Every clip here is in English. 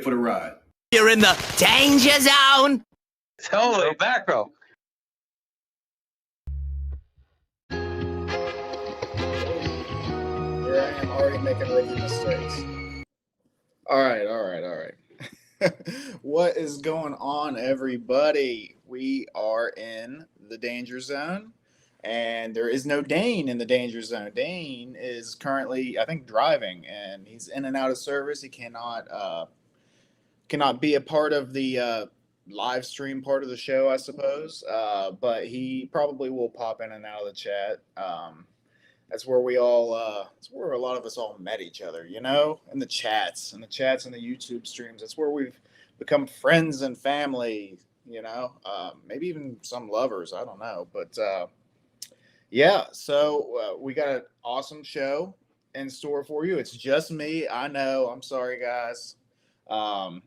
for the ride. You're in the danger zone. Totally, back row. Here I am already making rookie mistakes. All right. What is going on, everybody? We are in the danger zone, and there is no Dane in the danger zone. Dane is currently, I think, driving, and he's in and out of service. He cannot be a part of the live stream part of the show, I suppose. But he probably will pop in and out of the chat. That's where we all, that's where a lot of us all met each other, you know, in the chats and the YouTube streams. That's where we've become friends and family, you know, maybe even some lovers. I don't know. But yeah, so we got an awesome show in store for you. It's just me. I know. I'm sorry, guys. But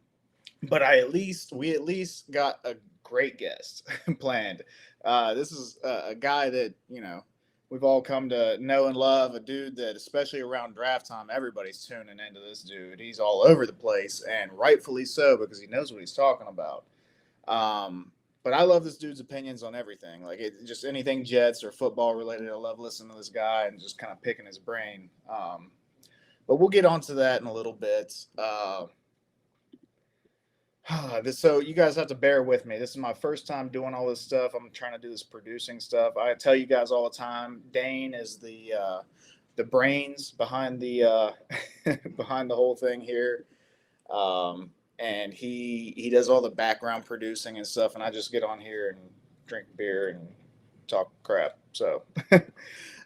we at least got a great guest planned. This is a guy that, you know, we've all come to know and love, a dude that, especially around draft time, everybody's tuning into this dude. He's all over the place, and rightfully so, because he knows what he's talking about. But I love this dude's opinions on everything, like just anything Jets or football related. I love listening to this guy and just kind of picking his brain. But we'll get onto that in a little bit. So you guys have to bear with me. This is my first time doing all this stuff. I'm trying to do this producing stuff. I tell you guys all the time, Dane is the brains behind the behind the whole thing here, and he does all the background producing and stuff. And I just get on here and drink beer and talk crap. So,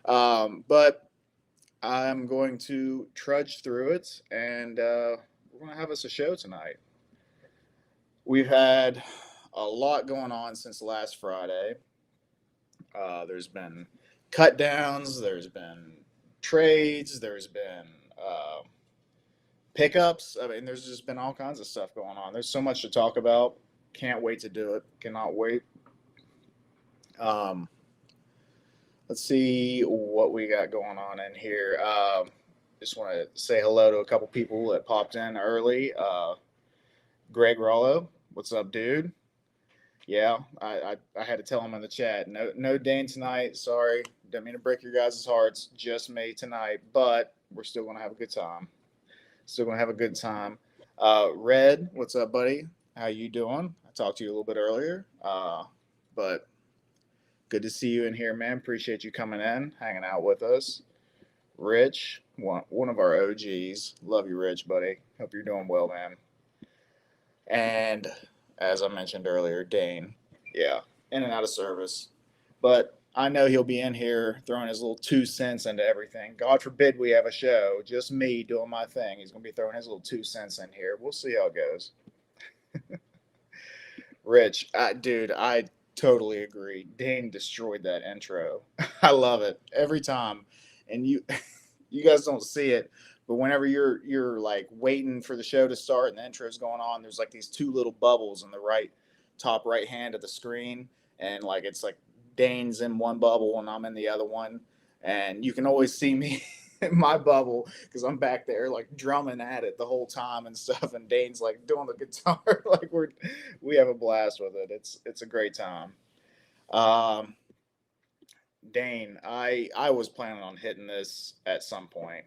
but I'm going to trudge through it, and we're gonna have us a show tonight. We've had a lot going on since last Friday. There's been cut downs, there's been trades, there's been pickups. I mean, there's just been all kinds of stuff going on. There's so much to talk about. Can't wait to do it. Cannot wait. Let's see what we got going on in here. Just want to say hello to a couple people that popped in early. Greg Rollo, what's up, dude? Yeah, I had to tell him in the chat. No Dane tonight. Sorry, didn't mean to break your guys' hearts. Just me tonight, but we're still gonna have a good time. Red, what's up, buddy? How you doing? I talked to you a little bit earlier, but good to see you in here, man. Appreciate you coming in, hanging out with us. Rich, one of our OGs. Love you, Rich, buddy. Hope you're doing well, man. And as I mentioned earlier, Dane, yeah, in and out of service. But I know he'll be in here throwing his little 2 cents into everything. God forbid we have a show, just me doing my thing. He's going to be throwing his little 2 cents in here. We'll see how it goes. Rich, dude, I totally agree. Dane destroyed that intro. I love it every time. And you guys don't see it, but whenever you're like waiting for the show to start and the intro's going on, there's like these two little bubbles in the top right hand of the screen, and like it's like Dane's in one bubble and I'm in the other one, and you can always see me in my bubble because I'm back there like drumming at it the whole time and stuff, and Dane's like doing the guitar. Like we have a blast with it. It's a great time. Dane, I was planning on hitting this at some point.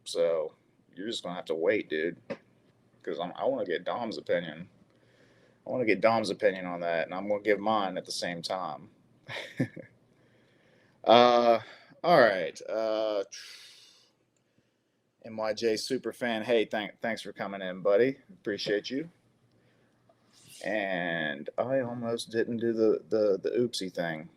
So you're just gonna have to wait, dude, because I want to get Dom's opinion. I want to get Dom's opinion on that, and I'm gonna give mine at the same time. All right. MYJ Superfan, hey, thanks for coming in, buddy. Appreciate you. And I almost didn't do the oopsie thing.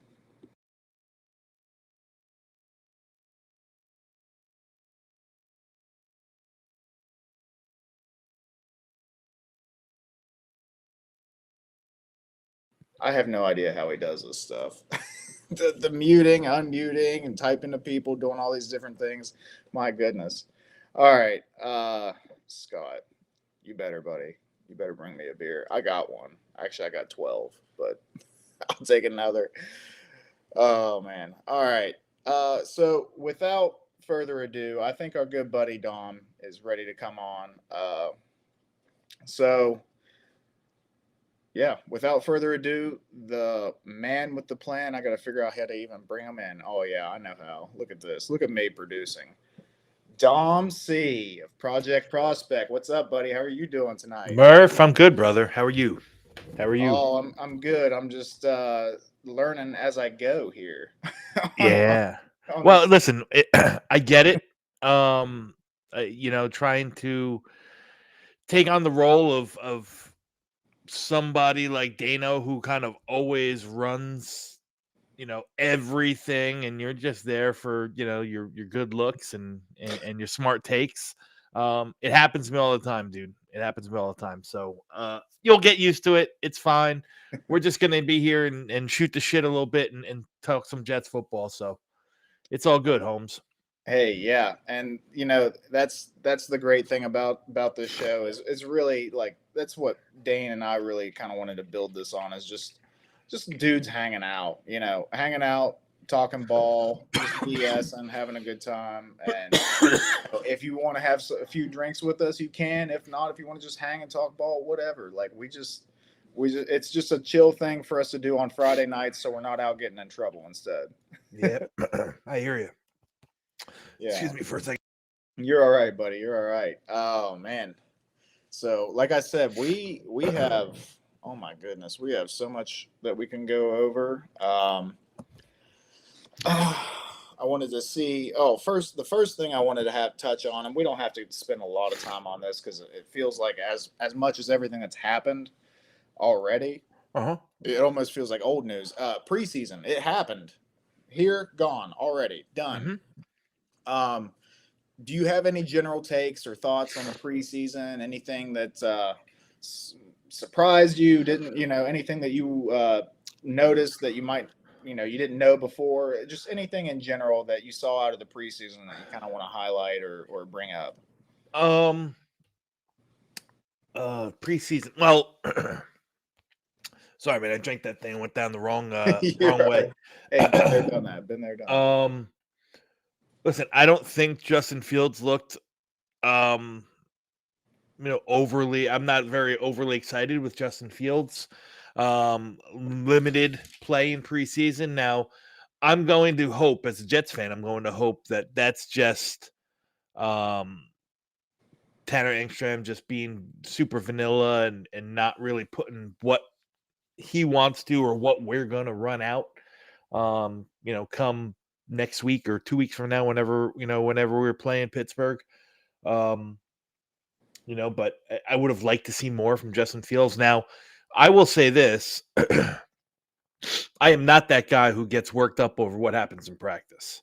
I have no idea how he does this stuff. the muting, unmuting, and typing to people, doing all these different things. My goodness. All right. Scott, you better, buddy. You better bring me a beer. I got one. Actually, I got 12, but I'll take another. Oh, man. All right. So without further ado, I think our good buddy Dom is ready to come on. So, yeah, without further ado, the man with the plan, I got to figure out how to even bring him in. Oh, yeah, I know how. Look at this. Look at me producing. DomC of Project Prospect. What's up, buddy? How are you doing tonight? Murph, I'm good, brother. How are you? How are you? Oh, I'm good. I'm just learning as I go here. on, on Yeah. on Well, this. listen, I get it. Trying to take on the role of somebody like Dano who kind of always runs, everything, and you're just there for, your good looks and your smart takes. It happens to me all the time, dude. It happens to me all the time. So you'll get used to it. It's fine. We're just gonna be here and shoot the shit a little bit and talk some Jets football. So it's all good, Holmes. Hey, yeah, and that's the great thing about this show is it's really like that's what Dane and I really kind of wanted to build this on is just dudes hanging out, talking ball, just BSing, having a good time, and if you want to have a few drinks with us, you can. If not, if you want to just hang and talk ball, whatever. Like it's just a chill thing for us to do on Friday nights, so we're not out getting in trouble instead. Yep, I hear you. Yeah. Excuse me for a second. You're all right, buddy. You're all right. Oh man. So, like I said, we have oh my goodness, we have so much that we can go over. I wanted to see. Oh, the first thing I wanted to have touch on, and we don't have to spend a lot of time on this because it feels like as much as everything that's happened already, it almost feels like old news. Preseason, it happened. Here, gone, already, done. Mm-hmm. Do you have any general takes or thoughts on the preseason? Anything that surprised you? Didn't anything that you noticed that you might you didn't know before? Just anything in general that you saw out of the preseason that you kind of want to highlight or bring up? Preseason. Well, sorry, man. I drank that thing and went down the wrong way. Hey, been there, done that. Been there, done that. Listen, I don't think Justin Fields looked overly. I'm not very overly excited with Justin Fields. Limited play in preseason. Now, I'm going to hope, as a Jets fan, I'm going to hope that that's just Tanner Engstrom just being super vanilla and not really putting what he wants to or what we're going to run out. Come next week or 2 weeks from now, whenever we're playing Pittsburgh. But I would have liked to see more from Justin Fields. Now, I will say this. I am not that guy who gets worked up over what happens in practice.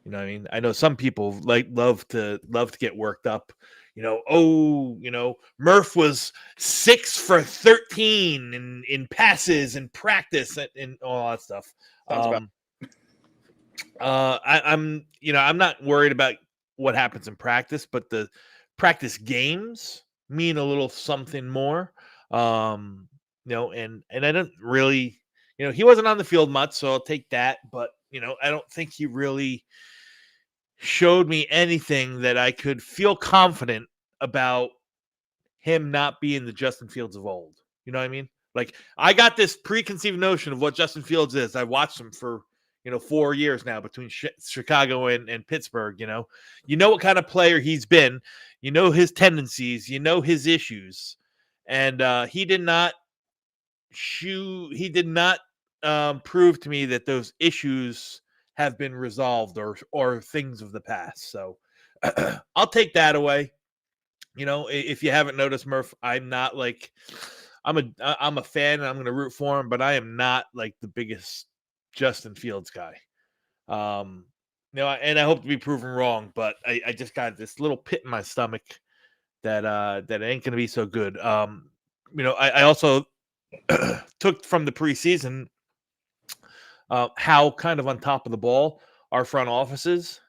You know what I mean? I know some people love to get worked up. Murph was 6 for 13 in passes and practice and all that stuff. I'm not worried about what happens in practice, but the practice games mean a little something more. And I don't really, he wasn't on the field much, so I'll take that. But, I don't think he really showed me anything that I could feel confident about him not being the Justin Fields of old. You know what I mean? Like, I got this preconceived notion of what Justin Fields is. I've watched him for 4 years now between Chicago and Pittsburgh. You know what kind of player he's been. You know his tendencies. You know his issues, and he did not prove to me that those issues have been resolved or things of the past. So I'll take that away. If you haven't noticed, Murph, I'm not like I'm a fan and I'm going to root for him, but I am not like the biggest Justin Fields guy. And I hope to be proven wrong, but I just got this little pit in my stomach that ain't going to be so good. I also took from the preseason how kind of on top of the ball our front offices.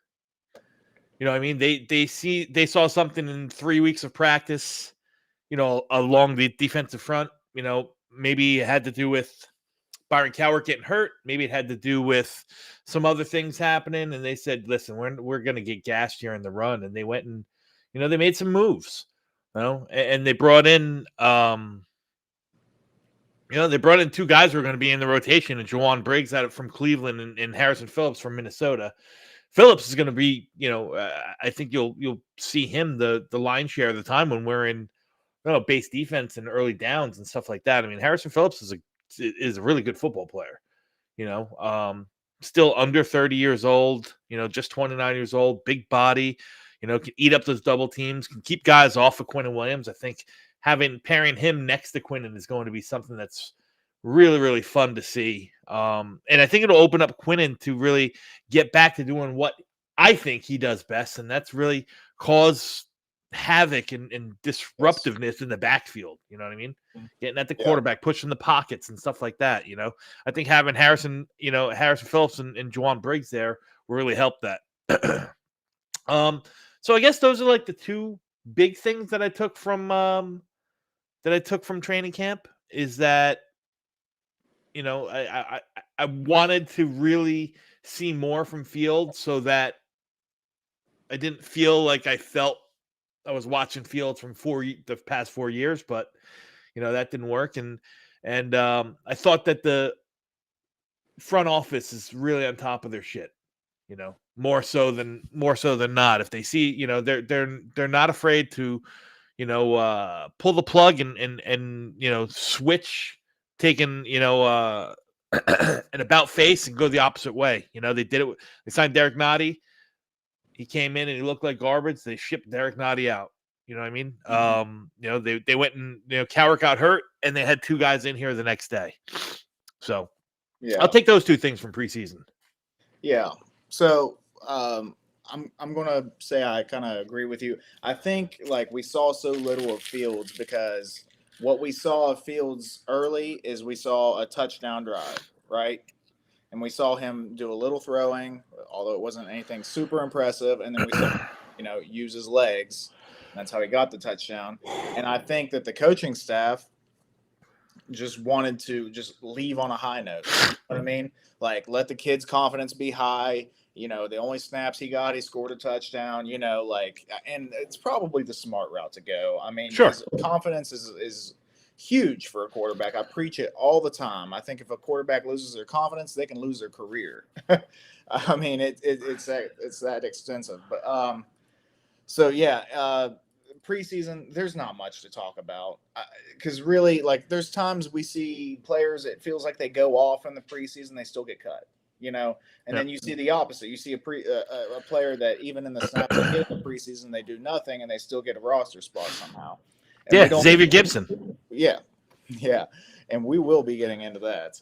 You know what I mean? They saw something in 3 weeks of practice, along the defensive front. Maybe it had to do with Byron Cowart getting hurt. Maybe it had to do with some other things happening. And they said, listen, we're going to get gassed here in the run. And they went and, they made some moves. You know, and they brought in they brought in two guys who are going to be in the rotation, and Juwan Briggs out from Cleveland and Harrison Phillips from Minnesota. Phillips is going to be, I think you'll see him the line share of the time when we're in base defense and early downs and stuff like that. I mean, Harrison Phillips is a really good football player. Still under 30 years old. Just 29 years old. Big body. Can eat up those double teams. Can keep guys off of Quinnen Williams. I think pairing him next to Quinnen is going to be something that's really, really fun to see. And I think it'll open up Quinnen to really get back to doing what I think he does best, and that's really cause havoc and disruptiveness in the backfield. You know what I mean? Getting at the quarterback, pushing the pockets and stuff like that. I think having Harrison Phillips and Juwan Briggs there will really help that. So I guess those are like the two big things that I took from training camp is that I wanted to really see more from Fields so that I didn't feel like I felt I was watching Fields from the past 4 years, but that didn't work. And I thought that the front office is really on top of their shit, more so than not. If they see, they're not afraid to, pull the plug and switch, taking, an about face and go the opposite way. They did it. They signed Derek Nottie. He came in and he looked like garbage. They shipped Derek Nottie out. You know what I mean? Mm-hmm. They went and Cowart got hurt, and they had two guys in here the next day. So, I'll take those two things from preseason. Yeah. So, I'm gonna say I kind of agree with you. I think like we saw so little of Fields because what we saw of Fields early is we saw a touchdown drive, right? And we saw him do a little throwing, although it wasn't anything super impressive. And then we saw, use his legs. That's how he got the touchdown. And I think that the coaching staff just wanted to just leave on a high note. You know what I mean? Like, let the kid's confidence be high. The only snaps he got, he scored a touchdown, and it's probably the smart route to go. I mean, sure. Confidence is huge for a quarterback. I preach it all the time. I think if a quarterback loses their confidence, they can lose their career. I mean, it's that extensive. But preseason, there's not much to talk about because really, like, there's times we see players. It feels like they go off in the preseason, they still get cut. And then you see the opposite. You see a player that even in the snaps they get in the preseason, they do nothing and they still get a roster spot somehow. And Xavier Gibson. Yeah. And we will be getting into that.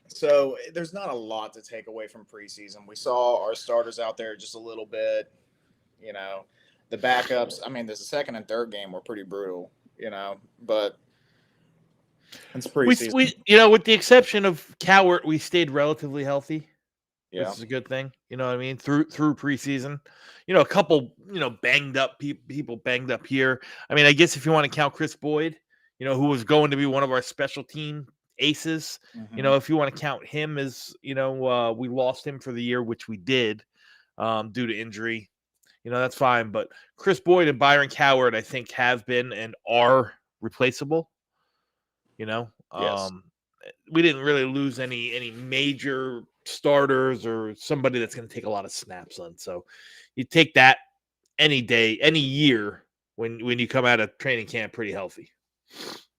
So there's not a lot to take away from preseason. We saw our starters out there just a little bit. The backups. I mean, the second and third game were pretty brutal. But it's preseason. We with the exception of Cowart, we stayed relatively healthy. Yeah, which is a good thing. You know what I mean? Through preseason, a couple, banged up people banged up here. I mean, I guess if you want to count Chris Boyd, who was going to be one of our special team aces, mm-hmm. If you want to count him as, we lost him for the year, which we did due to injury, that's fine. But Chris Boyd and Byron Cowart, I think, have been and are replaceable. Yes. We didn't really lose any major starters or somebody that's going to take a lot of snaps on. So you take that any day, any year when you come out of training camp pretty healthy.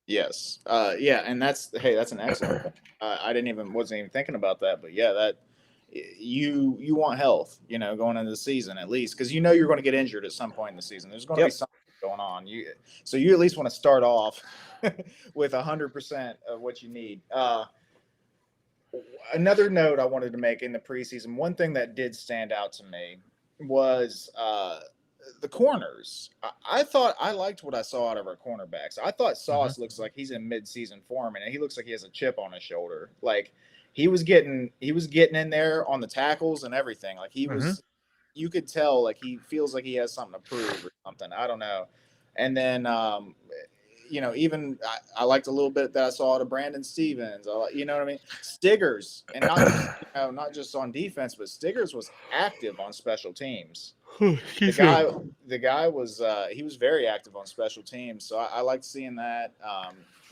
Yes. And that's an excellent thing. Wasn't even thinking about that, but yeah, that you want health, going into the season at least, because you're going to get injured at some point in the season. There's going to be something going on. So you at least want to start off with 100% of what you need. Another note I wanted to make in the preseason, one thing that did stand out to me was the corners. I liked what I saw out of our cornerbacks. I thought Sauce looks like he's in mid-season form, and he looks like he has a chip on his shoulder. Like he was getting in there on the tackles and everything. Like he was, you could tell like he feels like he has something to prove or something. I don't know. And then even I liked a little bit that I saw to Brandon Stevens. You know what I mean? Stiggers, and not just, not just on defense, but Stiggers was active on special teams. The guy was he was very active on special teams, so I liked seeing that.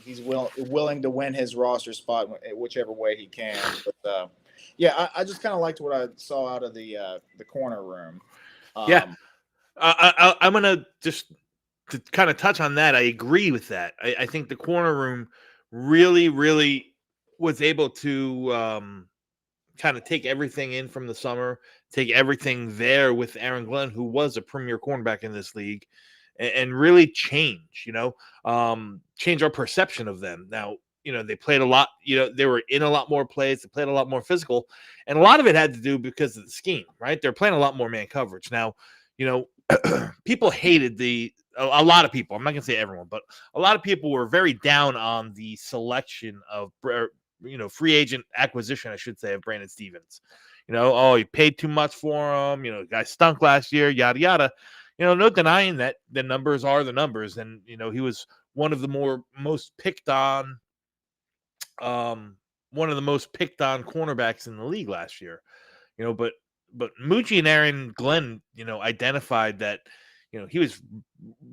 He's willing to win his roster spot whichever way he can. But yeah, I just kind of liked what I saw out of the corner room. I'm gonna just to kind of touch on that. I agree with that. I think the corner room really, really was able to kind of take everything in from the summer, take everything there with Aaron Glenn, who was a premier cornerback in this league, and really change, change our perception of them. Now, they played a lot, they were in a lot more plays, they played a lot more physical, and a lot of it had to do because of the scheme, right? They're playing a lot more man coverage. Now, people hated a lot of people, I'm not going to say everyone, but a lot of people were very down on the selection of, free agent acquisition, I should say, of Brandon Stevens. He paid too much for him. The guy stunk last year, yada, yada. No denying that the numbers are the numbers. And, he was one of the most picked on cornerbacks in the league last year, but Moochie and Aaron Glenn, identified that, he was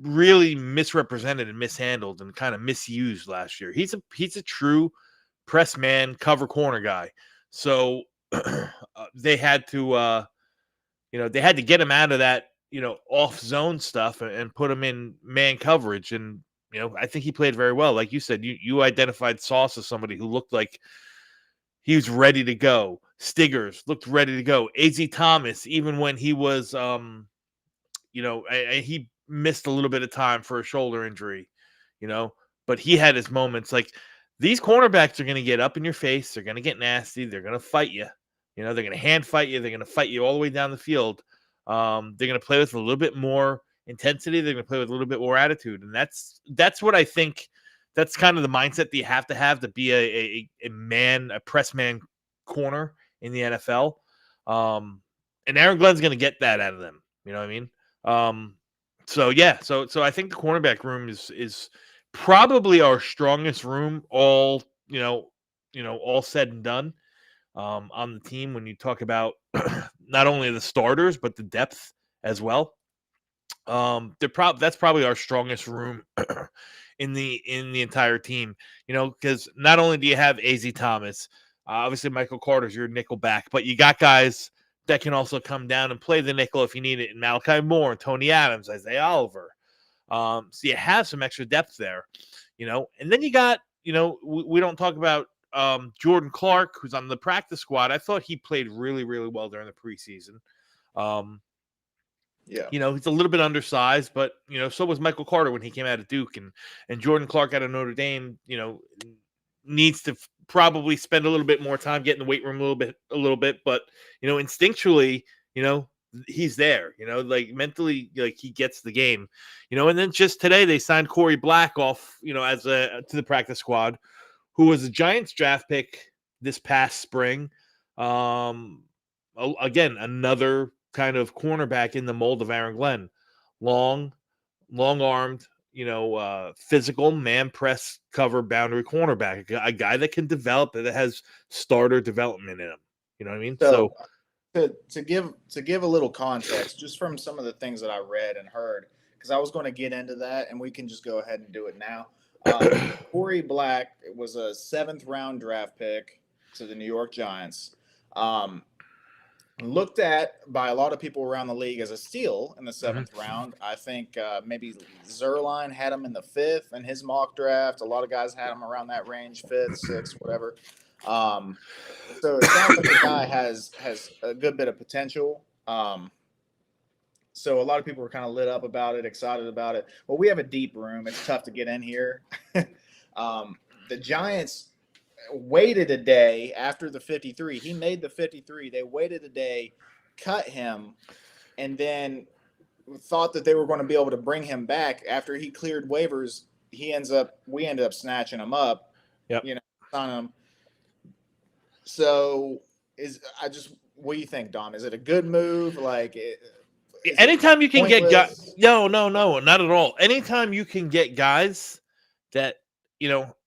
really misrepresented and mishandled and kind of misused last year. He's a true press man, cover corner guy. So they had to, get him out of that, off zone stuff and put him in man coverage. And, I think he played very well. Like you said, you identified Sauce as somebody who looked like he was ready to go. Stiggers looked ready to go. A.Z. Thomas, even when he was, he missed a little bit of time for a shoulder injury, but he had his moments. Like, these cornerbacks are going to get up in your face. They're going to get nasty. They're going to fight you. They're going to hand fight you. They're going to fight you all the way down the field. They're going to play with a little bit more intensity. They're going to play with a little bit more attitude. And that's what I think. That's kind of the mindset that you have to be a press man corner in the NFL. And Aaron Glenn's going to get that out of them. You know what I mean? So I think the cornerback room is probably our strongest room, all said and done, on the team. When you talk about not only the starters but the depth as well, that's probably our strongest room in the entire team. Because not only do you have A.Z. Thomas, obviously Michael Carter's your nickel back, but you got guys that can also come down and play the nickel if you need it. And Malachi Moore, Tony Adams, Isaiah Oliver. So you have some extra depth there, and then you got, we don't talk about Jordan Clark, who's on the practice squad. I thought he played really, really well during the preseason. He's a little bit undersized, but, so was Michael Carter when he came out of Duke, and Jordan Clark out of Notre Dame, needs to probably spend a little bit more time getting the weight room a little bit, but, instinctually, he's there, like mentally, like he gets the game, and then just today they signed Corey Black off, as to the practice squad, who was a Giants draft pick this past spring. Again, another kind of cornerback in the mold of Aaron Glenn, long armed, physical man press cover boundary cornerback, a guy that can develop, that has starter development in him. You know what I mean? So to give a little context, just from some of the things that I read and heard, because I was going to get into that, and we can just go ahead and do it now. Corey Black was a 7th round draft pick to the New York Giants. Looked at by a lot of people around the league as a steal in the 7th round. I think maybe Zerline had him in the 5th in his mock draft. A lot of guys had him around that range, 5th, 6th, whatever. So it sounds like the guy has a good bit of potential. So a lot of people were kind of lit up about it, excited about it. Well, we have a deep room. It's tough to get in here. The Giants waited a day after the 53. He made the 53. They waited a day, cut him, and then thought that they were going to be able to bring him back after he cleared waivers. We ended up snatching him up. Yep. Signing him. So what do you think, Dom? Is it a good move? Like, anytime you can get guys, no, not at all. Anytime you can get guys that,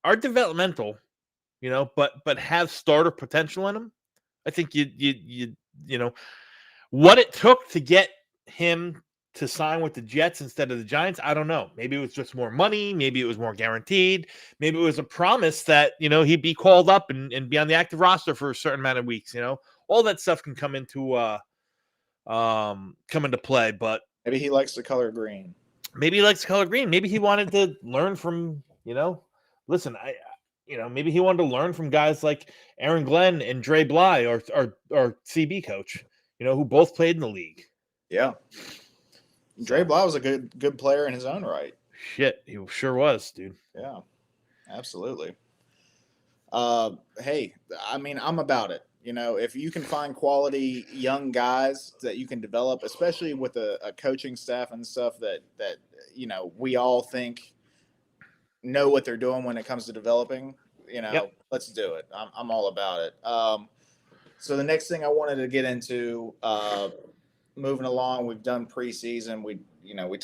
are developmental, but have starter potential in them. I think what it took to get him to sign with the Jets instead of the Giants, I don't know. Maybe it was just more money. Maybe it was more guaranteed. Maybe it was a promise that, he'd be called up and be on the active roster for a certain amount of weeks. All that stuff can come into play, but Maybe he likes the color green. Maybe he likes the color green. Maybe he wanted to learn from, listen, maybe he wanted to learn from guys like Aaron Glenn and Dre Bly, our CB coach, who both played in the league. Yeah. Dre Bly was a good player in his own right. Shit, he sure was, dude. Yeah, absolutely. Hey, I mean, I'm about it. If you can find quality young guys that you can develop, especially with a coaching staff and stuff that we all think know what they're doing when it comes to developing, Yep. Let's do it. I'm all about it. So the next thing I wanted to get into, moving along, we've done preseason. We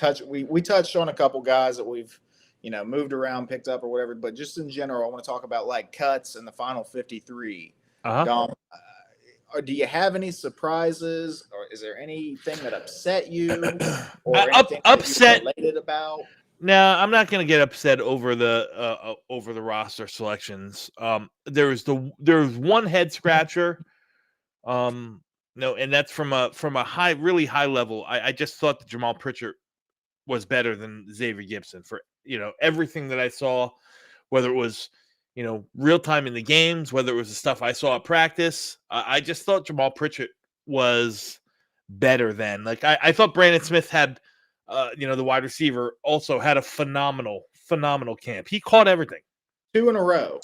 touched on a couple guys that we've moved around, picked up or whatever. But just in general, I want to talk about like cuts in the final 53. Dom, do you have any surprises, or is there anything that upset you, or anything upset that you're elated about? No, I'm not going to get upset over the roster selections. There was one head scratcher. No, and that's from a really high level. I just thought that Jamal Pritchard was better than Xavier Gipson for everything that I saw, whether it was real time in the games, whether it was the stuff I saw at practice. I just thought Jamal Pritchard was better than, like, I thought Brandon Smith had the wide receiver also had a phenomenal camp. He caught everything. 2 in a row.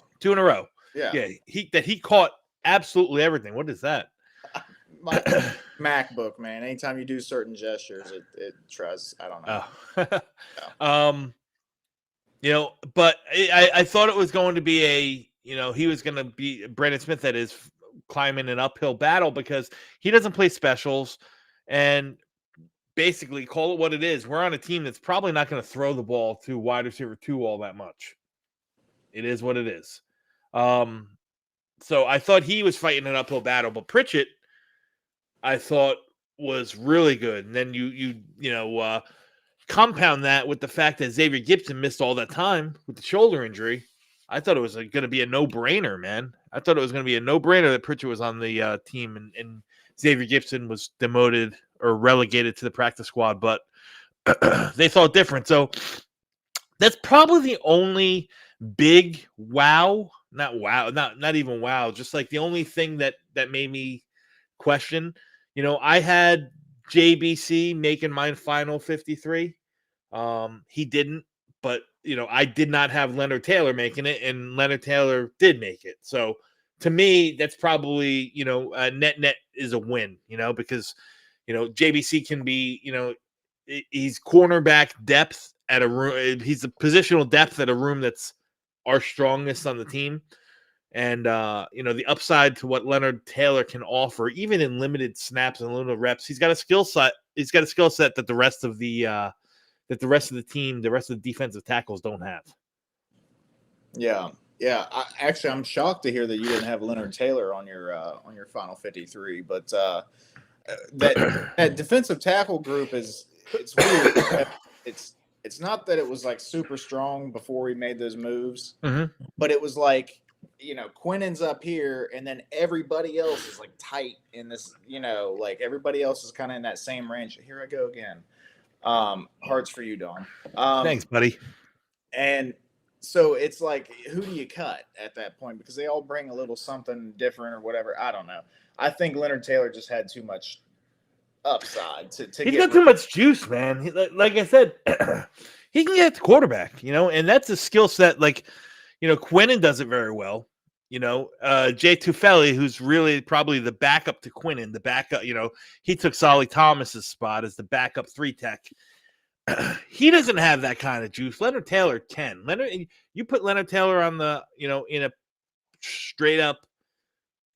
Yeah. He caught absolutely everything. What is that? My MacBook, man. Anytime you do certain gestures, it tries. I don't know. Yeah. But I thought it was going to be he was going to be Brandon Smith, that is, climbing an uphill battle because he doesn't play specials, and basically, call it what it is. We're on a team that's probably not going to throw the ball to wide receiver 2 all that much. It is what it is. So I thought he was fighting an uphill battle, but Pritchett, I thought, was really good. And then you compound that with the fact that Xavier Gipson missed all that time with the shoulder injury. I thought it was going to be a no-brainer, man. I thought it was going to be a no-brainer that Pritchett was on the team and Xavier Gipson was demoted or relegated to the practice squad, but they thought different. So that's probably the only big not even wow, just like the only thing that made me question. I had JBC making my final 53. He didn't, but I did not have Leonard Taylor making it, and Leonard Taylor did make it. So to me, that's probably net is a win, because JBC can be, he's cornerback depth at a room. He's a positional depth at a room that's our strongest on the team. And, the upside to what Leonard Taylor can offer, even in limited snaps and limited reps, he's got a skill set. He's got a skill set that the rest of the team, the rest of the defensive tackles don't have. Yeah. Yeah, I'm shocked to hear that you didn't have Leonard Taylor on your final 53. But that defensive tackle group it's weird. It's not that it was like super strong before we made those moves, but it was like Quinnen's up here, and then everybody else is like tight in this. Like everybody else is kind of in that same range. Here I go again. Hearts for you, Dom. Thanks, buddy. And so it's like, who do you cut at that point? Because they all bring a little something different or whatever. I don't know. I think Leonard Taylor just had too much upside to He's got too much juice, man. Like I said, he can get the quarterback, and that's a skill set. Like, Quinnen does it very well. Jay Tufeli, who's really probably the backup to Quinnen, the backup, he took Solly Thomas's spot as the backup 3 tech. He doesn't have that kind of juice. Leonard Taylor can. You put Leonard Taylor on the, in a straight up,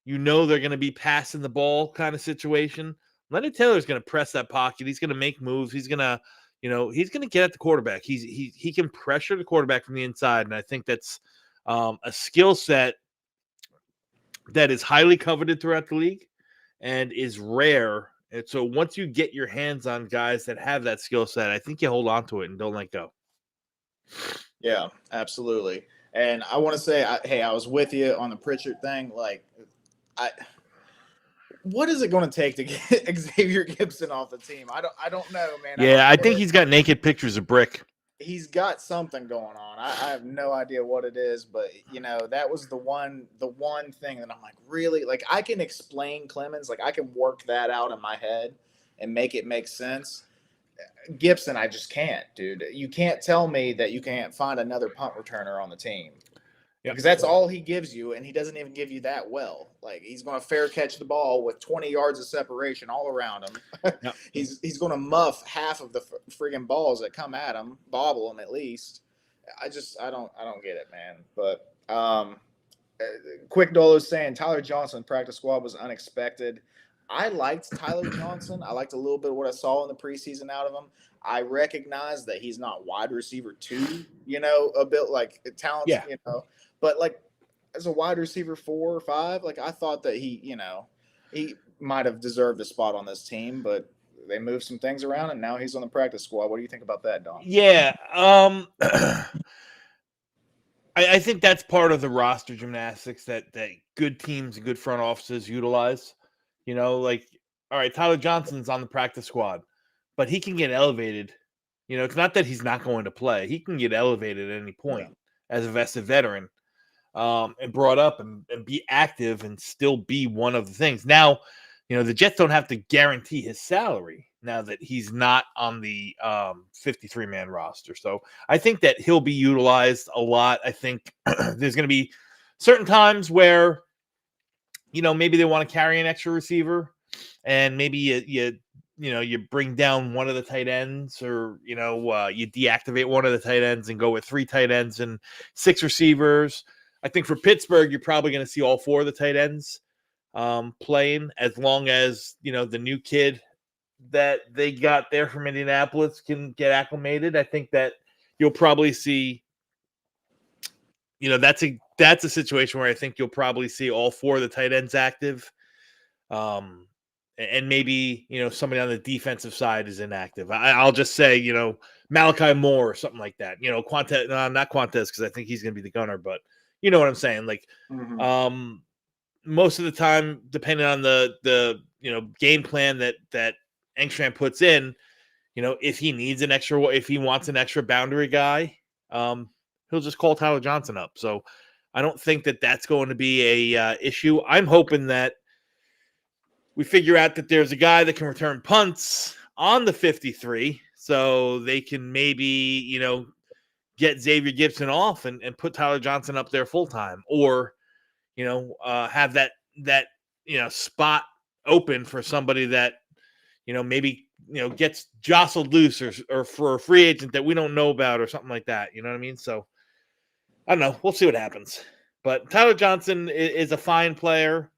they're going to be passing the ball kind of situation. Leonard Taylor's going to press that pocket. He's going to make moves. He's going to, he's going to get at the quarterback. He can pressure the quarterback from the inside, and I think that's a skill set that is highly coveted throughout the league and is rare. And so once you get your hands on guys that have that skill set, I think you hold on to it and don't let go. Yeah, absolutely. And I want to say, I was with you on the Pritchard thing. Like, what is it going to take to get Xavier Gibson off the team? I don't know, man. Yeah, I think he's got naked pictures of Brick. He's got something going on. I have no idea what it is, but that was the one thing that I'm like, really? Like, I can explain Clemens, like I can work that out in my head and make it make sense. Gibson, I just can't, dude. You can't tell me that you can't find another punt returner on the team. Yep. Because that's all he gives you, and he doesn't even give you that well. Like, he's going to fair catch the ball with 20 yards of separation all around him. Yep. He's going to muff half of the friggin' balls that come at him, bobble them at least. I don't get it, man. But Quick Dolo's saying Tyler Johnson practice squad was unexpected. I liked Tyler Johnson. I liked a little bit of what I saw in the preseason out of him. I recognize that he's not wide receiver 2, a bit like talent, yeah. But like as a wide receiver 4 or 5, like I thought that he might have deserved a spot on this team, but they moved some things around and now he's on the practice squad. What do you think about that, Dom? Yeah. I think that's part of the roster gymnastics that good teams and good front offices utilize. Like, all right, Tyler Johnson's on the practice squad, but he can get elevated. It's not that he's not going to play. He can get elevated at any point as a vested veteran and brought up and be active and still be one of the things. Now, the Jets don't have to guarantee his salary now that he's not on the 53-man roster. So I think that he'll be utilized a lot. I think there's going to be certain times where maybe they want to carry an extra receiver and maybe you bring down one of the tight ends or, you deactivate one of the tight ends and go with 3 tight ends and 6 receivers. I think for Pittsburgh, you're probably going to see all 4 of the tight ends playing as long as, the new kid that they got there from Indianapolis can get acclimated. I think that you'll probably see, that's a situation where I think you'll probably see all 4 of the tight ends active. And maybe, somebody on the defensive side is inactive. I'll just say, Malachi Moore or something like that. Quantez, not Quantez because I think he's going to be the gunner, but you know what I'm saying? Like, most of the time, depending on the game plan that Engstrand puts in, if he wants an extra boundary guy, he'll just call Tyler Johnson up. So I don't think that that's going to be a issue. I'm hoping that we figure out that there's a guy that can return punts on the 53 so they can maybe, get Xavier Gibson off and put Tyler Johnson up there full time or, have that spot open for somebody that, maybe, gets jostled loose or for a free agent that we don't know about or something like that. You know what I mean? So I don't know. We'll see what happens. But Tyler Johnson is a fine player.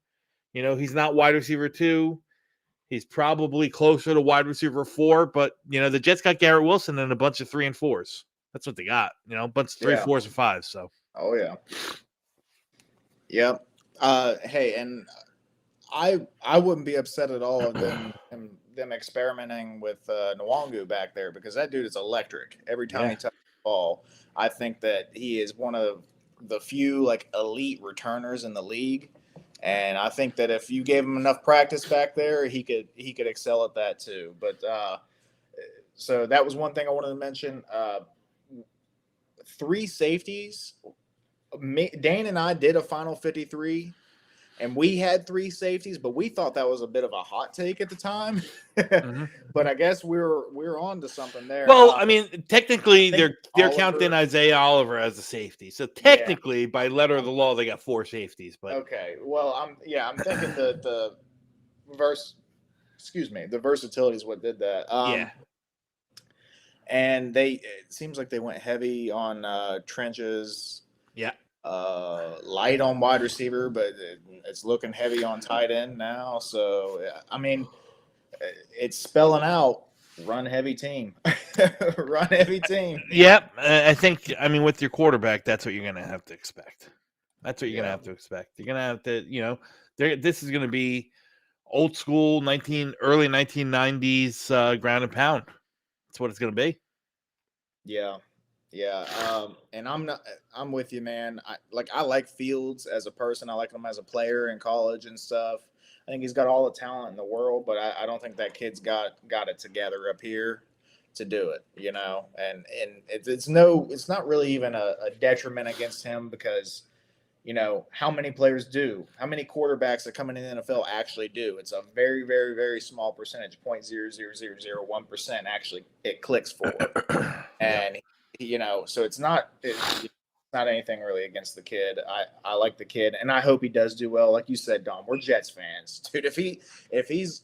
He's not wide receiver 2. He's probably closer to wide receiver 4. But, the Jets got Garrett Wilson and a bunch of 3 and 4s. That's what they got. A bunch of 3, 4s, and 5s. So. Oh, yeah. Yep. Hey, and I wouldn't be upset at all of them experimenting with Nwangu back there because that dude is electric. Every time he touches the ball, I think that he is one of the few elite returners in the league. And I think that if you gave him enough practice back there, he could excel at that too. But so that was one thing I wanted to mention. 3 safeties. Dane and I did a final 53, and we had 3 safeties, but we thought that was a bit of a hot take at the time. But I guess we're on to something there. Well, I mean, technically they're counting Isaiah Oliver as a safety. So technically, by letter of the law, they got 4 safeties. But okay, well, I'm thinking the versatility is what did that. And it seems like they went heavy on trenches. Yeah. Light on wide receiver, but it's looking heavy on tight end now. So, I mean, it's spelling out run heavy team. Run heavy team. Yep. I think, I mean, with your quarterback, that's what you're going to have to expect. That's what you're going to have to expect. You're going to have to, you know, this is going to be old school early 1990s ground and pound. That's what it's going to be. Yeah. Yeah. And I'm with you, man. I like Fields as a person. I like him as a player in college and stuff. I think he's got all the talent in the world, but I don't think that kid's got it together up here to do it, you know. And it's not really even a detriment against him because, you know, how many players do, how many quarterbacks that come in the NFL actually do? It's a very, very, very small percentage, 0.00001% actually it clicks for. And you know, so it's not anything really against the kid. I like the kid, and I hope he does do well. Like you said, Dom, we're Jets fans, dude. If he's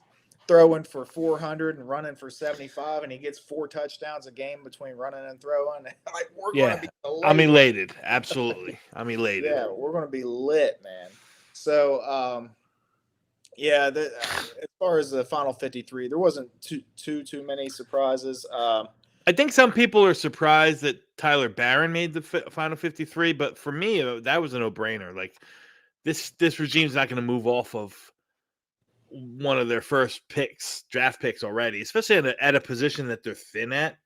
throwing for 400 and running for 75, and he gets 4 touchdowns a game between running and throwing, like we're gonna be elated. I'm elated. Absolutely, I'm elated. Yeah, we're gonna be lit, man. So, yeah, as far as the final 53, there wasn't too many surprises. I think some people are surprised that Tyler Barron made the final 53, but for me, that was a no-brainer. Like this regime's not going to move off of one of their first draft picks already, especially at a position that they're thin at.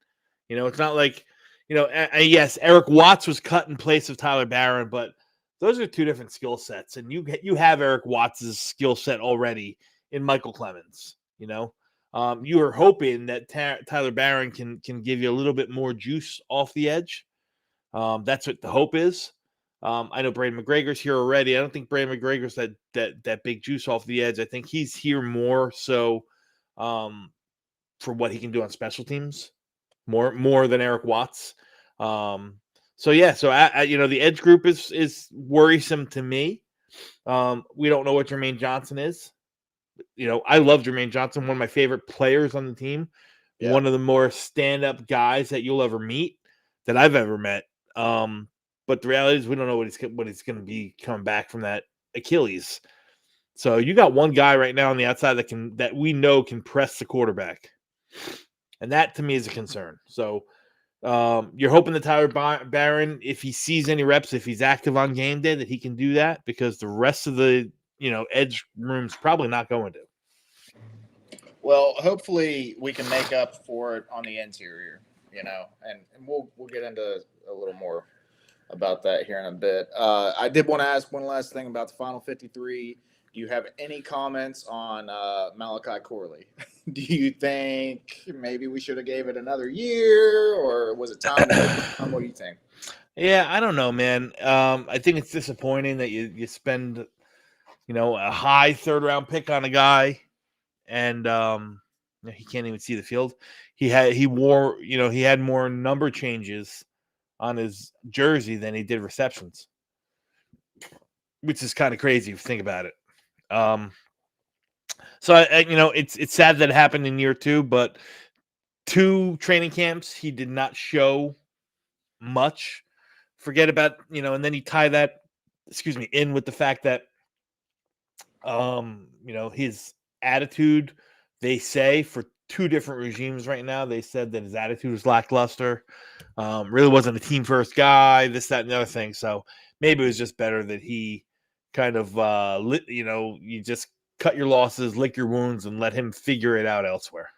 You know, it's not like, you know, yes, Eric Watts was cut in place of Tyler Barron, but those are 2 different skill sets, and you have Eric Watts' skill set already in Michael Clemens. You know. You are hoping that Tyler Barron can give you a little bit more juice off the edge. That's what the hope is. I know Braden McGregor's here already. I don't think Braden McGregor's that big juice off the edge. I think he's here more so for what he can do on special teams, more than Eric Watts. So you know, the edge group is worrisome to me. We don't know what Jermaine Johnson is. You know, I love Jermaine Johnson, one of my favorite players on the team, one of the more stand-up guys that you'll ever meet, that I've ever met. But the reality is we don't know what he's going to be coming back from that Achilles. So you got one guy right now on the outside that we know can press the quarterback, and that to me is a concern. So you're hoping that Tyler Barron, if he sees any reps, if he's active on game day, that he can do that, because the rest of the edge room's probably not going to. Well, hopefully we can make up for it on the interior, you know, and we'll get into a little more about that here in a bit. I did want to ask one last thing about the final 53. Do you have any comments on Malachi Corley? Do you think maybe we should have gave it another year, or was it time? What do you think? Yeah, I don't know, man. I think it's disappointing that you spend, you know, a high 3rd-round pick on a guy, and he can't even see the field. He had more number changes on his jersey than he did receptions, which is kind of crazy if you think about it. So it's sad that it happened in year 2, but 2 training camps he did not show much. Forget about, and then you tie that, in with the fact that his attitude, they say for 2 different regimes right now, they said that his attitude was lackluster. Really wasn't a team first guy, this, that, and the other thing. So maybe it was just better that he kind of, you just cut your losses, lick your wounds, and let him figure it out elsewhere.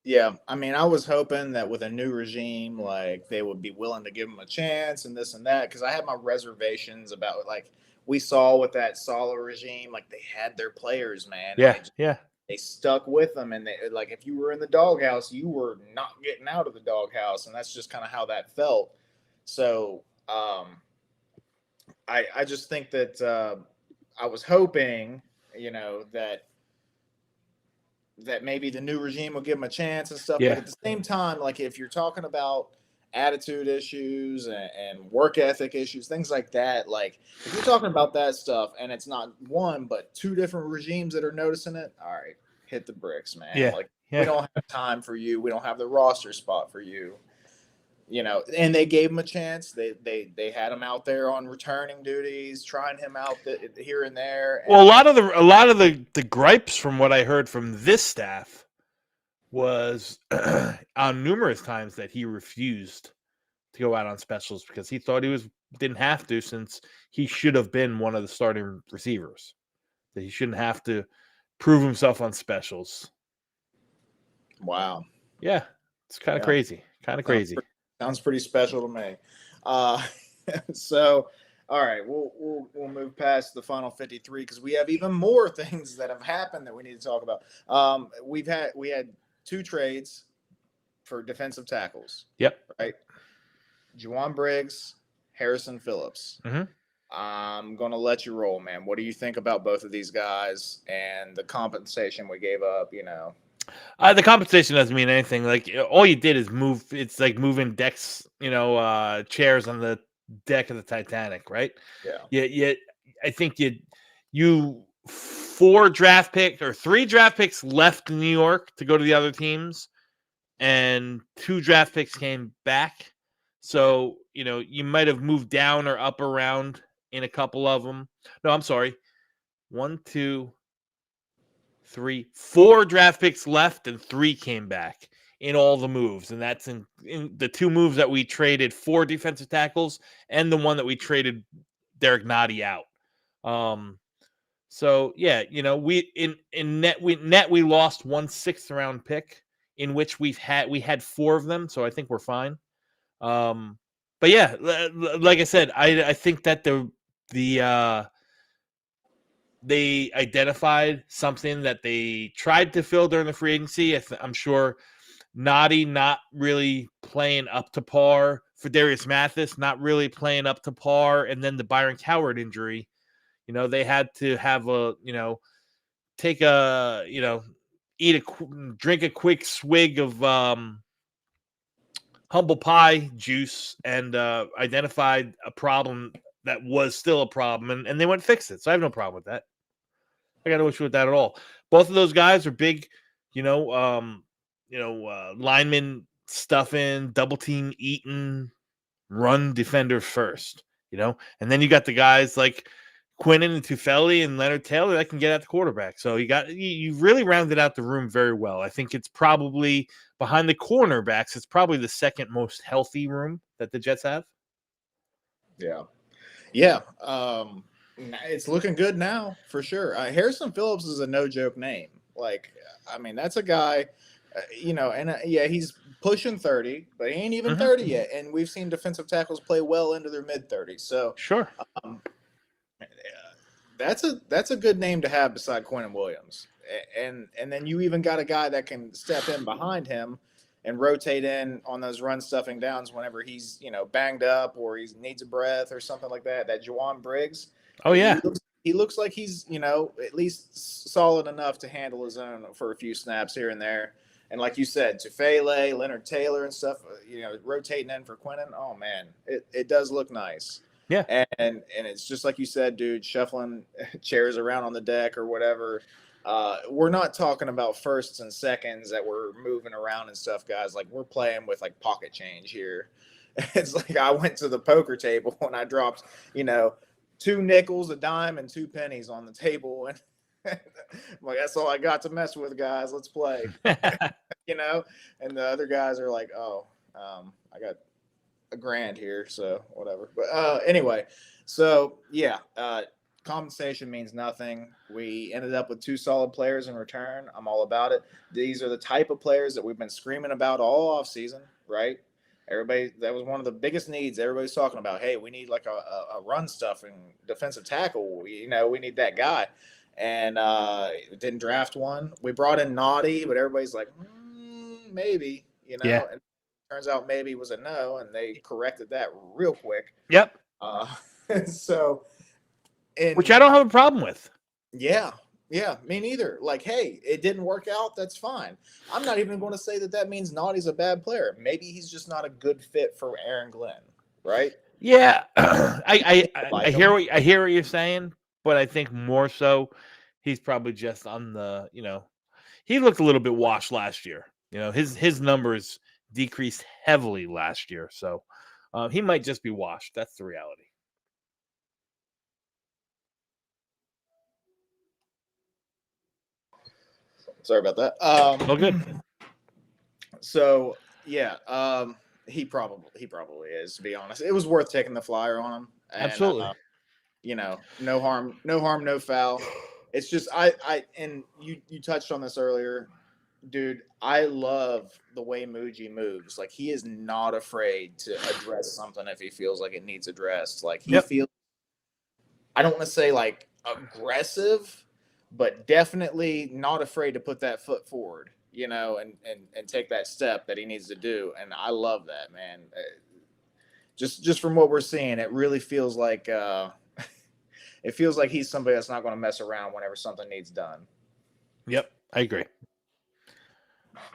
Yeah, I mean, I was hoping that with a new regime, like, they would be willing to give him a chance and this and that, because I had my reservations about, like, we saw with that Saleh regime, like, they had their players, man. Yeah, they stuck with them, and they, like, if you were in the doghouse, you were not getting out of the doghouse, and that's just kind of how that felt. So, I just think that I was hoping, that maybe the new regime will give him a chance and stuff. Yeah. But at the same time, like, if you're talking about attitude issues and work ethic issues, things like that, like, if you're talking about that stuff and it's not 1 but 2 different regimes that are noticing it, all right, hit the bricks, man. Yeah. We don't have time for you. We don't have the roster spot for you. And they gave him a chance. They had him out there on returning duties, trying him out here and there. Well, a lot of the gripes from what I heard from this staff was on numerous times that he refused to go out on specials because he thought he didn't have to, since he should have been one of the starting receivers. That he shouldn't have to prove himself on specials. Wow. Yeah, it's kind of Yeah. crazy. Kind of crazy. Sounds pretty special to me. So, all right, we'll move past the final 53 because we have even more things that have happened that we need to talk about. We had 2 trades for defensive tackles. Yep. Right. Juwan Briggs, Harrison Phillips. Mm-hmm. I'm gonna let you roll, man. What do you think about both of these guys and the compensation we gave up? The compensation doesn't mean anything. Like, all you did is move. It's like moving decks, chairs on the deck of the Titanic, right? Yeah. I think you 4 draft picks or 3 draft picks left in New York to go to the other teams, and 2 draft picks came back. So, you might have moved down or up around in a couple of them. No, I'm sorry. 1, 2, 3, 4 draft picks left, and 3 came back in all the moves. And that's in the 2 moves that we traded 4 defensive tackles, and the one that we traded Derek Nottie out. So yeah, we in net we lost 1 6th round pick, in which we had 4 of them. So I think we're fine. But yeah, like I said, I think that they identified something that they tried to fill during the free agency. I'm sure Nottie not really playing up to par, for Darius Mathis not really playing up to par, and then the Byron Coward injury. They had to have take a, drink a quick swig of humble pie juice, and identified a problem that was still a problem, and they went and fixed it. So I have no problem with that. I got no issue with that at all. Both of those guys are big, linemen stuffing, double team eating, run defender first, and then you got the guys like Quinnen and Tufeli and Leonard Taylor that can get at the quarterback. So you really rounded out the room very well. I think it's probably, behind the cornerbacks, it's probably the second most healthy room that the Jets have. Yeah. It's looking good now for sure. Harrison Phillips is a no joke name. Like, I mean, that's a guy, he's pushing 30, but he ain't even 30 yet. And we've seen defensive tackles play well into their mid 30s. So sure. That's a good name to have beside Quinnen Williams. And then you even got a guy that can step in behind him and rotate in on those run stuffing downs whenever he's, banged up or he needs a breath or something like that. That Juwan Briggs. Oh yeah. He looks like he's, at least solid enough to handle his own for a few snaps here and there. And like you said, Tufele, Leonard Taylor and stuff, rotating in for Quinnen. Oh man, it does look nice. Yeah. And it's just like you said, dude, shuffling chairs around on the deck or whatever. We're not talking about firsts and seconds that we're moving around and stuff, guys. Like, we're playing with like pocket change here. It's like I went to the poker table and I dropped, 2 nickels, a dime, and 2 pennies on the table, and I'm like, that's all I got to mess with, guys. Let's play. And the other guys are like, oh, I got $1,000 here, so whatever. But anyway, so yeah, compensation means nothing. We ended up with 2 solid players in return. I'm all about it. These are the type of players that we've been screaming about all offseason, right? Everybody, that was one of the biggest needs. Everybody's talking about, hey, we need like a run stuffing defensive tackle. We need that guy. And didn't draft one. We brought in Naughty, but everybody's like, maybe, Yeah. And turns out maybe was a no, and they corrected that real quick. Yep. So, which I don't have a problem with. Yeah, me neither. Like, hey, it didn't work out. That's fine. I'm not even going to say that means Naughty's a bad player. Maybe he's just not a good fit for Aaron Glenn, right? Yeah, I hear what you're saying, but I think more so he's probably just on the, he looked a little bit washed last year. His numbers decreased heavily last year, so he might just be washed. That's the reality. Sorry about that. Oh, good. So yeah, he probably is, to be honest. It was worth taking the flyer on him, and Absolutely. no harm, no foul. It's just and you touched on this earlier, dude. I love the way Muji moves. Like, he is not afraid to address something if he feels like it needs addressed. Like, he Yep. feels, I don't want to say like aggressive, but definitely not afraid to put that foot forward, and take that step that he needs to do. And I love that, man. Just from what we're seeing, it really feels like it feels like he's somebody that's not going to mess around whenever something needs done. Yep, I agree.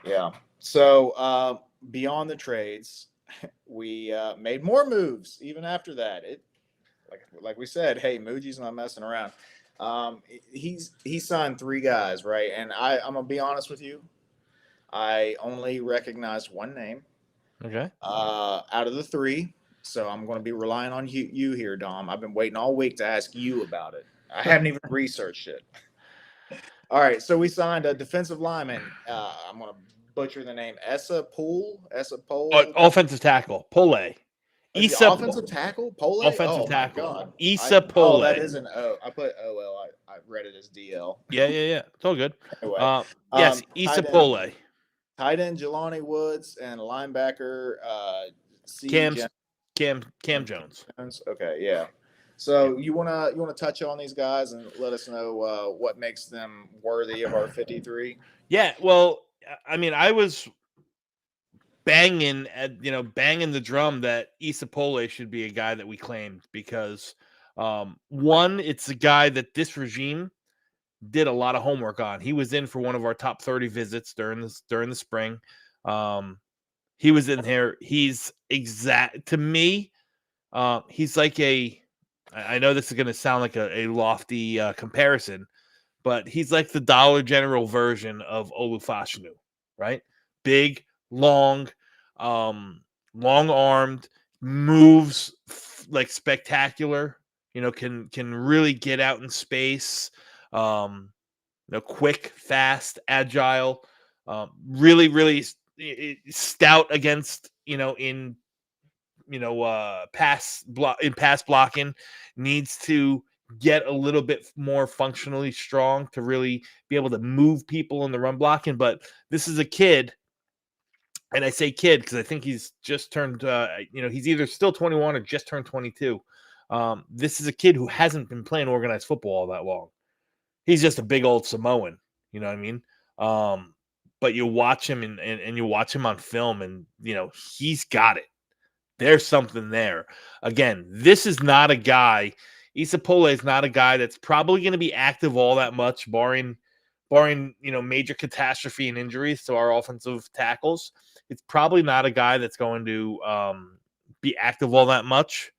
Yeah. So beyond the trades, we made more moves even after that. Like we said, hey, Muji's not messing around. He signed 3 guys, right? And I'm gonna be honest with you, I only recognized one name Okay. out of the 3. So I'm going to be relying on you here, Dom. I've been waiting all week to ask you about it. I haven't even researched it. All right, so we signed a defensive lineman. I'm going to butcher the name. Essa Poole. Offensive tackle, Pole. Issa, Offensive tackle. Pole. offensive Oh tackle. my God. Issa Pole. That is an O. I put OL. I read it as DL. Yeah. It's all good. Anyway, Yes, Issa Pole. Tight end Jelani Woods and linebacker Cam Jones. Okay, yeah. So you wanna touch on these guys and let us know what makes them worthy of our 53? Yeah, well, I mean, I was banging the drum that Issa Pole should be a guy that we claimed because one, it's a guy that this regime did a lot of homework on. He was in for one of our top 30 visits during the spring. He was in here. He's to me. He's like I know this is going to sound like a lofty comparison, but he's like the Dollar General version of Olufashinu, right? Big, long, long-armed, moves like spectacular. Can really get out in space. Quick, fast, agile. Really, really stout against in pass blocking. Needs to get a little bit more functionally strong to really be able to move people in the run blocking. But this is a kid, and I say kid because I think he's just turned. He's either still 21 or just turned 22. This is a kid who hasn't been playing organized football all that long. He's just a big old Samoan. You know what I mean? But you watch him and you watch him on film, and he's got it. There's something there. Again, this is not a guy. Issa Pole is not a guy that's probably going to be active all that much, barring major catastrophe and injuries to our offensive tackles. It's probably not a guy that's going to be active all that much,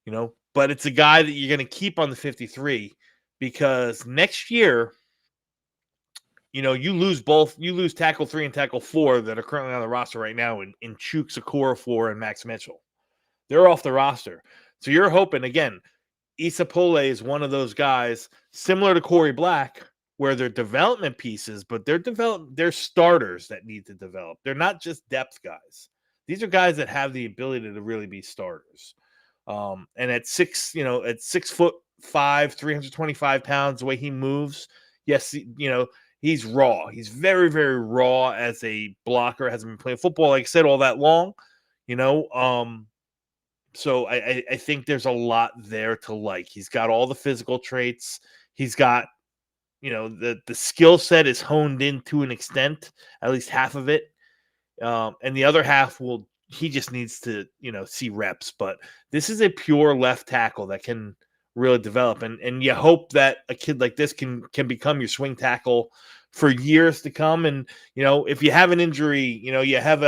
But it's a guy that you're going to keep on the 53 because next year, you lose tackle 3 and tackle 4 that are currently on the roster right now in Chuk, Okorafor, and Max Mitchell. They're off the roster. So you're hoping, again, Issa Pole is one of those guys similar to Corey Black where they're development pieces, but they're starters that need to develop. They're not just depth guys. These are guys that have the ability to really be starters. And at 6'5", 325 pounds, the way he moves, yes, he's raw. He's very, very raw as a blocker. Hasn't been playing football, like I said, all that long. So I think there's a lot there to like. He's got all the physical traits. He's got, the skill set is honed in to an extent, at least half of it. And the other half he just needs to, see reps. But this is a pure left tackle that can really develop. And you hope that a kid like this can become your swing tackle for years to come. And, if you have an injury, you have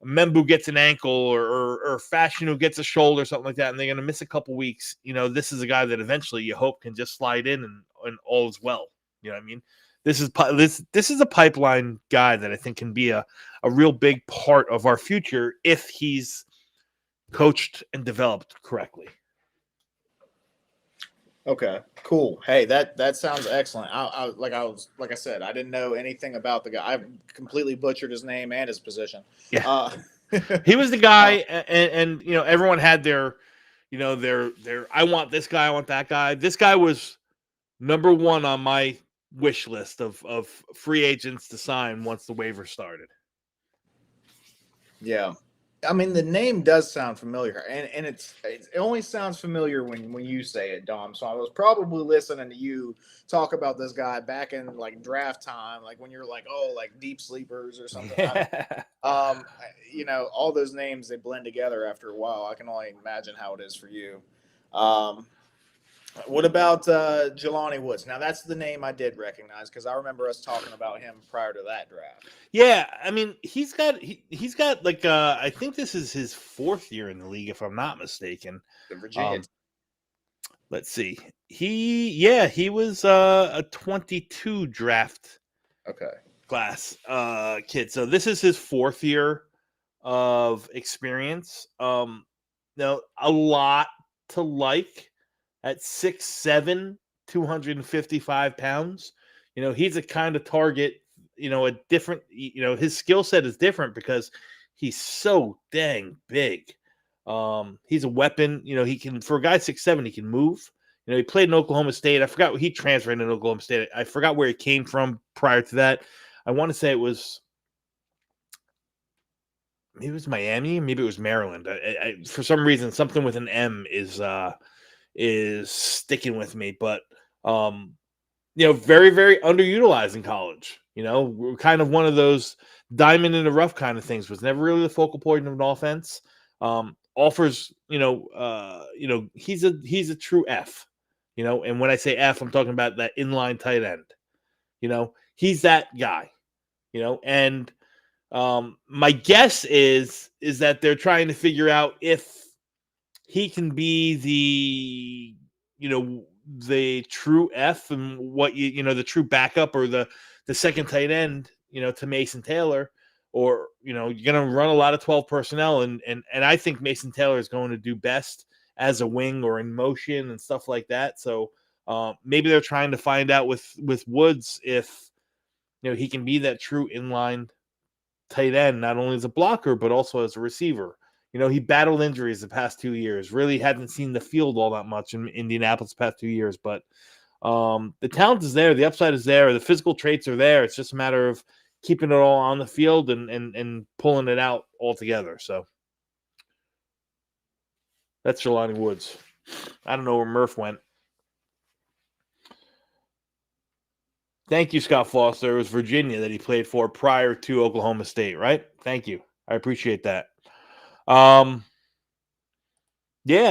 Membu gets an ankle or Fashinu gets a shoulder, something like that, and they're going to miss a couple weeks. This is a guy that eventually you hope can just slide in and all is well. You know what I mean? This is a pipeline guy that I think can be a real big part of our future if he's coached and developed correctly. Okay, cool. Hey, that sounds excellent. Like I said, I didn't know anything about the guy. I completely butchered his name and his position. Yeah, Uh, he was the guy, and you know, everyone had their, you know, their. I want this guy. I want that guy. This guy was number one on my wish list of free agents to sign once the waiver started. yeah, I mean the name does sound familiar, and it only sounds familiar when you say it, Dom. So I was probably listening to you talk about this guy back in like draft time, like when you're like, oh, like deep sleepers or something. You know, all those names they blend together after a while. I can only imagine how it is for you. Um, what about Jelani Woods? Now that's the name I did recognize because I remember us talking about him prior to that draft. Yeah, I mean, he's got like I think this is his 4th year in the league, if I'm not mistaken. The Virginia. Let's see. He was a 22 draft Okay. class kid. So this is his 4th year of experience. Now a lot to like at 6'7", 255 pounds. You know, he's a kind of target, you know, a different, you know, his skill set is different because he's so dang big. He's a weapon. You know, he can, for a guy 6'7", he can move. You know, he played in Oklahoma State. I forgot, he transferred in Oklahoma State. I forgot where he came from prior to that. I want to say it was, maybe it was Miami, maybe it was Maryland. For some reason, something with an M is sticking with me, but you know, very, very underutilized in college. You know, we're kind of one of those diamond in the rough kind of things. Was never really the focal point of an offense. Offers, you know, he's a true F. You know, and when I say F, I'm talking about that inline tight end. You know, he's that guy. You know, and my guess is that they're trying to figure out if he can be the, you know, the true F and what you know, the true backup or the second tight end, you know, to Mason Taylor, or, you know, you're going to run a lot of 12 personnel. And I think Mason Taylor is going to do best as a wing or in motion and stuff like that. So maybe they're trying to find out with Woods if, you know, he can be that true inline tight end, not only as a blocker, but also as a receiver. You know, he battled injuries the past 2 years, really hadn't seen the field all that much in Indianapolis the past 2 years, but the talent is there. The upside is there. The physical traits are there. It's just a matter of keeping it all on the field and pulling it out all together. So that's Jelani Woods. I don't know where Murph went. Thank you, Scott Foster. It was Virginia that he played for prior to Oklahoma State, right? Thank you. I appreciate that. Yeah,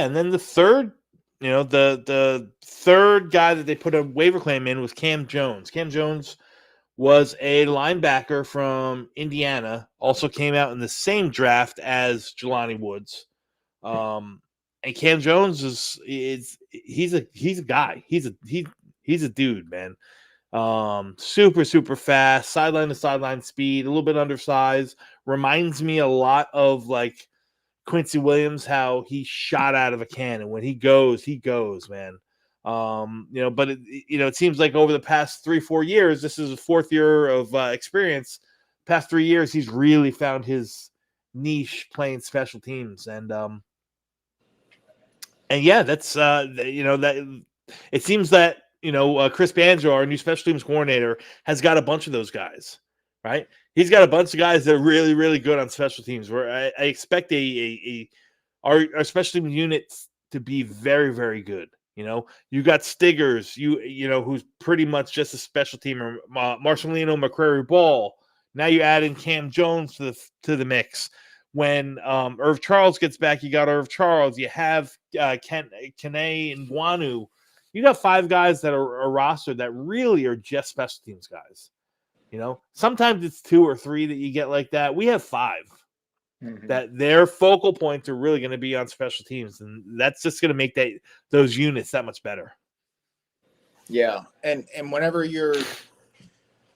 and then the third, you know, the third guy that they put a waiver claim in was Cam Jones. Cam Jones was a linebacker from Indiana, also came out in the same draft as Jelani Woods. And Cam Jones he's a guy. He's a dude, man. Super fast, sideline to sideline speed, a little bit undersized. Reminds me a lot of like Quincy Williams, how he shot out of a cannon. When he goes, man. You know, but it seems like over the past 3-4 years, this is a 4th year of experience. Past 3 years, he's really found his niche playing special teams, and yeah, that's you know, that it seems that, you know, Chris Banjo, our new special teams coordinator, has got a bunch of those guys, right? He's got a bunch of guys that are really, really good on special teams. Where I expect our special team units to be very, very good. You know, you got Stiggers, you know, who's pretty much just a special teamer. Marcelino McCrary Ball. Now you add in Cam Jones to the mix. When Irv Charles gets back, you got Irv Charles. You have Kene and Guanu. You got 5 guys that are a roster that really are just special teams guys. You know, sometimes it's 2 or 3 that you get like that. We have 5 that their focal points are really going to be on special teams, and that's just going to make those units that much better. Yeah, and whenever you're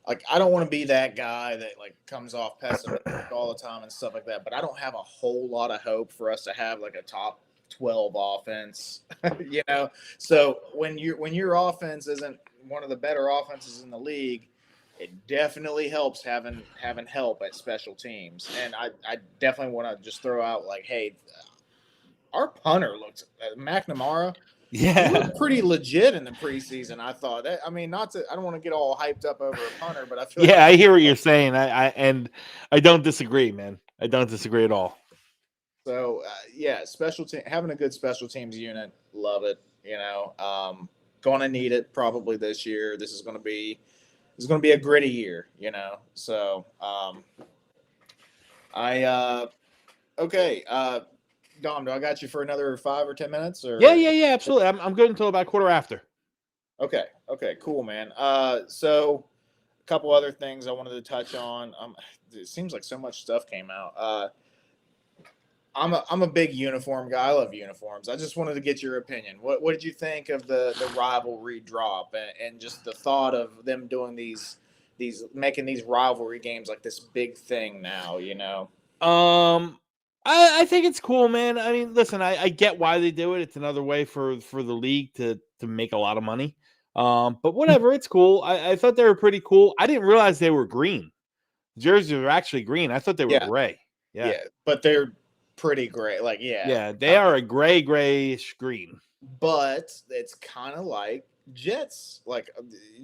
like, I don't want to be that guy that like comes off pessimistic all the time and stuff like that, but I don't have a whole lot of hope for us to have like a top 12 offense, you know. So when your offense isn't one of the better offenses in the league, it definitely helps having help at special teams. And I definitely want to just throw out like, hey, our punter looks McNamara. He Yeah. looked pretty legit in the preseason. I thought. I mean, I don't want to get all hyped up over a punter, but I feel Yeah, like I hear what you're saying. And I don't disagree, man. I don't disagree at all. so. Yeah, special team having a good special teams unit, love it. You know, going to need it probably this year. This is going to be a gritty year. You know, so okay. Dom, do I got you for another 5 or 10 minutes? Or Yeah, absolutely. I'm good until about quarter after. Okay, cool, man. So a couple other things I wanted to touch on. It seems like so much stuff came out. I'm a big uniform guy. I love uniforms. I just wanted to get your opinion. What did you think of the rivalry drop and just the thought of them doing these making these rivalry games like this big thing now? You know. I think it's cool, man. I mean, listen, I get why they do it. It's another way for the league to make a lot of money. But whatever, it's cool. I thought they were pretty cool. I didn't realize they were green. Jerseys are actually green. I thought they were gray. Yeah, but they're pretty gray. Like, yeah, they are a grayish green. But it's kind of like Jets. Like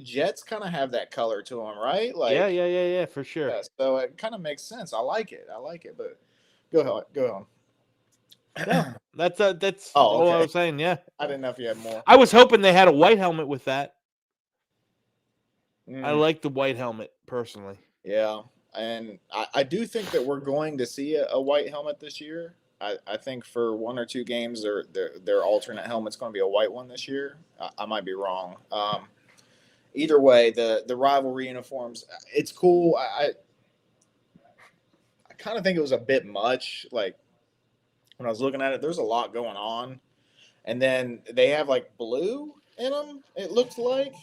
Jets kind of have that color to them, right? Like, yeah, for sure. Yeah, so it kind of makes sense. I like it. But go on. No, that's Oh, all I okay. was saying. Yeah, I didn't know if you had more. I was hoping they had a white helmet with that. I Mm, like the white helmet personally. yeah, and I do think that we're going to see a white helmet this year. I think for 1 or 2 games, their alternate helmet's going to be a white one this year. I might be wrong. Either way, the rivalry uniforms, it's cool. I kind of think it was a bit much. Like when I was looking at it, there's a lot going on, and then they have like blue in them. It looks like,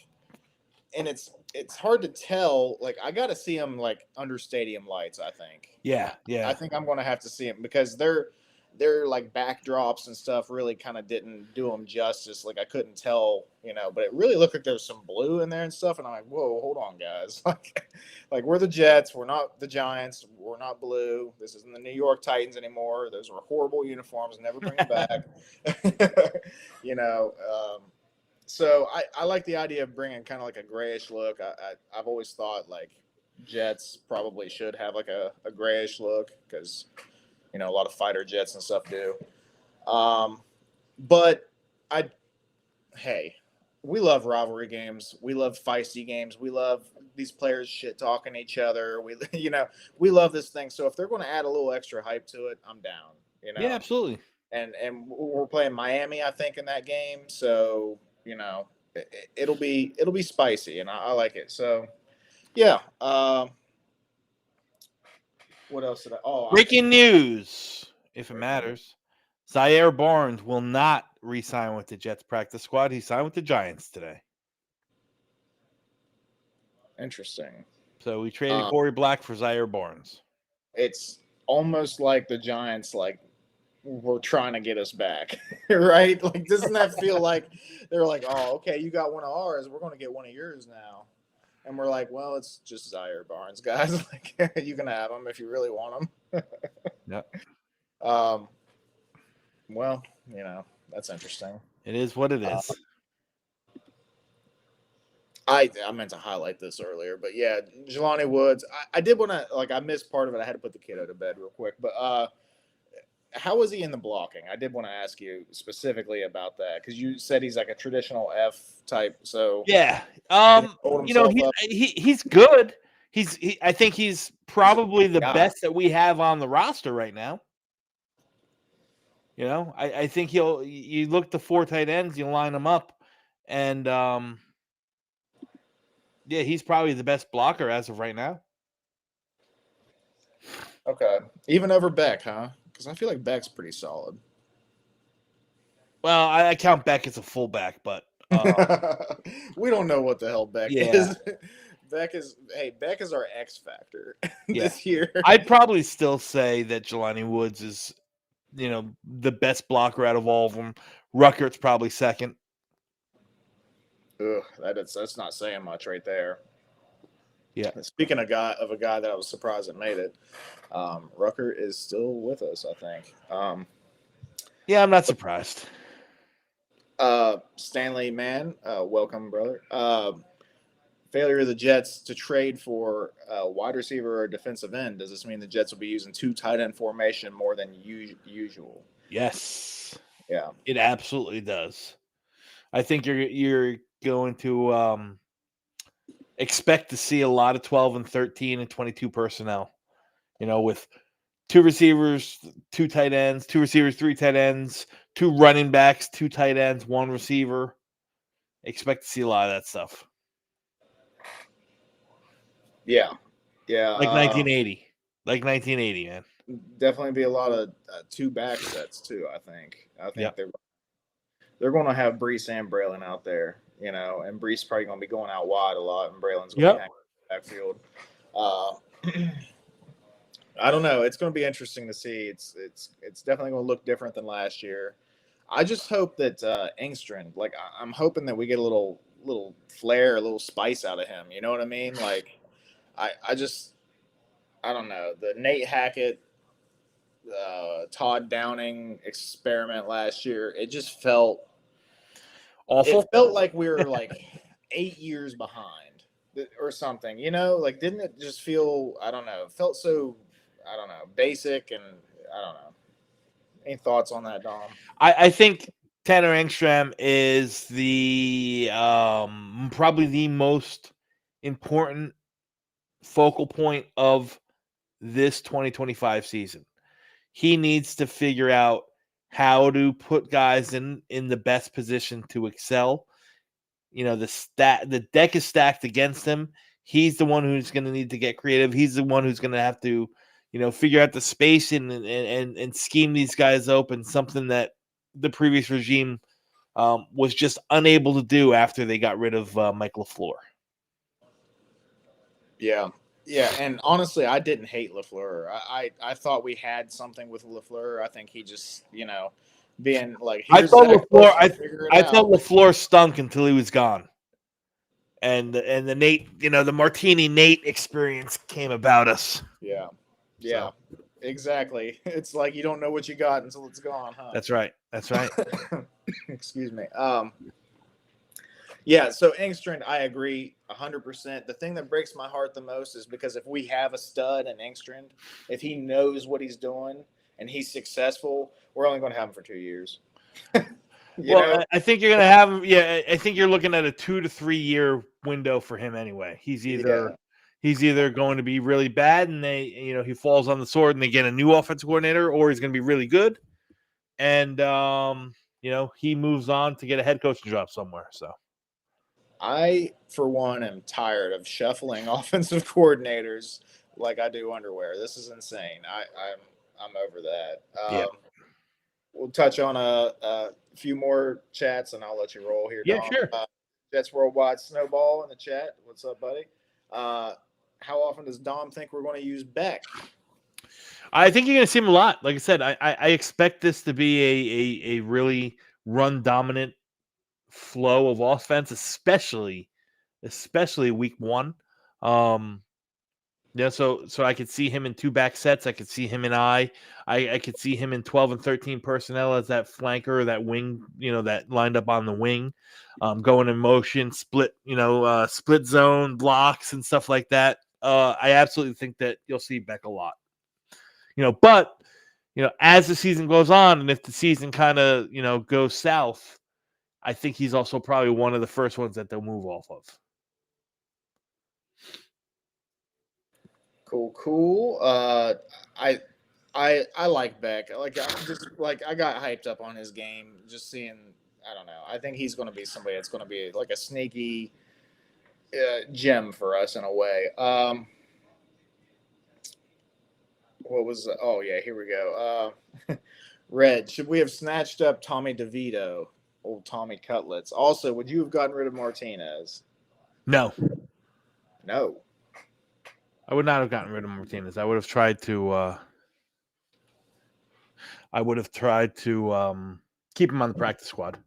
and it's hard to tell. Like I got to see them like under stadium lights. I think. Yeah. I think I'm going to have to see them because they're like backdrops and stuff really kind of didn't do them justice. Like I couldn't tell, you know, but it really looked like there was some blue in there and stuff. And I'm like, whoa, hold on, guys. like we're the Jets. We're not the Giants. We're not blue. This isn't the New York Titans anymore. Those were horrible uniforms. Never bring them back. you know, so I like the idea of bringing kind of like a grayish look. I've always thought like Jets probably should have like a grayish look because, you know, a lot of fighter jets and stuff do. But hey, we love rivalry games. We love feisty games. We love these players shit talking each other. We love this thing. So if they're going to add a little extra hype to it, I'm down. You know? Yeah, absolutely. And we're playing Miami, I think, in that game. So, you know, it'll be spicy, and I like it. So, yeah. What else did I? Oh, Breaking news, if it matters. Zaire Barnes will not re-sign with the Jets practice squad. He signed with the Giants today. Interesting. So we traded Corey Black for Zaire Barnes. It's almost like the Giants, like, were trying to get us back, right? Like, doesn't that feel like they're like, oh, okay, you got one of ours, we're going to get one of yours now. And we're like, well, it's just Zaire Barnes, guys. Like, you can have him if you really want him. Yep. Well, you know, that's interesting. It is what it is. I meant to highlight this earlier, but yeah, Jelani Woods. I did want to, like, I missed part of it. I had to put the kiddo to bed real quick, but how was he in the blocking? I did want to ask you specifically about that because you said he's like a traditional F type. So yeah, you know, he's good. I think he's probably the best that we have on the roster right now. You know, I think you look the 4 tight ends, you line them up, and yeah, he's probably the best blocker as of right now. Okay, even over Beck, huh? Because I feel like Beck's pretty solid. Well, I count Beck as a fullback, but we don't know what the hell Beck is. Beck is our X factor this year. I'd probably still say that Jelani Woods is the best blocker out of all of them. Ruckert's probably second. Ugh, that's not saying much right there. Yeah. Speaking of a guy that I was surprised that made it, Rucker is still with us, I think. Yeah, I'm not surprised. Stanley Mann, welcome, brother. Failure of the Jets to trade for a wide receiver or defensive end. Does this mean the Jets will be using 2 tight end formation more than usual? Yes. Yeah. It absolutely does. I think you're going to expect to see a lot of 12 and 13 and 22 personnel. With 2 receivers, 2 tight ends, 2 receivers, 3 tight ends, 2 running backs, 2 tight ends, 1 receiver. Expect to see a lot of that stuff. Yeah. Like 1980. Like 1980, man. Definitely be a lot of 2 back sets too, I think. Yep. They're going to have Brees and Braylon out there, and Brees probably going to be going out wide a lot, and Braylon's going to be hanging backfield. I don't know. It's going to be interesting to see. It's definitely going to look different than last year. I just hope that Engstrand, like I'm hoping that we get a little flair, a little spice out of him. You know what I mean? Like I don't know. The Nate Hackett, Todd Downing experiment last year, it just felt awful. It felt like we were like 8 years behind or something, like, didn't it just feel, I don't know, felt so, I don't know, basic, and I don't know. Any thoughts on that, Dom? I think Tanner Engstrom is the probably the most important focal point of this 2025 season. He needs to figure out how to put guys in the best position to excel. The deck is stacked against him. He's the one who's going to need to get creative. He's the one who's going to have to, figure out the spacing and scheme these guys open, something that the previous regime was just unable to do after they got rid of Mike LaFleur. Yeah, and honestly, I didn't hate LaFleur. I thought we had something with LaFleur. I think he just, being like, I thought LaFleur. I thought LaFleur stunk until he was gone, and the Nate, the Martini Nate experience came about us. Yeah, so. Exactly. It's like you don't know what you got until it's gone, huh? That's right. Excuse me. Yeah, so Engstrand, I agree 100%. The thing that breaks my heart the most is because if we have a stud in Engstrand, if he knows what he's doing and he's successful, we're only going to have him for 2 years. I think you're going to have him. Yeah, I think you're looking at a 2 to 3 year window for him anyway. He's either going to be really bad and he falls on the sword and they get a new offensive coordinator, or he's going to be really good and he moves on to get a head coaching job somewhere. So I, for one, am tired of shuffling offensive coordinators like I do underwear. This is insane. I'm over that. We'll touch on a few more chats and I'll let you roll here, Dom. Yeah, sure. Jets Worldwide Snowball in the chat. What's up, buddy? How often does Dom think we're going to use Beck? I think you're going to see him a lot. Like I said, I expect this to be a really run dominant flow of offense, especially week 1. So I could see him in 2 back sets. I could see him in I could see him in 12 and 13 personnel as that flanker, that wing, that lined up on the wing, going in motion, split zone blocks and stuff like that. I absolutely think that you'll see Beck a lot. But as the season goes on, and if the season kind of goes south, I think he's also probably one of the first ones that they'll move off of. Cool. I like Beck. I got hyped up on his game, just seeing. I don't know. I think he's going to be somebody that's going to be like a sneaky gem for us in a way. What was? Oh yeah, here we go. Red, should we have snatched up Tommy DeVito, old Tommy Cutlets? Also, would you have gotten rid of Martinez? No. I would not have gotten rid of Martinez. I would have tried to. I would have tried to keep him on the practice squad.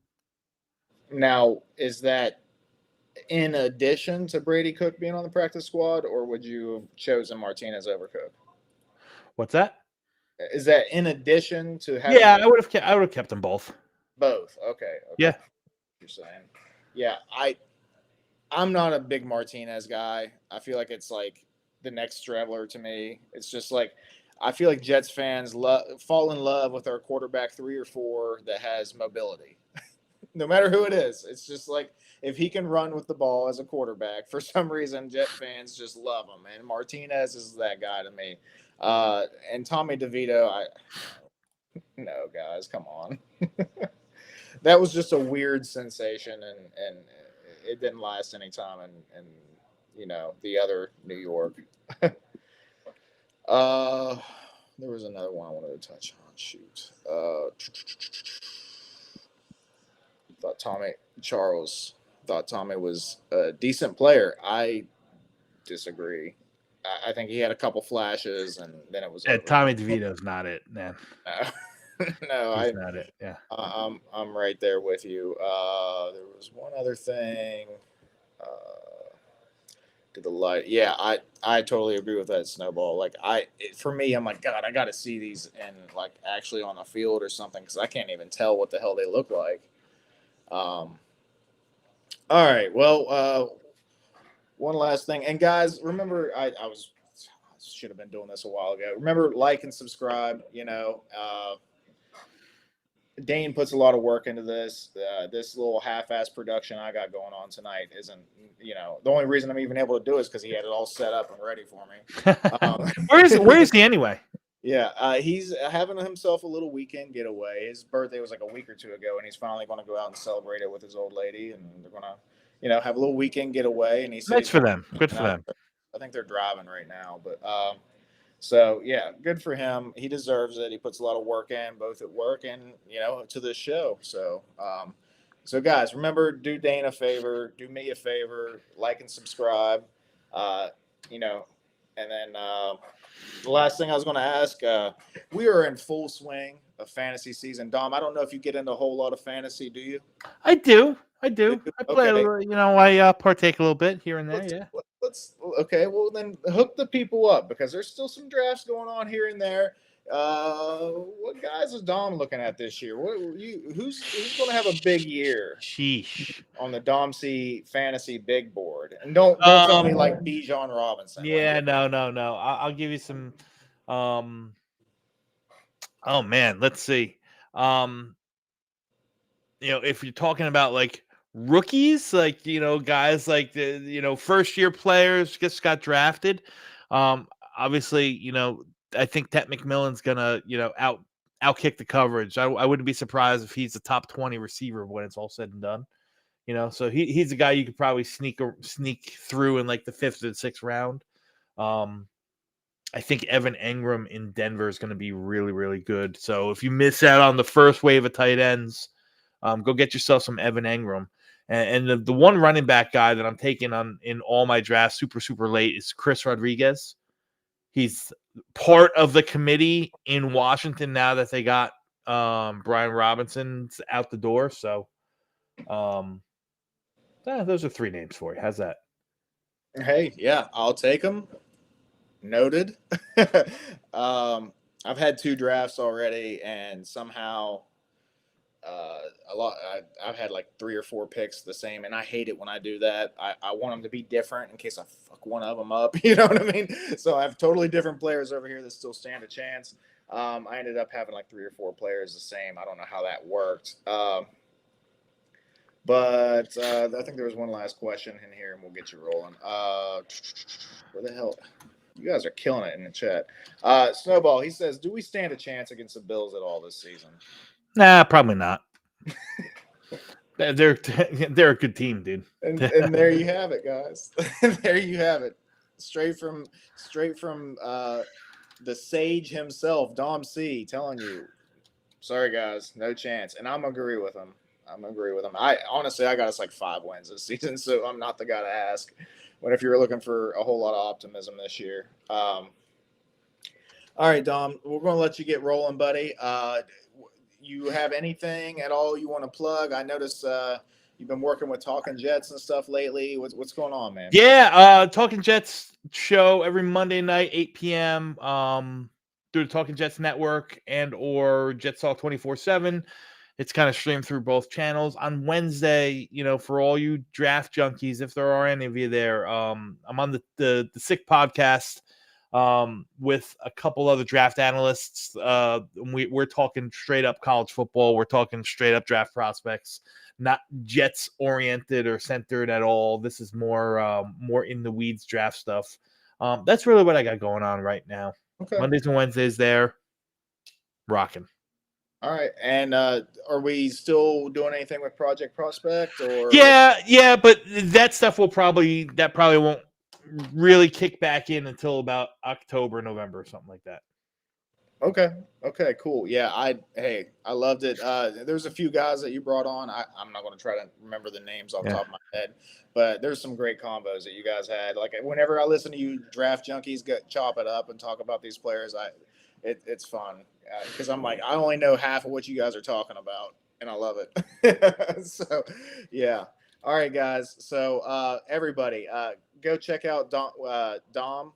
Now, is that in addition to Brady Cook being on the practice squad, or would you have chosen Martinez over Cook? What's that? Is that in addition to having Yeah, I would have kept them both. both? Okay. Yeah. You're saying, yeah, I'm not a big Martinez guy. I feel like it's like the next Traveler to me. It's just like I feel like Jets fans fall in love with our quarterback 3 or 4 that has mobility. No matter who it is, it's just like if he can run with the ball as a quarterback, for some reason Jet fans just love him. And Martinez is that guy to me. And Tommy DeVito, no guys, come on. That was just a weird sensation, and it didn't last any time in the other New York. There was another one I wanted to touch on. Shoot. Thought Tommy was a decent player. I disagree. I think he had a couple flashes, and then it was over. Tommy DeVito's not it, man. No, He's not it. Yeah. I'm right there with you. There was one other thing. To the light, yeah, I totally agree with that, Snowball. Like for me, I'm like, God, I got to see these and like actually on the field or something because I can't even tell what the hell they look like. All right, well, one last thing, and guys, remember, I should have been doing this a while ago. Remember, like and subscribe. Dane puts a lot of work into this. This little half-ass production I got going on tonight isn't, the only reason I'm even able to do it is because he had it all set up and ready for me. Where is he anyway? Yeah, he's having himself a little weekend getaway. His birthday was like a week or 2 ago, and he's finally going to go out and celebrate it with his old lady, and they're going to, have a little weekend getaway. And he said, Nice for them. Good for them. I think they're driving right now, but so yeah, good for him. He deserves it. He puts a lot of work in, both at work and to this show. So, so guys, remember, do Dane a favor, do me a favor, like and subscribe. And then the last thing I was going to ask, we are in full swing of fantasy season. Dom, I don't know if you get into a whole lot of fantasy, do you? I do. I play Okay. I partake a little bit here and there. Yeah. Okay. Well, then hook the people up because there's still some drafts going on here and there. What guys is Dom looking at this year? Who's going to have a big year? Sheesh. On the DomC fantasy big board, and don't tell me like Bijan Robinson. Yeah, no. I'll give you some. Oh man, let's see. If you're talking about like rookies, like guys like the first year players just got drafted. Obviously, I think Tet McMillan's gonna outkick the coverage. I wouldn't be surprised if he's a top 20 receiver when it's all said and done. So he's a guy you could probably sneak through in like the 5th or 6th round. I think Evan Engram in Denver is going to be really, really good. So if you miss out on the first wave of tight ends, go get yourself some Evan Engram. And the one running back guy that I'm taking on in all my drafts super, super late is Chris Rodriguez. He's part of the committee in Washington now that they got Brian Robinson's out the door. So those are 3 names for you. How's that? Hey, yeah, I'll take them. Noted. I've had 2 drafts already, and somehow I've had like 3 or 4 picks the same, and I hate it when I do that. I want them to be different in case I fuck one of them up. You know what I mean? So I have totally different players over here that still stand a chance. I ended up having like 3 or 4 players the same. I don't know how that worked. But I think there was one last question in here, and we'll get you rolling. Where the hell? You guys are killing it in the chat. Snowball, he says, do we stand a chance against the Bills at all this season? Nah, probably not. They're a good team, dude. And there you have it, guys. There you have it. Straight from the sage himself, DomC, telling you, sorry guys, no chance. And I'm agree with him. I honestly, I got us like 5 wins this season, so I'm not the guy to ask. What if you're looking for a whole lot of optimism this year? All right, Dom, we're going to let you get rolling, buddy. You have anything at all you want to plug? I noticed you've been working with Talking Jets and stuff lately. What's going on, man? Yeah, Talking Jets show every Monday night, 8 p.m. Through the Talking Jets network and or Jets Talk 24/7. It's kind of streamed through both channels. On Wednesday, for all you draft junkies, if there are any of you there, I'm on the Sick podcast with a couple other draft analysts. We're talking straight up college football. We're talking straight up draft prospects, not Jets oriented or centered at all. This is more in the weeds draft stuff. That's really what I got going on right now. Okay. Mondays and Wednesdays there, rocking. All right, and are we still doing anything with Project Prospect? Or Yeah, but that stuff probably won't really kick back in until about October, November, or something like that. Okay, cool. Yeah, I loved it. There's a few guys that you brought on. I'm not going to try to remember the names off the top of my head, but there's some great combos that you guys had. Like whenever I listen to you draft junkies chop it up and talk about these players, it's fun because I'm like, I only know half of what you guys are talking about, and I love it. So, yeah. All right, guys. So, everybody, go check out Dom.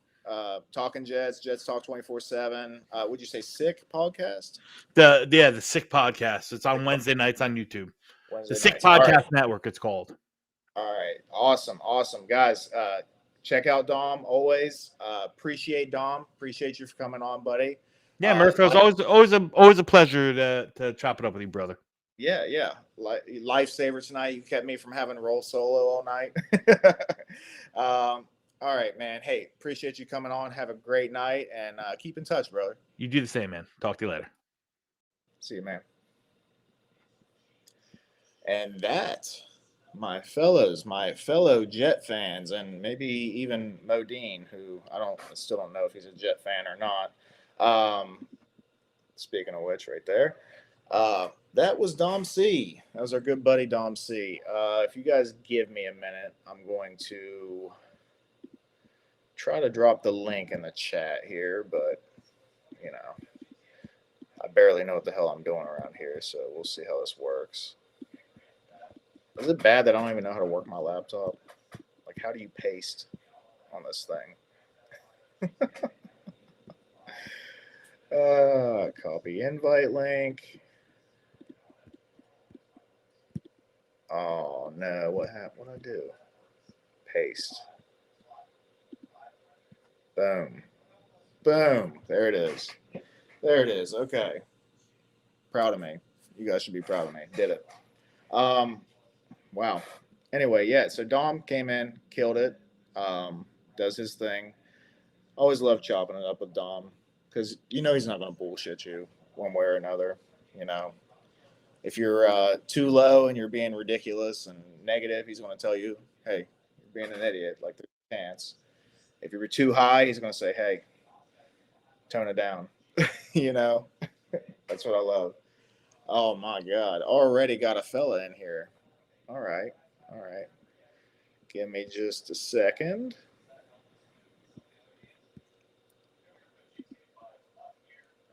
Talking Jets Talk 24/7. Would you say Sick podcast? The Sick podcast. It's on Wednesday nights on YouTube. The Sick Podcast Network. It's called. All right, awesome, guys. Check out Dom always. Appreciate Dom. Appreciate you for coming on, buddy. Yeah, Murph, it was always a pleasure to chop it up with you, brother. Yeah. Lifesaver tonight. You kept me from having to roll solo all night. All right, man. Hey, appreciate you coming on. Have a great night and keep in touch, brother. You do the same, man. Talk to you later. See you, man. And that, my fellow Jet fans, and maybe even Modine, who I still don't know if he's a Jet fan or not. Speaking of which, right there. That was DomC. That was our good buddy DomC. If you guys give me a minute, I'm going to try to drop the link in the chat here, but I barely know what the hell I'm doing around here, so we'll see how this works. Is it bad that I don't even know how to work my laptop? Like, how do you paste on this thing? Copy invite link. Oh no, what happened? What'd I do? Paste. Boom. There it is. Okay. Proud of me. You guys should be proud of me. Did it. Wow. Anyway, yeah, so Dom came in, killed it. Does his thing. Always love chopping it up with Dom because he's not going to bullshit you one way or another. If you're too low and you're being ridiculous and negative, he's going to tell you, hey, you're being an idiot. Like, there's a chance. If you were too high, he's going to say, hey, tone it down. That's what I love. Oh, my God. Already got a fella in here. All right. Give me just a second.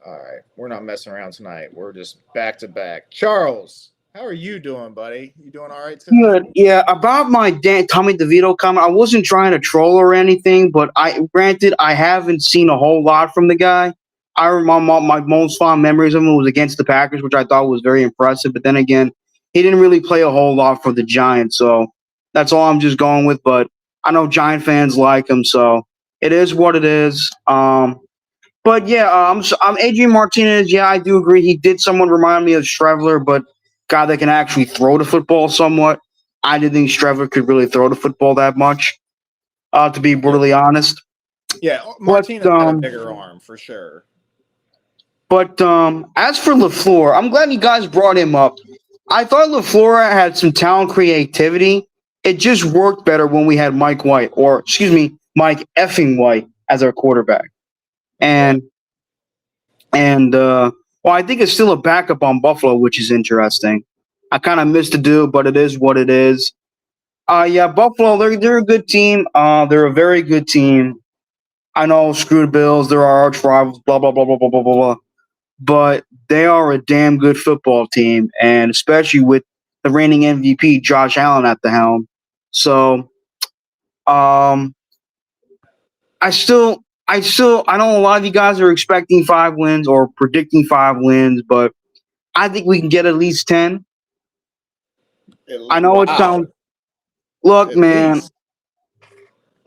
All right. We're not messing around tonight. We're just back to back. Charles, how are you doing, buddy? You doing all right today? Good. Yeah, about my Tommy DeVito comment, I wasn't trying to troll or anything, but I haven't seen a whole lot from the guy. I remember my most fond memories of him was against the Packers, which I thought was very impressive. But then again, he didn't really play a whole lot for the Giants, so that's all I'm just going with. But I know Giant fans like him, so it is what it is. But yeah, I'm Adrian Martinez. Yeah, I do agree. He did somewhat remind me of Strevler, but guy that can actually throw the football somewhat. I didn't think Strevler could really throw the football that much, to be brutally honest. Yeah, Martinez had a bigger arm for sure. But as for LaFleur, I'm glad you guys brought him up. I thought LaFleur had some talent, creativity. It just worked better when we had Mike effing White as our quarterback. And I think it's still a backup on Buffalo, which is interesting. I kind of missed the dude, but it is what it is. Yeah, Buffalo, they're a good team. They're a very good team. I know, screw the Bills. They're our arch rivals. Blah blah blah blah blah blah blah blah. But they are a damn good football team, and especially with the reigning MVP Josh Allen at the helm. So, I know a lot of you guys are expecting 5 wins or predicting 5 wins, but I think we can get at least 10. I know it sounds. Look, At man. least.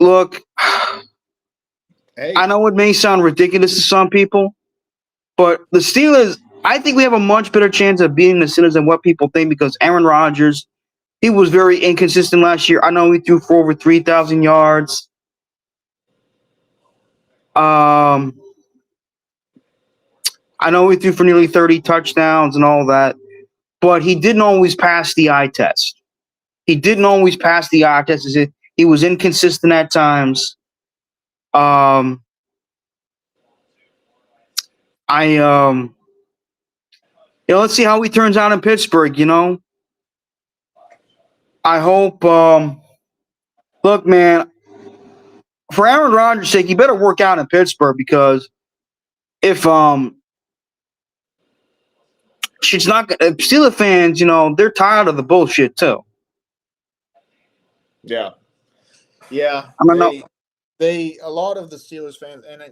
Look, Hey, I know it may sound ridiculous to some people, but the Steelers. I think we have a much better chance of beating the Steelers than what people think because Aaron Rodgers, he was very inconsistent last year. I know he threw for over 3,000 yards. I know he threw for nearly 30 touchdowns and all that, but he didn't always pass the eye test. He didn't always pass the eye test. He was inconsistent at times. Let's see how he turns out in Pittsburgh. I hope. Look, man, for Aaron Rodgers' sake, you better work out in Pittsburgh because if she's not Steelers fans, they're tired of the bullshit too. yeah. I don't know. A lot of the Steelers fans, and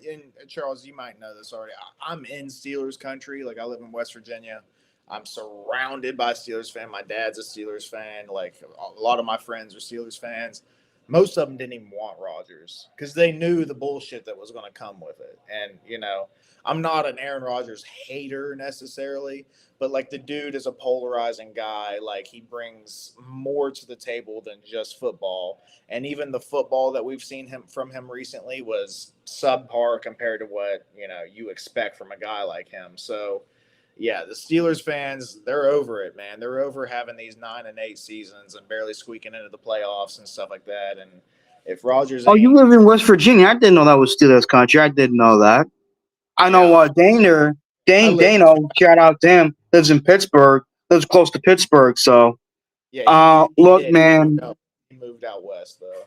Charles, you might know this already. I'm in Steelers country. Like I live in West Virginia. I'm surrounded by Steelers fans. My dad's a Steelers fan. Like a lot of my friends are Steelers fans. Most of them didn't even want Rodgers because they knew the bullshit that was going to come with it. And I'm not an Aaron Rodgers hater necessarily, but like the dude is a polarizing guy. Like he brings more to the table than just football. And even the football that we've seen from him recently was subpar compared to what you expect from a guy like him. So yeah, the Steelers fans, they're over it, man. They're over having these 9-8 seasons and barely squeaking into the playoffs and stuff like that. And if Rodgers Oh, you ain't, live in West Virginia? I didn't know that was Steelers country. I didn't know that. I know Dano, shout out to him, lives in Pittsburgh, lives close to Pittsburgh. So, look, did. man. He moved out west though.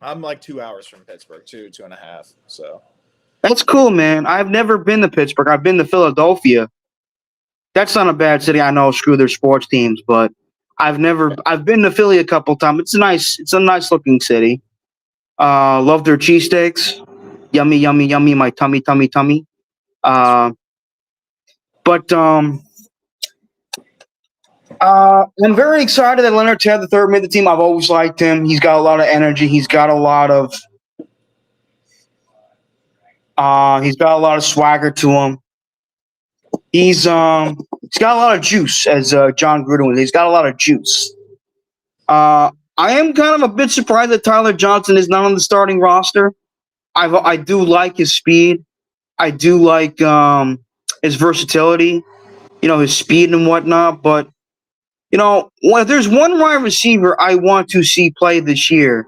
I'm like 2 hours from Pittsburgh, 2.5. So That's cool, man. I've never been to Pittsburgh. I've been to Philadelphia. That's not a bad city. I know, screw their sports teams, but I've been to Philly a couple times. It's a nice looking city. Love their cheesesteaks. Yummy, yummy, yummy. My tummy, tummy, tummy. But I'm very excited that Leonard Ted III made the team. I've always liked him. He's got a lot of energy. He's got a lot of swagger to him. He's got a lot of juice, as John Gruden would say. He's got a lot of juice. I am kind of a bit surprised that Tyler Johnson is not on the starting roster. I do like his speed. I do like his versatility, his speed and whatnot. But, if there's one wide receiver I want to see play this year,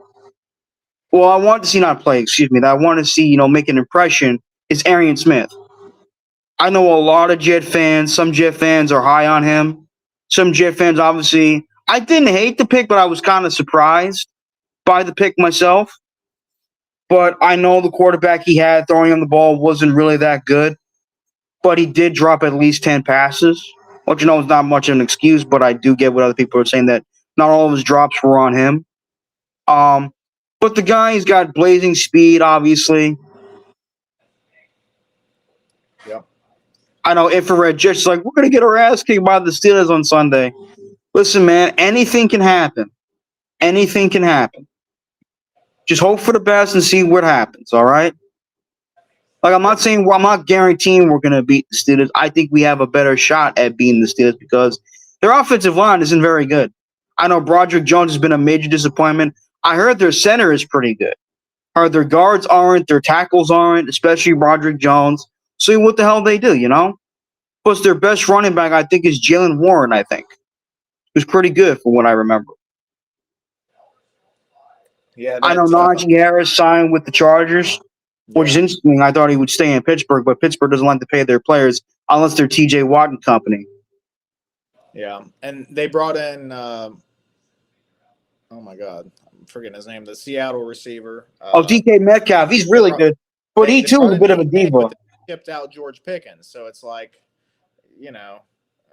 well, I want to see not play, excuse me, that I want to see, make an impression is Arian Smith. I know a lot of Jet fans. Some Jet fans are high on him. Some Jet fans, obviously, I didn't hate the pick, but I was kind of surprised by the pick myself. But I know the quarterback he had throwing him the ball wasn't really that good. But he did drop at least 10 passes, which is not much of an excuse, but I do get what other people are saying that not all of his drops were on him. But the guy's got blazing speed, obviously. yep. I know Infrared just like, we're going to get our ass kicked by the Steelers on Sunday. Listen, man, anything can happen. Anything can happen. Just hope for the best and see what happens, all right? Like, I'm not guaranteeing we're going to beat the Steelers. I think we have a better shot at beating the Steelers because their offensive line isn't very good. I know Broderick Jones has been a major disappointment. I heard their center is pretty good. I heard their guards aren't, their tackles aren't, especially Broderick Jones. So what the hell they do, Plus, their best running back, I think, is Jalen Warren, I think. Who's pretty good from what I remember. Yeah, I know Najee Harris signed with the Chargers, which is interesting. I thought he would stay in Pittsburgh, but Pittsburgh doesn't like to pay their players unless they're TJ Watt and company. Yeah, and they brought in oh my God, forgetting his name, the Seattle receiver. DK Metcalf, he's really good, but he too brought is a in bit of a DK, diva. but they shipped out George Pickens, so it's like, you know,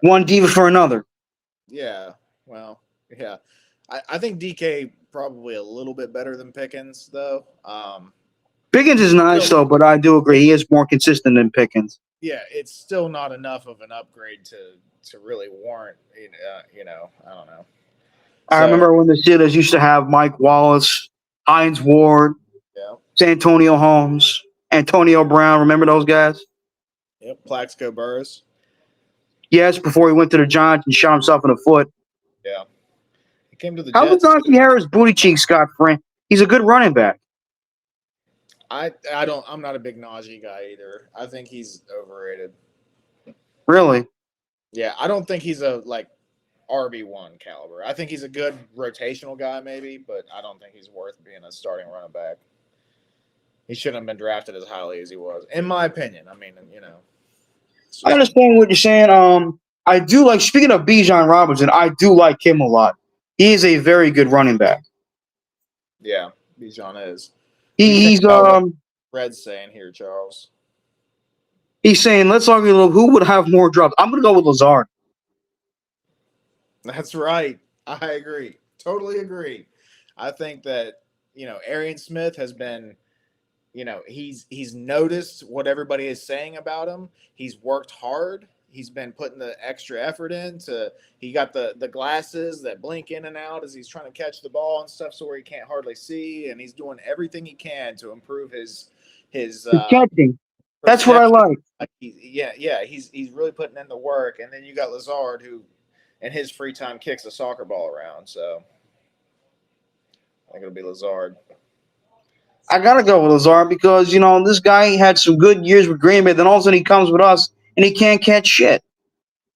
One diva for another. yeah. Well, yeah. I think DK probably a little bit better than Pickens, though. Pickens is nice though, but I do agree he is more consistent than Pickens. Yeah, it's still not enough of an upgrade to really warrant. You know, I don't know. I remember when the Steelers used to have Mike Wallace, Hines Ward, Yeah. Santonio Holmes, Antonio Brown. Remember those guys? Yep. Plaxico Burress. Yes, before he went to the Giants and shot himself in the foot. Yeah. He came to the How was Jets. Najee Harris booty cheek, Scott Frank? He's a good running back. I'm not a big Najee guy either. I think he's overrated. Really? Yeah, I don't think he's a RB1 caliber. I think he's a good rotational guy maybe, but I don't think he's worth being a starting running back. He shouldn't have been drafted as highly as he was, in my opinion. I mean, you know. I understand what you're saying. I do like, speaking of Bijan Robinson, I do like him a lot. He is a very good running back. Yeah, Bijan is. He's Red's saying here, Charles. He's saying, let's argue a little who would have more drops. I'm gonna go with Lazard. That's right. I agree. Totally agree. I think that, Arian Smith has been, he's noticed what everybody is saying about him. He's worked hard. He's been putting the extra effort he got the glasses that blink in and out as he's trying to catch the ball and stuff, so where he can't hardly see, and he's doing everything he can to improve his catching. That's what I like. He's really putting in the work. And then you got Lazard, who in his free time kicks a soccer ball around. So I think it'll be Lazard. I gotta go with Lazard because this guy had some good years with Green Bay. Then all of a sudden he comes with us and he can't catch shit.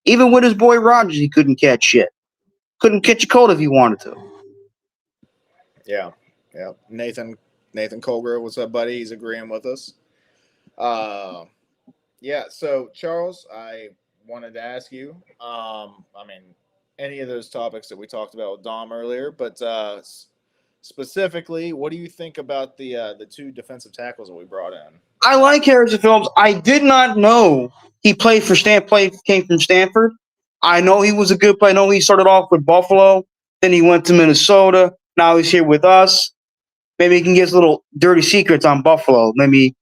Even with his boy Rodgers, he couldn't catch shit. Couldn't catch a cold if he wanted to. Yeah. Nathan Colgrove, what's up, buddy? He's agreeing with us. So Charles, I wanted to ask you, any of those topics that we talked about with Dom earlier, but specifically, what do you think about the two defensive tackles that we brought in? I like Harrison Phillips. I did not know he came from Stanford. I know he was a good player. I know he started off with Buffalo, then he went to Minnesota. Now he's here with us. Maybe he can get us little dirty secrets on Buffalo. Maybe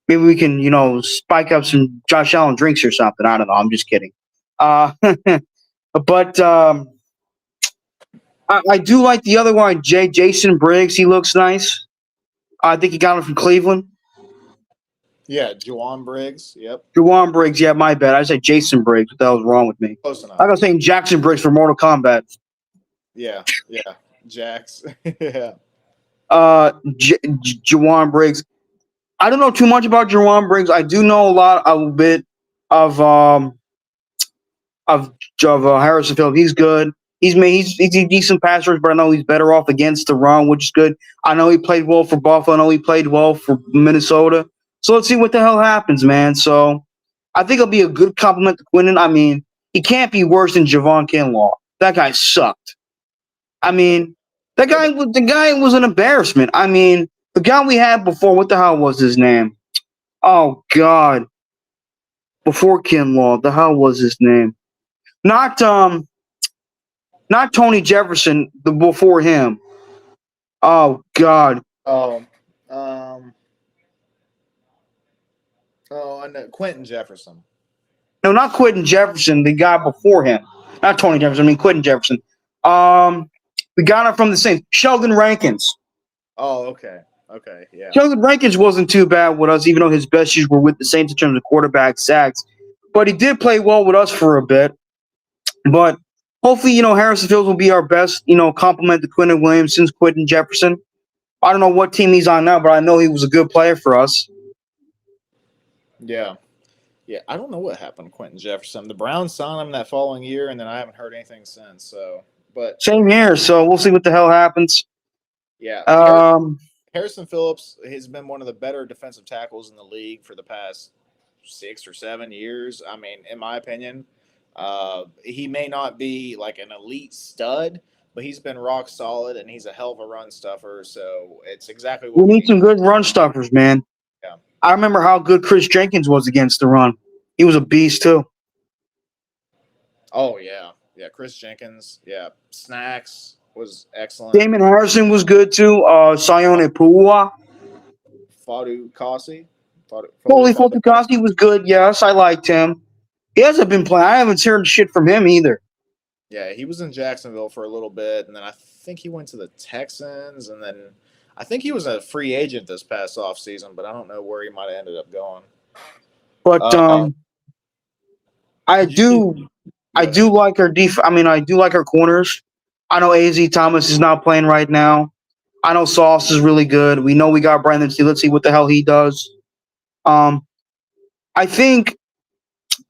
we can, spike up some Josh Allen drinks or something. I don't know. I'm just kidding. But I do like the other one, Jason Briggs. He looks nice. I think he got him from Cleveland. Yeah, Juwan Briggs. Yep. Juwan Briggs. Yeah, my bad. I said Jason Briggs. What the hell's wrong with me? Close enough. I was saying Jackson Briggs for Mortal Kombat. Yeah. Jax. Yeah. Juwan Briggs. I don't know too much about Juwan Briggs. I do know a bit of Harrison Phillips. He's good. He's a decent passer, but I know he's better off against the run, which is good. I know he played well for Buffalo. I know he played well for Minnesota. So let's see what the hell happens, man. So I think it'll be a good compliment to Quinnen. I mean, he can't be worse than Javon Kinlaw. That guy sucked. I mean, the guy was an embarrassment. I mean, the guy we had before, what the hell was his name? Oh God. Before Kinlaw, the hell was his name? Not Tony Jefferson, before him. Oh God. I know Quentin Jefferson. No, not Quentin Jefferson. The guy before him. Not Tony Jefferson. I mean Quentin Jefferson. We got him from the Saints. Sheldon Rankins. Oh, okay. Okay, yeah. Sheldon Rankins wasn't too bad with us, even though his best years were with the Saints in terms of quarterback sacks. But he did play well with us for a bit. But hopefully, Harrison Phillips will be our best, complement to Quinnen Williams since Quentin Jefferson. I don't know what team he's on now, but I know he was a good player for us. Yeah. Yeah, I don't know what happened to Quentin Jefferson. The Browns signed him that following year, and then I haven't heard anything since. So, but same here. So we'll see what the hell happens. Yeah. Harrison Phillips has been one of the better defensive tackles in the league for the past 6 or 7 years. I mean, in my opinion, he may not be like an elite stud, but he's been rock solid, and he's a hell of a run stuffer. So it's exactly We what we need some good run stuffers, man. Yeah. I remember how good Chris Jenkins was against the run. He was a beast too. Oh yeah, yeah. Chris Jenkins, yeah. Snacks was excellent. Damon Harrison was good too. Sione Pua. Fadu Kasi. Foley Fotukasi was good. Yes, I liked him. He hasn't been playing. I haven't heard shit from him either. Yeah, he was in Jacksonville for a little bit, and then I think he went to the Texans, and then I think he was a free agent this past offseason, but I don't know where he might have ended up going. But I did you do like our I mean, I do like our corners. I know AZ Thomas is not playing right now. I know Sauce is really good. We know we got Brandon C. Let's see what the hell he does. I think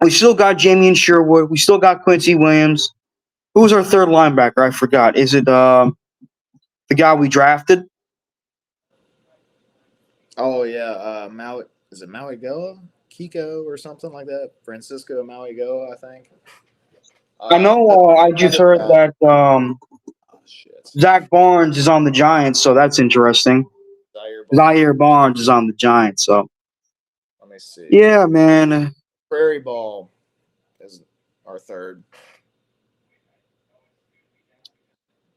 we still got Jamie and Sherwood. We still got Quincy Williams. Who's our third linebacker? I forgot. Is it the guy we drafted? Oh yeah, Maui. Is it Maui Goa? Kiko or something like that? Francisco Maui Goa, I think. I know. I just heard that oh, shit. Zach Barnes is on the Giants, so that's interesting. Zaire Barnes is on the Giants, so let me see. Yeah, man. Prairie Ball is our third.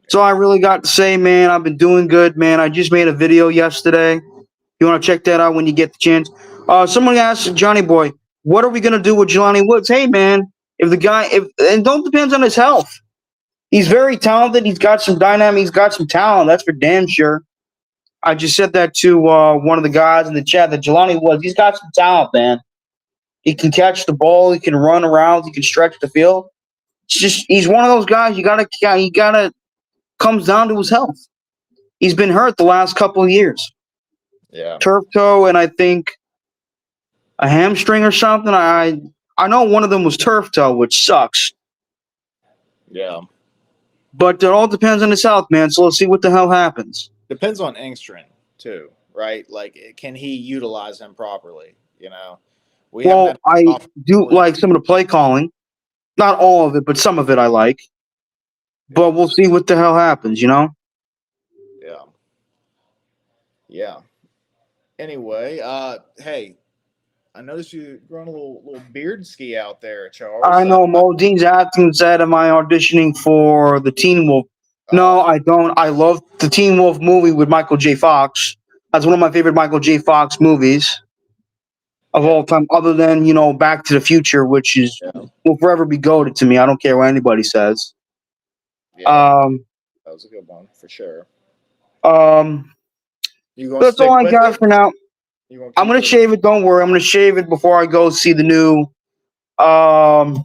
So I really got to say, man, I've been doing good, man. I just made a video yesterday. You want to check that out when you get the chance? Someone asked Johnny Boy, what are we gonna do with Jelani Woods? Hey, man, if the guy, if it don't depends on his health. He's very talented. He's got some dynamic. He's got some talent. That's for damn sure. I just said that to one of the guys in the chat that Jelani Woods. He's got some talent, man. He can catch the ball. He can run around. He can stretch the field. It's just he's one of those guys. You gotta comes down to his health. He's been hurt the last couple of years. Yeah. Turf toe, and I think a hamstring or something. I know one of them was turf toe, which sucks. Yeah. But it all depends on his health, man. So let's see what the hell happens. Depends on Engstrom too, right? Like, can he utilize him properly? You know. I do like some of the play calling. Not all of it, but some of it I like. But we'll see what the hell happens, you know? Yeah. Yeah. Anyway, hey, I noticed you growing a little beard ski out there, Charles. I know Modine's asking, said, am I auditioning for the Teen Wolf? No, I don't. I love the Teen Wolf movie with Michael J. Fox. That's one of my favorite Michael J. Fox movies of all time, other than, Back to the Future, which is will forever be goated to me. I don't care what anybody says. Yeah, that was a good one for sure. That's all I got for now. I'm gonna shave it. Don't worry. I'm gonna shave it before I go see the new, the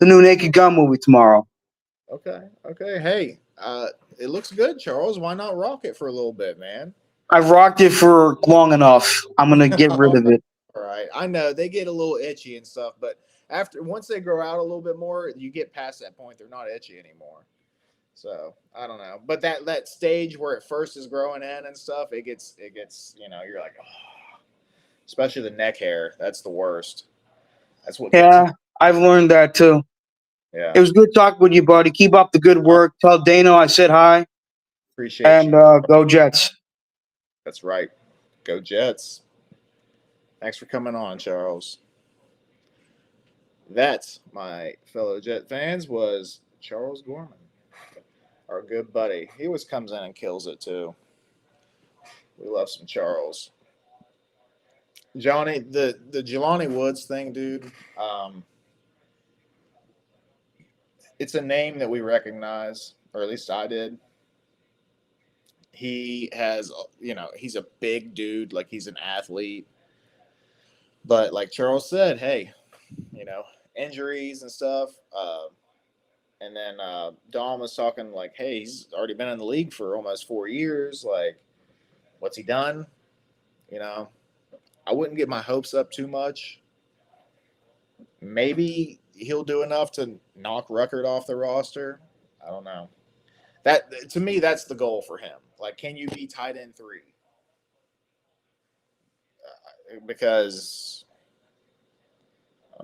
new Naked Gun movie tomorrow. Okay. Hey, it looks good, Charles. Why not rock it for a little bit, man? I've rocked it for long enough. I'm gonna get rid of it. All right. I know they get a little itchy and stuff, but once they grow out a little bit more, you get past that point. They're not itchy anymore. So I don't know, but that stage where it first is growing in and stuff, it gets you're like, oh. Especially the neck hair. That's the worst. That's what. Yeah, I've learned that too. Yeah. It was good talking with you, buddy. Keep up the good work. Tell Dano I said hi. Appreciate and you. And go Jets. That's right. Go Jets. Thanks for coming on, Charles. That, my fellow Jet fans, was Charles Gorman, our good buddy. He always comes in and kills it too. We love some Charles. Johnny, the Jelani Woods thing, dude. It's a name that we recognize, or at least I did. He has, he's a big dude, like he's an athlete. But like Charles said, hey, injuries and stuff. And then Dom was talking like, hey, he's already been in the league for almost 4 years. Like, what's he done? I wouldn't get my hopes up too much. Maybe he'll do enough to knock Ruckert off the roster. I don't know. That, to me, that's the goal for him. Like, can you be tight end 3? Because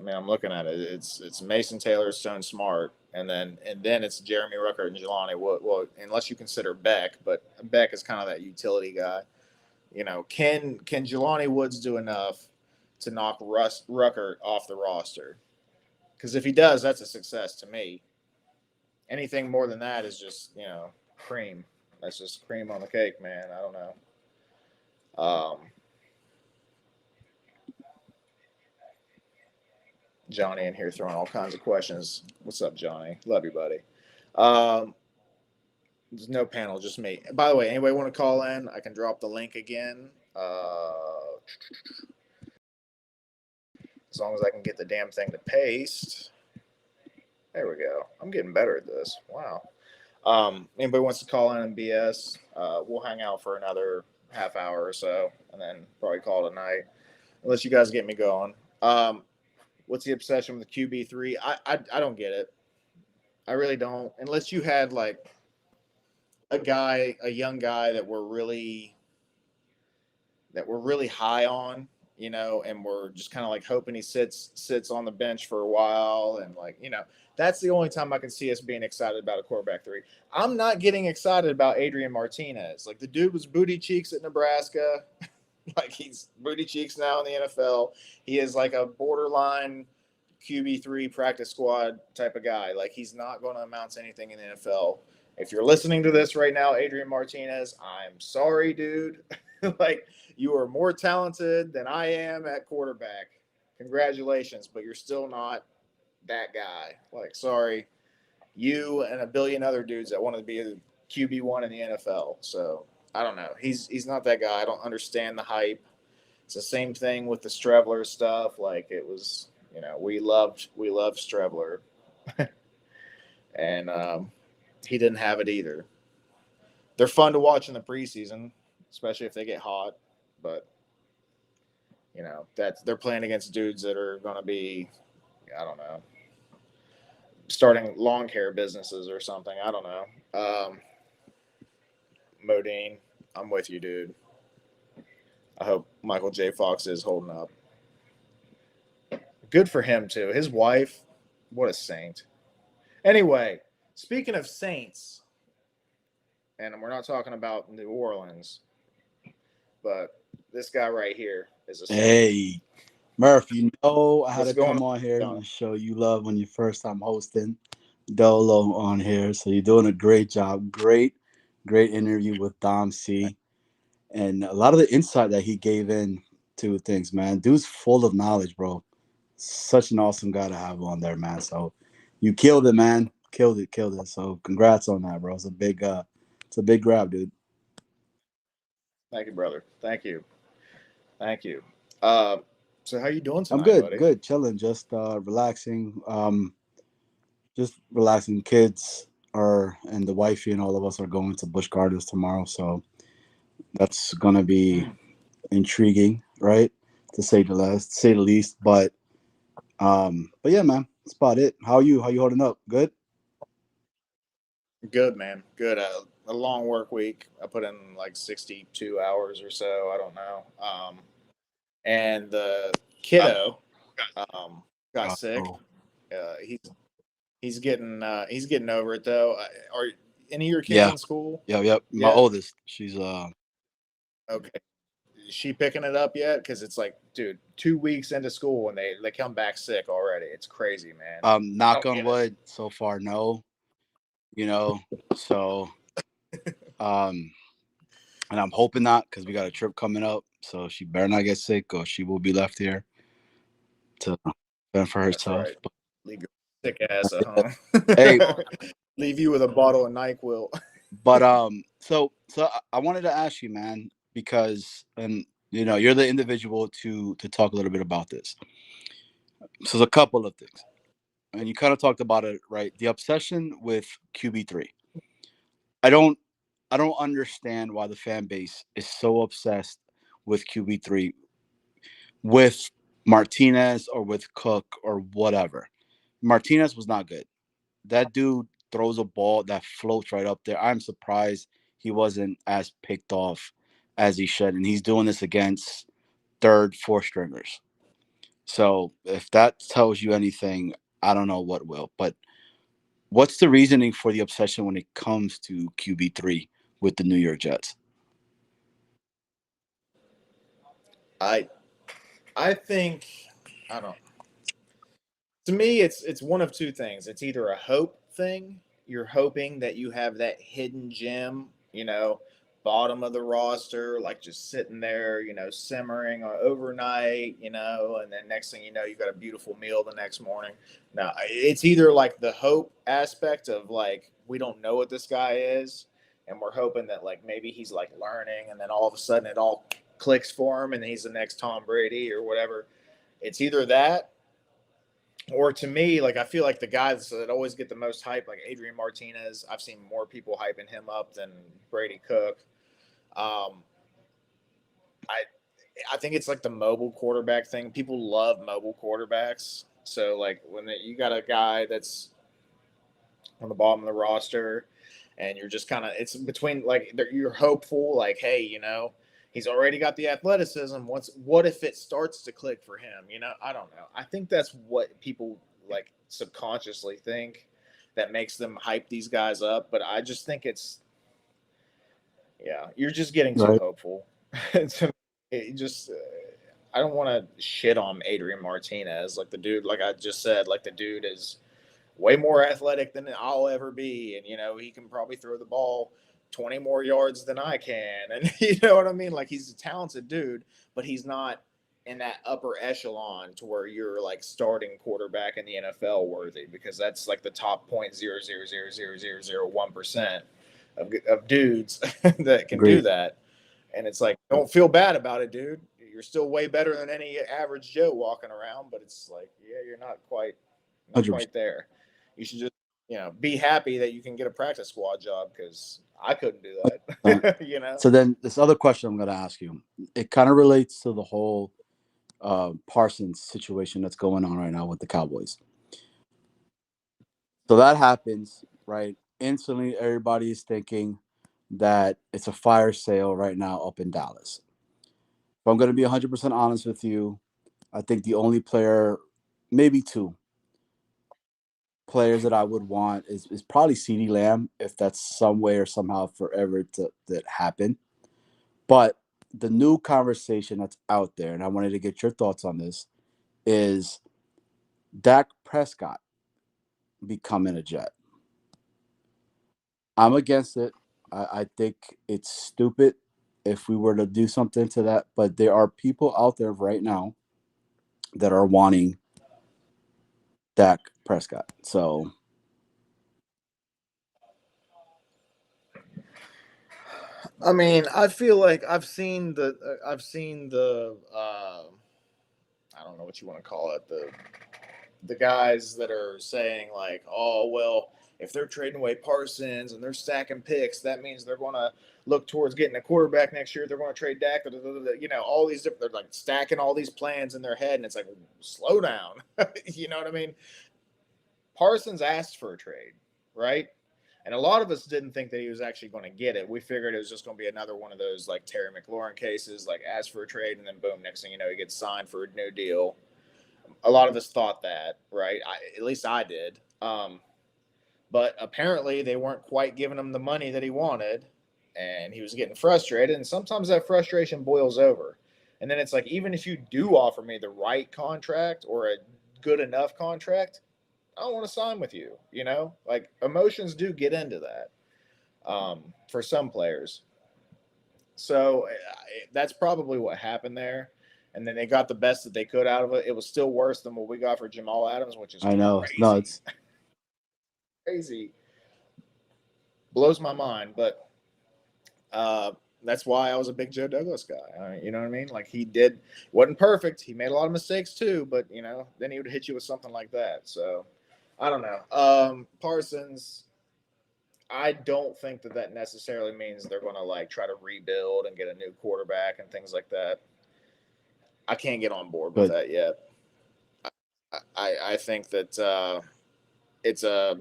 I mean, I'm looking at it. It's Mason Taylor, Stone Smart, and then it's Jeremy Ruckert and Jelani Wood. Well, unless you consider Beck, but Beck is kind of that utility guy. You know, can Jelani Woods do enough to knock Ruckert off the roster? Because if he does, that's a success to me. Anything more than that is just, you know, cream. That's just cream on the cake, man. I don't know. Johnny in here throwing all kinds of questions. What's up, Johnny? Love you, buddy. There's no panel, just me. By the way, anybody want to call in? I can drop the link again. As long as I can get the damn thing to paste. There we go. I'm getting better at this. Wow. Anybody wants to call in and BS? We'll hang out for another half hour or so, and then probably call it a night, unless you guys get me going. What's the obsession with the QB3? I don't get it. I really don't. Unless you had like a young guy that we're really high on, you know, and we're just kind of like hoping he sits on the bench for a while, and like, you know, that's the only time I can see us being excited about a quarterback 3. I'm not getting excited about Adrian Martinez. Like, the dude was booty cheeks at Nebraska. Like, he's booty cheeks now in the NFL. He is like a borderline QB3 practice squad type of guy. Like, he's not going to amount to anything in the NFL. If you're listening to this right now, Adrian Martinez, I'm sorry, dude. Like, you are more talented than I am at quarterback. Congratulations, but you're still not that guy. Like, sorry. You and a billion other dudes that wanted to be a QB1 in the NFL. So, I don't know. He's not that guy. I don't understand the hype. It's the same thing with the Strevler stuff. Like, it was, you know, we loved Strevler. And he didn't have it either. They're fun to watch in the preseason, especially if they get hot. But, you know, they're playing against dudes that are going to be, I don't know, starting lawn care businesses or something. I don't know. Modine, I'm with you, dude. I hope Michael J. Fox is holding up. Good for him, too. His wife, what a saint. Anyway, speaking of saints, and we're not talking about New Orleans, but this guy right here is a saint. Hey, Murph, you know I had What's to come going on here on? and show you love when you first time hosting Dolo on here. So you're doing a great job. Great interview with DomC. And a lot of the insight that he gave in to things, man. Dude's full of knowledge, bro. Such an awesome guy to have on there, man. So you killed it, man. Killed it. So congrats on that, bro. It's a big grab, dude. Thank you, brother. Thank you. So how you doing tonight, I'm good, buddy? good, chilling, just relaxing. Just relaxing. Kids and the wifey and all of us are going to Busch Gardens tomorrow, so that's gonna be intriguing, right? To say the least. But yeah, man, that's about it. How you holding up? Good. Good, man. Good. A long work week. I put in like 62 hours or so. I don't know. And the kiddo got sick. Oh, He's getting over it though. Are any of your kids yeah. in school? Yep. My Yeah. oldest, she's Okay. Is she picking it up yet? Because it's like, dude, 2 weeks into school and they come back sick already. It's crazy, man. knock on wood, so far no. You know, so and I'm hoping not, because we got a trip coming up, so she better not get sick or she will be left here to fend for herself. Right. Leave your sick ass at home. Hey. Leave you with a bottle of NyQuil. But so I wanted to ask you, man, because you know, you're the individual to talk a little bit about this. So there's a couple of things, and you kind of talked about it, right? The obsession with QB3. I don't understand why the fan base is so obsessed with QB3, with Martinez or with Cook or whatever. Martinez was not good. That dude throws a ball that floats right up there. I'm surprised he wasn't as picked off as he should. And he's doing this against third, fourth stringers. So if that tells you anything, I don't know what will. But what's the reasoning for the obsession when it comes to QB3 with the New York Jets? I think I don't. To me, it's one of two things. It's either a hope thing. You're hoping that you have that hidden gem, bottom of the roster, like just sitting there, simmering overnight, and then next thing you know, you got a beautiful meal the next morning. Now, it's either like the hope aspect of like we don't know what this guy is, and we're hoping that like maybe he's like learning, and then all of a sudden it all clicks for him, and he's the next Tom Brady or whatever. It's either that, or to me, like I feel like the guys that always get the most hype, like Adrian Martinez, I've seen more people hyping him up than Brady Cook. Um, I think it's like the mobile quarterback thing. People love mobile quarterbacks. So like when you got a guy that's on the bottom of the roster, and you're just kind of it's between like you're hopeful, like hey, he's already got the athleticism. What if it starts to click for him? I don't know. I think that's what people like subconsciously think that makes them hype these guys up. But I just think you're just getting too hopeful. It just I don't want to shit on Adrian Martinez, like the dude. Like I just said, like the dude is way more athletic than I'll ever be, and he can probably throw the ball 20 more yards than I can, and you know what I mean. Like he's a talented dude, but he's not in that upper echelon to where you're like starting quarterback in the NFL worthy, because that's like the top 0.0000001% of dudes that can do that. And it's like, don't feel bad about it, dude. You're still way better than any average Joe walking around, but it's like, you're not quite there. You should just, be happy that you can get a practice squad job, because I couldn't do that. So then this other question I'm going to ask you, it kind of relates to the whole Parsons situation that's going on right now with the Cowboys. So that happens, right? Instantly, everybody is thinking that it's a fire sale right now up in Dallas. If I'm going to be 100% honest with you, I think the only player, maybe two players that I would want is probably CeeDee Lamb, if that's some way or somehow forever to happen. But the new conversation that's out there, and I wanted to get your thoughts on this, is Dak Prescott becoming a Jet. I'm against it. I think it's stupid if we were to do something to that, but there are people out there right now that are wanting Dak Prescott. So I mean, I feel like I've seen the I don't know what you want to call it, the guys that are saying like, oh well, if they're trading away Parsons and they're stacking picks, that means they're going to look towards getting a quarterback next year. They're going to trade Dak. All these different. They're like stacking all these plans in their head, and it's like, slow down. You know what I mean? Parsons asked for a trade, right? And a lot of us didn't think that he was actually going to get it. We figured it was just going to be another one of those like Terry McLaurin cases, like ask for a trade and then boom, next thing you know, he gets signed for a new deal. A lot of us thought that, right? At least I did. But apparently they weren't quite giving him the money that he wanted, and he was getting frustrated. And sometimes that frustration boils over. And then it's like, even if you do offer me the right contract or a good enough contract, I don't want to sign with you. Like emotions do get into that for some players. So that's probably what happened there. And then they got the best that they could out of it. It was still worse than what we got for Jamal Adams, which is I know. crazy. No, it's crazy. Blows my mind. But that's why I was a big Joe Douglas guy. You know what I mean? Like wasn't perfect. He made a lot of mistakes too, but then he would hit you with something like that. So I don't know. Parsons, I don't think that necessarily means they're going to like try to rebuild and get a new quarterback and things like that. I can't get on board with that yet. I think that it's a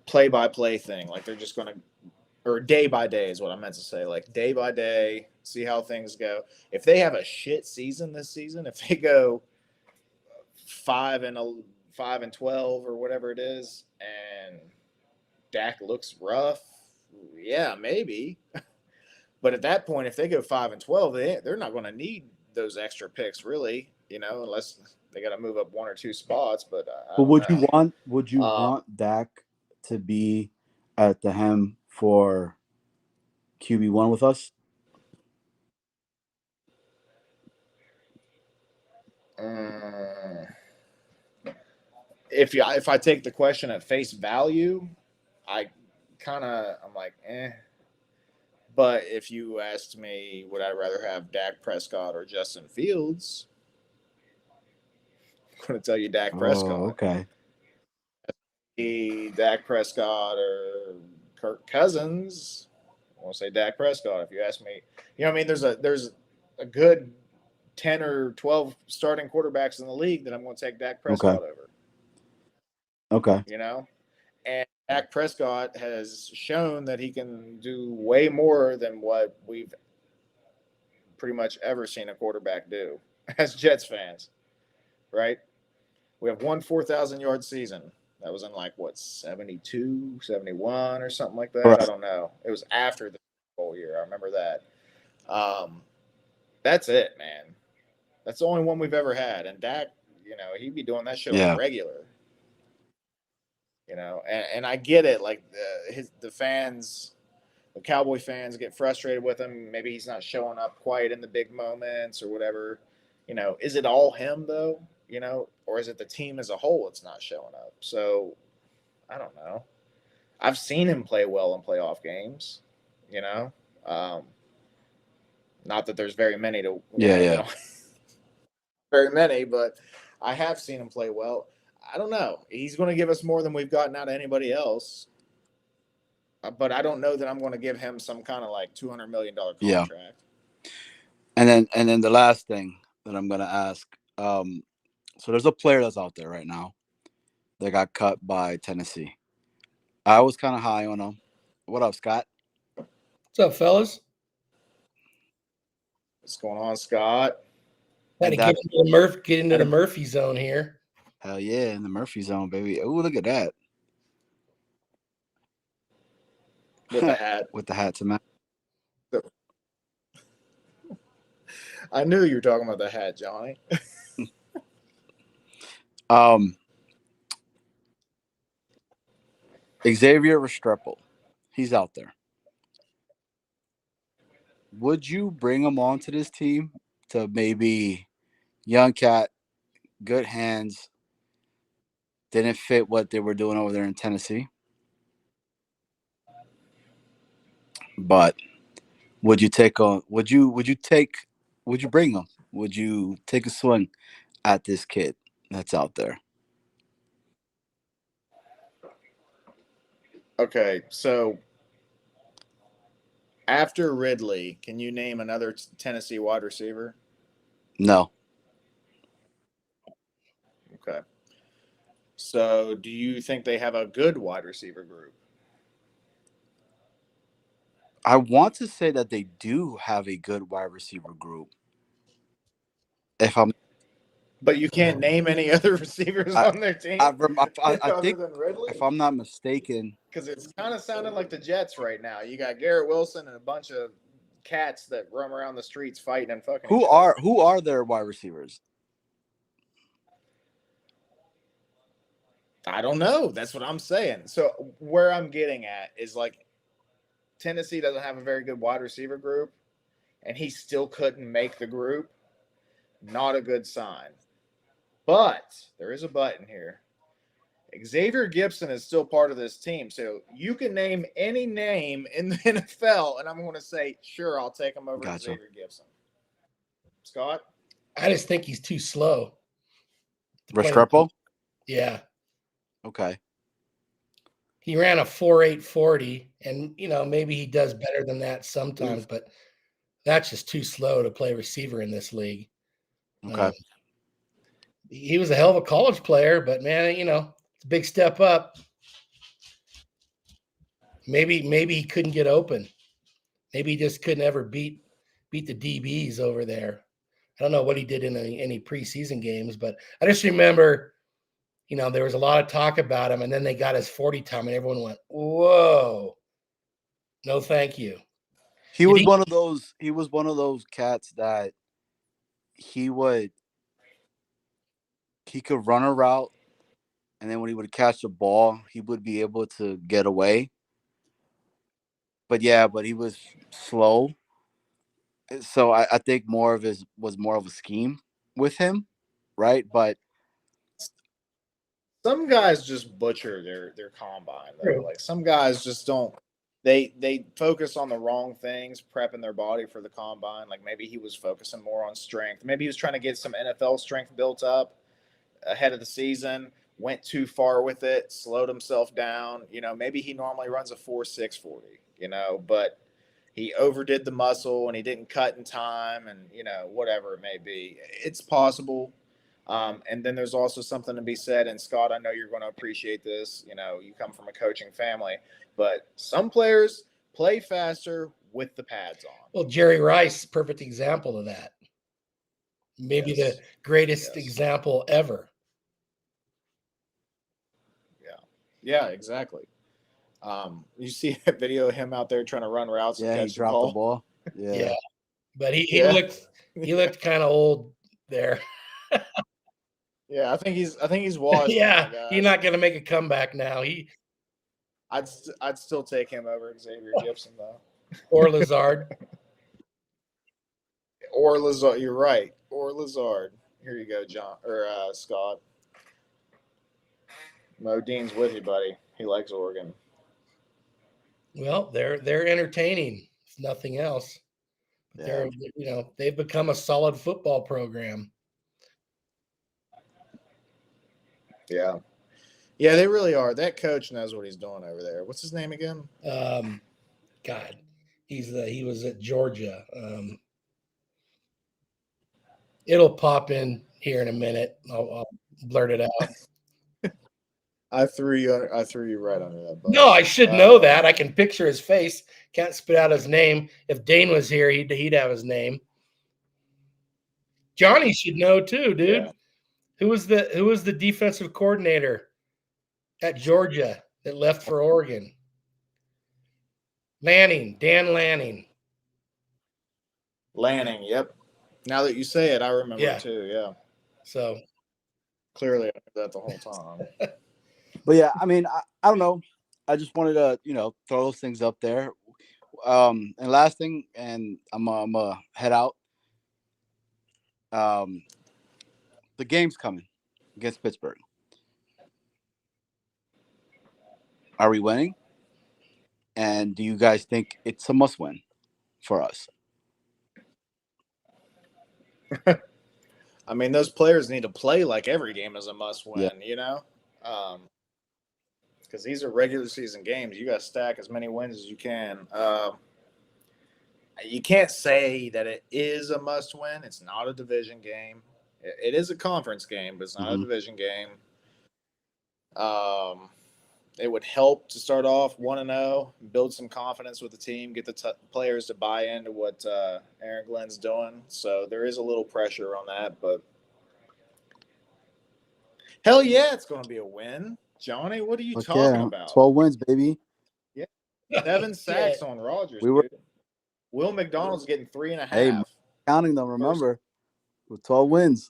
play-by-play thing. Like they're just going to or day by day is what I meant to say. Like day by day, see how things go. If they have a shit season this season, if they go 5-12 or whatever it is, and Dak looks rough, yeah, maybe. But at that point, if they go 5-12, they're not going to need those extra picks, really. Unless they got to move up 1 or 2 spots. But would you want Dak to be at the helm for QB1 with us? If I take the question at face value, I'm like, eh. But if you asked me, would I rather have Dak Prescott or Justin Fields? I'm going to tell you Dak Prescott. Oh, okay. Dak Prescott or Kirk Cousins. I want to say Dak Prescott. If you ask me, I mean, there's a good 10 or 12 starting quarterbacks in the league that I'm going to take Dak Prescott over. Okay. And Dak Prescott has shown that he can do way more than what we've pretty much ever seen a quarterback do as Jets fans, right? We have one 4,000-yard season. That was in 72, 71 or something like that. Right. I don't know. It was after the whole year. I remember that. That's it, man. That's the only one we've ever had. And Dak, he'd be doing that shit regular. And I get it. Like the fans, the Cowboy fans get frustrated with him. Maybe he's not showing up quite in the big moments or whatever. Is it all him though? Or is it the team as a whole that's not showing up? So I don't know. I've seen him play well in playoff games. Not that there's very many to very many, but I have seen him play well. I don't know. He's going to give us more than we've gotten out of anybody else. But I don't know that I'm going to give him some kind of $200 million contract. Yeah. And then the last thing that I'm going to ask. So there's a player that's out there right now that got cut by Tennessee. I was kind of high on him. What up, Scott? What's up, fellas? What's going on, Scott? Had to get into the Murphy zone here. Hell yeah, in the Murphy zone, baby. Oh, look at that. With the hat. With the hat to match. I knew you were talking about the hat, Johnny. Xavier Restrepo, he's out there. Would you bring him onto this team to maybe young cat, good hands, didn't fit what they were doing over there in Tennessee? But would you bring him? Would you take a swing at this kid that's out there? Okay, so after Ridley, can you name another Tennessee wide receiver? No. Okay. So do you think they have a good wide receiver group? I want to say that they do have a good wide receiver group. But you can't name any other receivers on their team. I think, than Ridley? if I'm not mistaken, because it's kind of sounding like the Jets right now. You got Garrett Wilson and a bunch of cats that roam around the streets fighting and fucking. Who are their wide receivers? I don't know. That's what I'm saying. So where I'm getting at is Tennessee doesn't have a very good wide receiver group, and he still couldn't make the group. Not a good sign. But there is a but in here. Xavier Gibson is still part of this team. So you can name any name in the NFL, and I'm going to say, sure, I'll take him over Xavier Gibson. Scott? I just think he's too slow. Restrepo? Yeah. Okay. He ran a 4.840, and, maybe he does better than that sometimes, but that's just too slow to play receiver in this league. Okay. He was a hell of a college player, but, man, it's a big step up. Maybe he couldn't get open. Maybe he just couldn't ever beat the DBs over there. I don't know what he did in any preseason games, but I just remember, there was a lot of talk about him, and then they got his 40 time, and everyone went, "Whoa, no, thank you." He was one of those. He was one of those cats that he could run a route, and then when he would catch the ball, he would be able to get away. But he was slow. So I think more of his was more of a scheme with him, right? But some guys just butcher their combine though. Like some guys just don't. They focus on the wrong things, prepping their body for the combine. Like maybe he was focusing more on strength. Maybe he was trying to get some NFL strength built up ahead of the season. Went too far with it, slowed himself down. Maybe he normally runs a 4.6 40. But he overdid the muscle and he didn't cut in time, and whatever it may be, it's possible. And then there's also something to be said. And Scott, I know you're going to appreciate this. You come from a coaching family, but some players play faster with the pads on. Well, Jerry Rice, perfect example of that. Maybe the greatest example ever. Yeah, exactly. You see a video of him out there trying to run routes and catch he dropped the ball. Yeah. But he looked kind of old there. Yeah, I think he's washed. Yeah, he's not going to make a comeback now. I'd still take him over Xavier Gibson though, or Lazard. Or Lazard. You're right. Or Lazard. Here you go, John or Scott. Modine's with you, buddy. He likes Oregon. Well, they're entertaining, if nothing else. They're they've become a solid football program. Yeah, they really are. That coach knows what he's doing over there. What's his name again? God, he was at Georgia. It'll pop in here in a minute. I'll blurt it out. I threw you right under that bus. No, I should know that. I can picture his face. Can't spit out his name. If Dane was here, he'd have his name. Johnny should know too, dude. Yeah. Who was the defensive coordinator at Georgia that left for Oregon? Dan Lanning. Lanning, yep. Now that you say it, I remember too. Yeah. So clearly, I knew that the whole time. But yeah, I mean, I don't know. I just wanted to, throw those things up there. And last thing, and I'm gonna head out. The game's coming against Pittsburgh. Are we winning? And do you guys think it's a must-win for us? I mean, those players need to play like every game is a must-win, because these are regular season games. You got to stack as many wins as you can. You can't say that it is a must-win. It's not a division game. It is a conference game, but it's not a division game. It would help to start off 1-0, build some confidence with the team, get the players to buy into what Aaron Glenn's doing. So there is a little pressure on that, but hell yeah, it's going to be a win. Johnny, what are you talking about? 12 wins, baby. Yeah, 7 sacks on Rodgers. Dude. Will McDonald's getting 3.5. Hey, counting them, remember, with 12 wins.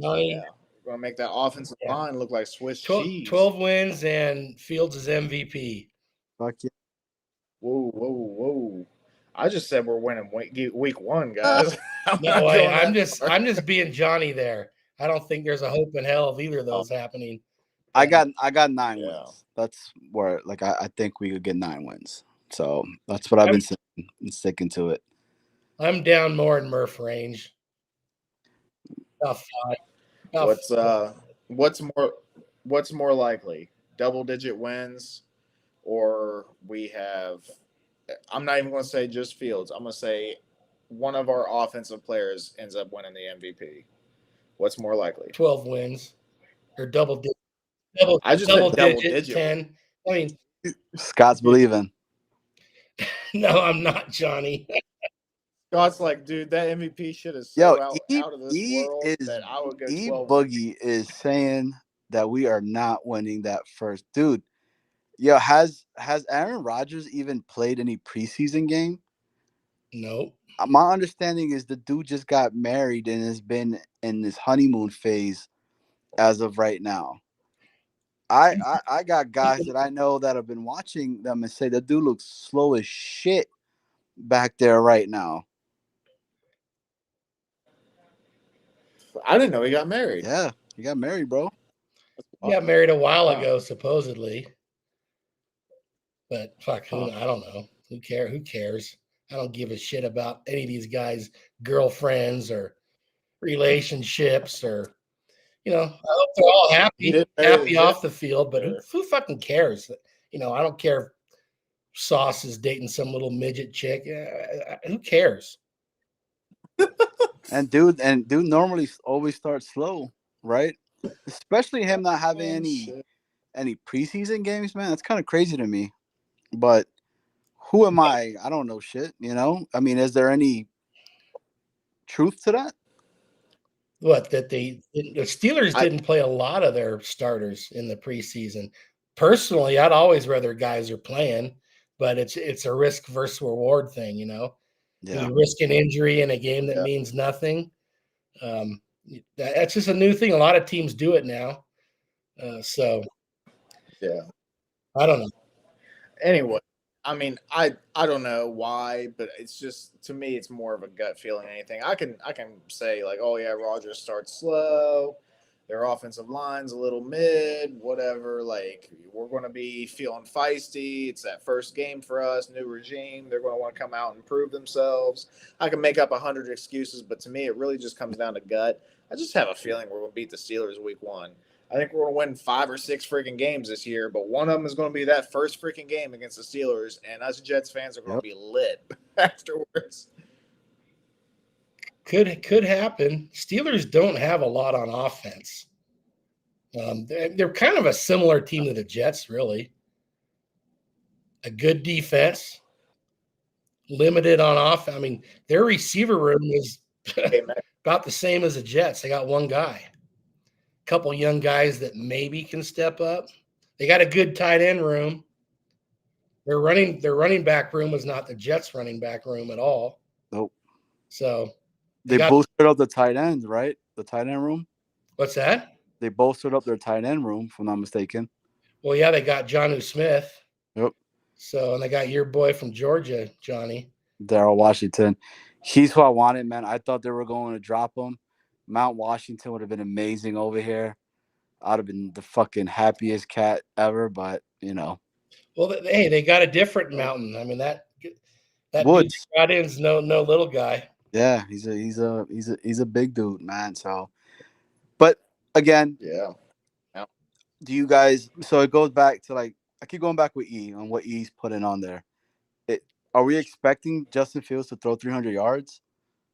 Oh, yeah. We're going to make that offensive line look like Swiss cheese. 12 wins and Fields is MVP. Fuck yeah. Whoa. I just said we're winning week 1, guys. No way. I'm just being Johnny there. I don't think there's a hope in hell of either of those happening. I got 9 wins. That's where I think we could get 9 wins. So that's what I've been saying and sticking to it. I'm down more in Murph range. About 5. What's more likely? Double-digit wins, or we have? I'm not even going to say just Fields. I'm going to say one of our offensive players ends up winning the MVP. What's more likely? 12 wins or double digit. I just said double digit. 10. I mean, Scott's believing. No, I'm not, Johnny. Scott's like, dude, that MVP shit is Yo, so out of this world that I would go 12. Boogie is saying that we are not winning that first. Dude, yo, has Aaron Rodgers even played any preseason game? No. My understanding is the dude just got married and has been in this honeymoon phase as of right now. I got guys that I know that have been watching them and say the dude looks slow as shit back there right now. I didn't know he got married. Yeah, he got married, bro. He got married a while Wow. ago, supposedly. But fuck, I don't know. Who cares? I don't give a shit about any of these guys' girlfriends or relationships or, I hope they're all happy off the field, but who fucking cares? I don't care if Sauce is dating some little midget chick. Who cares? And dude normally always starts slow, right? Especially him not having any preseason games, man. That's kind of crazy to me. But who am I? I don't know shit, I mean, is there any truth to that? What, that the Steelers didn't play a lot of their starters in the preseason. Personally, I'd always rather guys are playing, but it's a risk versus reward thing, Yeah. You risk an injury in a game that means nothing. That's just a new thing. A lot of teams do it now. So yeah, I don't know. Anyway, I mean, I don't know why, but it's just, to me, it's more of a gut feeling than anything. I can say like, oh yeah, Rodgers starts slow, their offensive line's a little mid, whatever. Like, we're going to be feeling feisty. It's that first game for us, new regime. They're going to want to come out and prove themselves. I can make up 100 excuses, but to me, it really just comes down to gut. I just have a feeling we're going to beat the Steelers week 1. I think we're going to win 5 or 6 freaking games this year, but one of them is going to be that first freaking game against the Steelers, and us Jets fans are going to be lit afterwards. Could happen. Steelers don't have a lot on offense. They're kind of a similar team to the Jets, really. A good defense, limited on off. I mean, their receiver room is about the same as the Jets. They got one guy. Couple young guys that maybe can step up. They got a good tight end room. Their running back room was not the Jets' running back room at all. Nope. So they bolstered up the tight end, right? The tight end room. What's that? They bolstered up their tight end room, if I'm not mistaken. Well, yeah, they got Jonnu Smith. Yep. So, and they got your boy from Georgia, Johnny. Darryl Washington. He's who I wanted, man. I thought they were going to drop him. Mount Washington would have been amazing over here. I'd have been the fucking happiest cat ever, but Well, hey, they got a different mountain. I mean, that Woods dude got in's no little guy. Yeah, he's a big dude, man. So, but again, yeah. Do you guys? So it goes back to I keep going back with E on what E's putting on there. Are we expecting Justin Fields to throw 300 yards?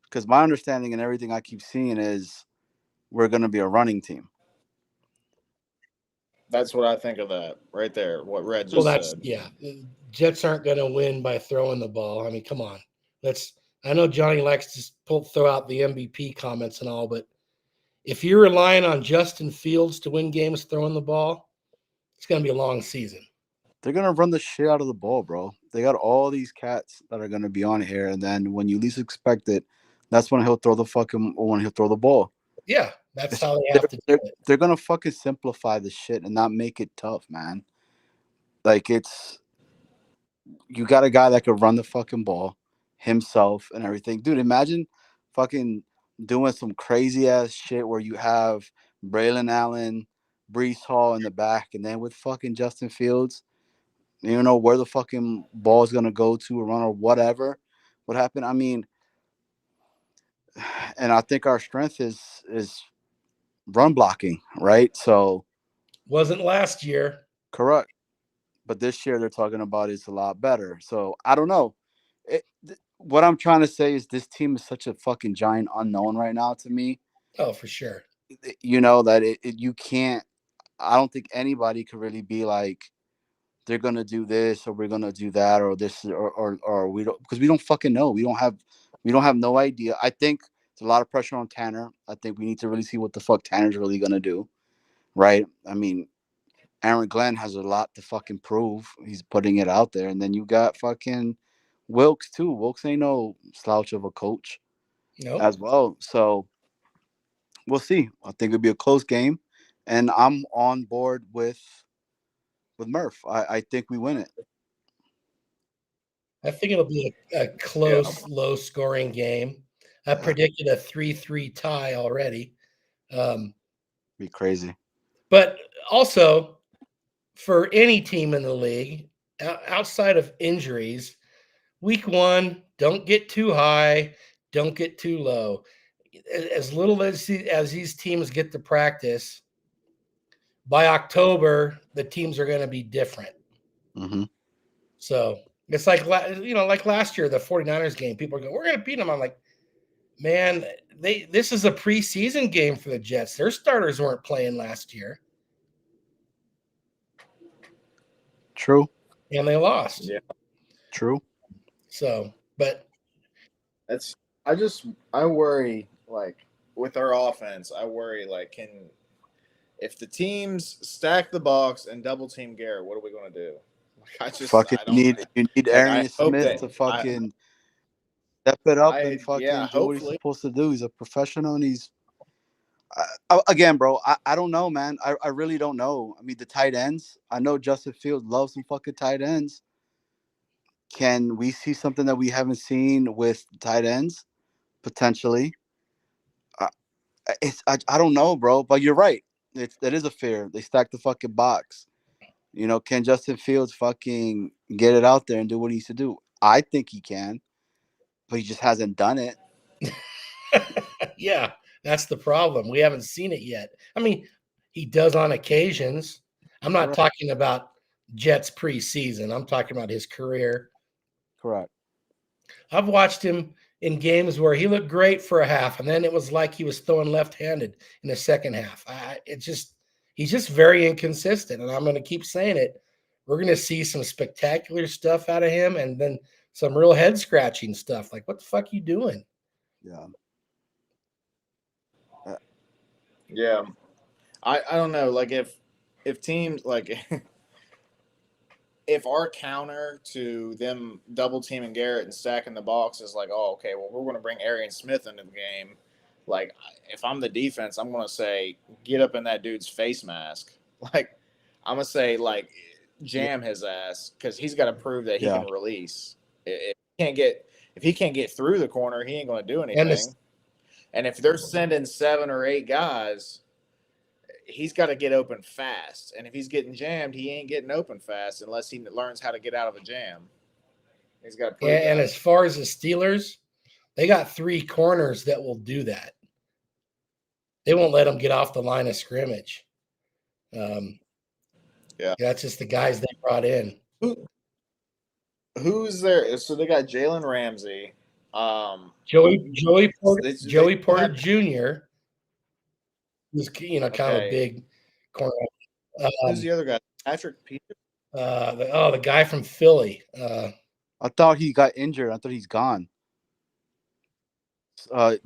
Because my understanding and everything I keep seeing is we're going to be a running team. That's what I think of that right there. What Red just said. Yeah. Jets aren't going to win by throwing the ball. I mean, come on. I know Johnny likes to throw out the MVP comments and all, but if you're relying on Justin Fields to win games throwing the ball, it's going to be a long season. They're going to run the shit out of the ball, bro. They got all these cats that are going to be on here, and then when you least expect it, that's when he'll throw the ball. Yeah, that's how they have to do it. They're going to fucking simplify the shit and not make it tough, man. You got a guy that could run the fucking ball himself and everything. Dude, imagine fucking doing some crazy ass shit where you have Braylon Allen, Breece Hall in the back, and then with fucking Justin Fields, you don't know where the fucking ball is gonna go to or run or whatever. What happened? I mean, and I think our strength is run blocking, right? So wasn't last year. Correct. But this year they're talking about it's a lot better. So I don't know. What I'm trying to say is this team is such a fucking giant unknown right now to me. Oh, for sure. You know that you can't. I don't think anybody could really be like, they're gonna do this or we're gonna do that or this or we don't, because we don't fucking know. We don't have no idea. I think there's a lot of pressure on Tanner. I think we need to really see what the fuck Tanner's really gonna do, right? I mean, Aaron Glenn has a lot to fucking prove. He's putting it out there, and then you got fucking Wilkes too. Wilkes ain't no slouch of a coach Nope. as well. So we'll see. I think it'll be a close game, and I'm on board with Murph. I think we win it. I think it'll be a close, low-scoring game. I predicted a 3-3 tie already. Be crazy. But also, for any team in the league, outside of injuries, week 1, don't get too high, don't get too low. As little as these teams get to practice, by October, the teams are going to be different. Mm-hmm. So it's like last year, the 49ers game, people are going, we're going to beat them. I'm like, man, this is a preseason game for the Jets. Their starters weren't playing last year. True. And they lost. Yeah. True. So, but I worry, like, with our offense, I worry, like, if the teams stack the box and double team Garrett, what are we going to do? Like, you need Arian Smith to fucking step it up and fucking do what he's supposed to do. He's a professional, and he's again, bro. I don't know, man. I really don't know. I mean, the tight ends. I know Justin Fields loves some fucking tight ends. Can we see something that we haven't seen with tight ends potentially? I don't know, bro. But you're right. That is a fear. They stack the fucking box. You know, can Justin Fields fucking get it out there and do what he needs to do? I think he can, but he just hasn't done it. Yeah, that's the problem. We haven't seen it yet. I mean, he does on occasions. I'm not talking about Jets preseason. I'm talking about his career. Correct. I've watched him in games where he looked great for a half, and then it was like he was throwing left-handed in the second half. He's just very inconsistent, and I'm going to keep saying it. We're going to see some spectacular stuff out of him, and then some real head-scratching stuff. Like, what the fuck are you doing? Yeah. Yeah. I don't know. Like, if teams, like, if our counter to them double teaming Garrett and stacking the box is like, oh, okay, well, we're going to bring Arian Smith into the game. Like, if I'm the defense, I'm going to say, get up in that dude's face mask. Like, I'm going to say, like, jam his ass, because he's got to prove that he can release. If he can't get through the corner, he ain't going to do anything. And if they're sending 7 or 8 guys, he's got to get open fast. And if he's getting jammed, he ain't getting open fast unless he learns how to get out of a jam. He's got to prove that. And as far as the Steelers, they got 3 corners that will do that. They won't let them get off the line of scrimmage. That's just the guys they brought in. Who's there? So they got Jalen Ramsey, Joey Porter Jr. was kind of a big corner. Who's the other guy? Patrick Peters. The guy from Philly. I thought he got injured. I thought he's gone.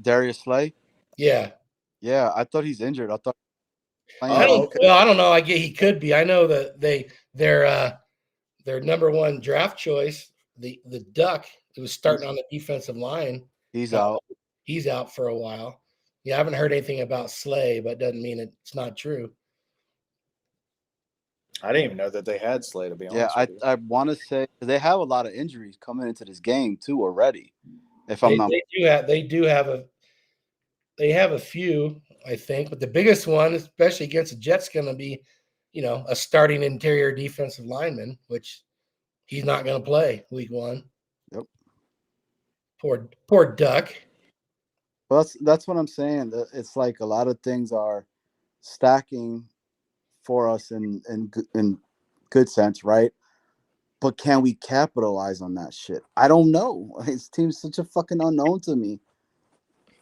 Darius Slay. Yeah. Yeah, I thought he's injured. I thought. I don't know. I get he could be. I know that their number 1 draft choice, the Duck, who was starting on the defensive line. He's out. He's out for a while. Yeah, I haven't heard anything about Slay, but doesn't mean it's not true. I didn't even know that they had Slay, to be honest. Yeah, I want to say they have a lot of injuries coming into this game too already. They have a few, I think, but the biggest one, especially against the Jets, going to be, a starting interior defensive lineman, which he's not going to play week 1. Yep. Poor Duck. Well, that's what I'm saying. It's like a lot of things are stacking for us in good sense, right? But can we capitalize on that shit? I don't know. His team's such a fucking unknown to me.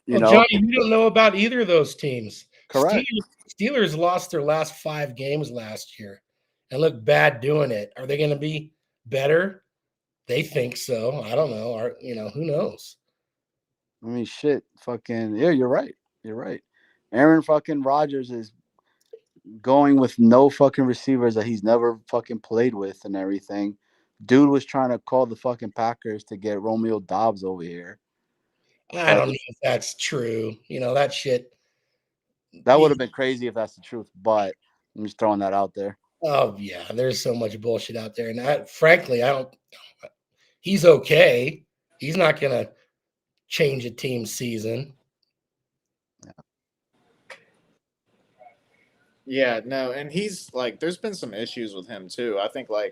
Johnny, you don't know about either of those teams. Correct. Steelers lost their last 5 games last year, and look bad doing it. Are they going to be better? They think so. I don't know. Who knows? I mean, shit, fucking, yeah, you're right. You're right. Aaron fucking Rodgers is going with no fucking receivers that he's never fucking played with and everything. Dude was trying to call the fucking Packers to get Romeo Dobbs over here. I don't know if that's true. That shit. That would have been crazy if that's the truth, but I'm just throwing that out there. Oh yeah, there's so much bullshit out there, and frankly, I don't. He's okay. He's not gonna change a team's season. Yeah, no, and he's like, there's been some issues with him too. I think I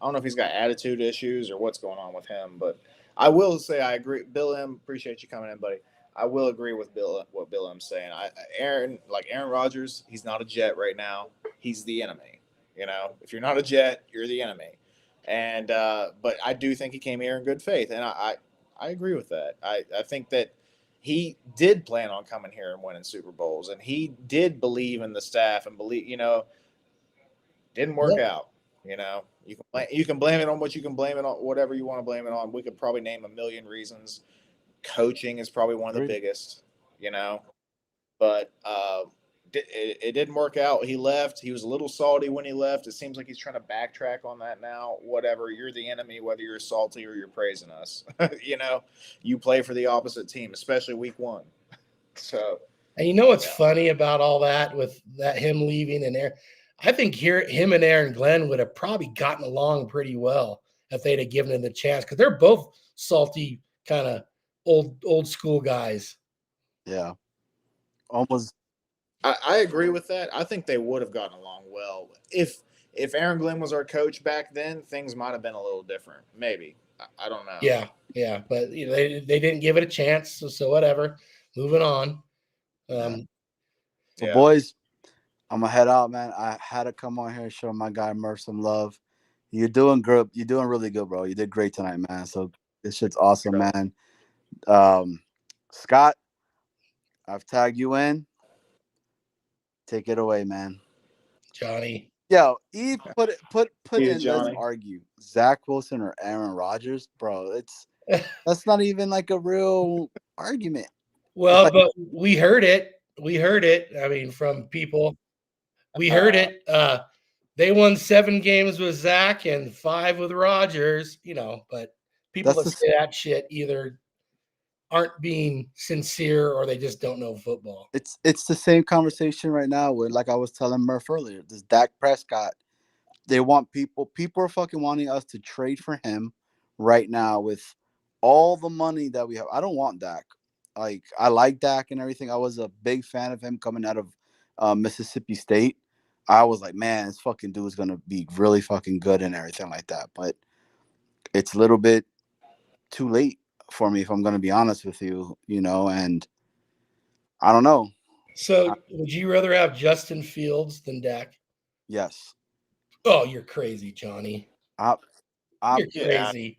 don't know if he's got attitude issues or what's going on with him, but I will say I agree. Bill M, appreciate you coming in, buddy. I will agree with what Bill M's saying. Aaron Rodgers, he's not a Jet right now. He's the enemy. If you're not a Jet, you're the enemy. And but I do think he came here in good faith, and I agree with that. I think that he did plan on coming here and winning Super Bowls, and he did believe in the staff and didn't work out. You can blame it on what you can blame it on, whatever you want to blame it on. We could probably name a million reasons. Coaching is probably one of the biggest, but it didn't work out. He left. He was a little salty when he left. It seems like he's trying to backtrack on that now. Whatever, you're the enemy, whether you're salty or you're praising us. You play for the opposite team, especially week 1. So, and what's funny about all that with him leaving and Aaron, I think him and Aaron Glenn would have probably gotten along pretty well if they'd have given him the chance, because they're both salty, kind of old school guys. Yeah, almost. I agree with that. I think they would have gotten along well if Aaron Glenn was our coach back then. Things might have been a little different, maybe. I don't know. Yeah, but they didn't give it a chance, so whatever. Moving on. So boys, I'm gonna head out, man. I had to come on here and show my guy Murph some love. You're doing good. You're doing really good, bro. You did great tonight, man. So this shit's awesome, man. Scott, I've tagged you in. Take it away, man. Johnny. Yo, put Yeah, in. Johnny. Let's argue Zach Wilson or Aaron Rodgers, bro. That's not even like a real argument. Well, but we heard it. I mean, from people. We heard it. They won 7 games with Zach and 5 with Rodgers. But people that say that shit either aren't being sincere or they just don't know football. It's the same conversation right now with, like I was telling Murph earlier, this Dak Prescott. They want people are fucking wanting us to trade for him right now with all the money that we have. I don't want Dak. Like, I like Dak and everything. I was a big fan of him coming out of Mississippi State. I was like, man, this fucking dude is going to be really fucking good and everything like that. But it's a little bit too late for me, if I'm going to be honest with you, and I don't know. So would you rather have Justin Fields than Dak? Yes. Oh, you're crazy, Johnny. You're crazy.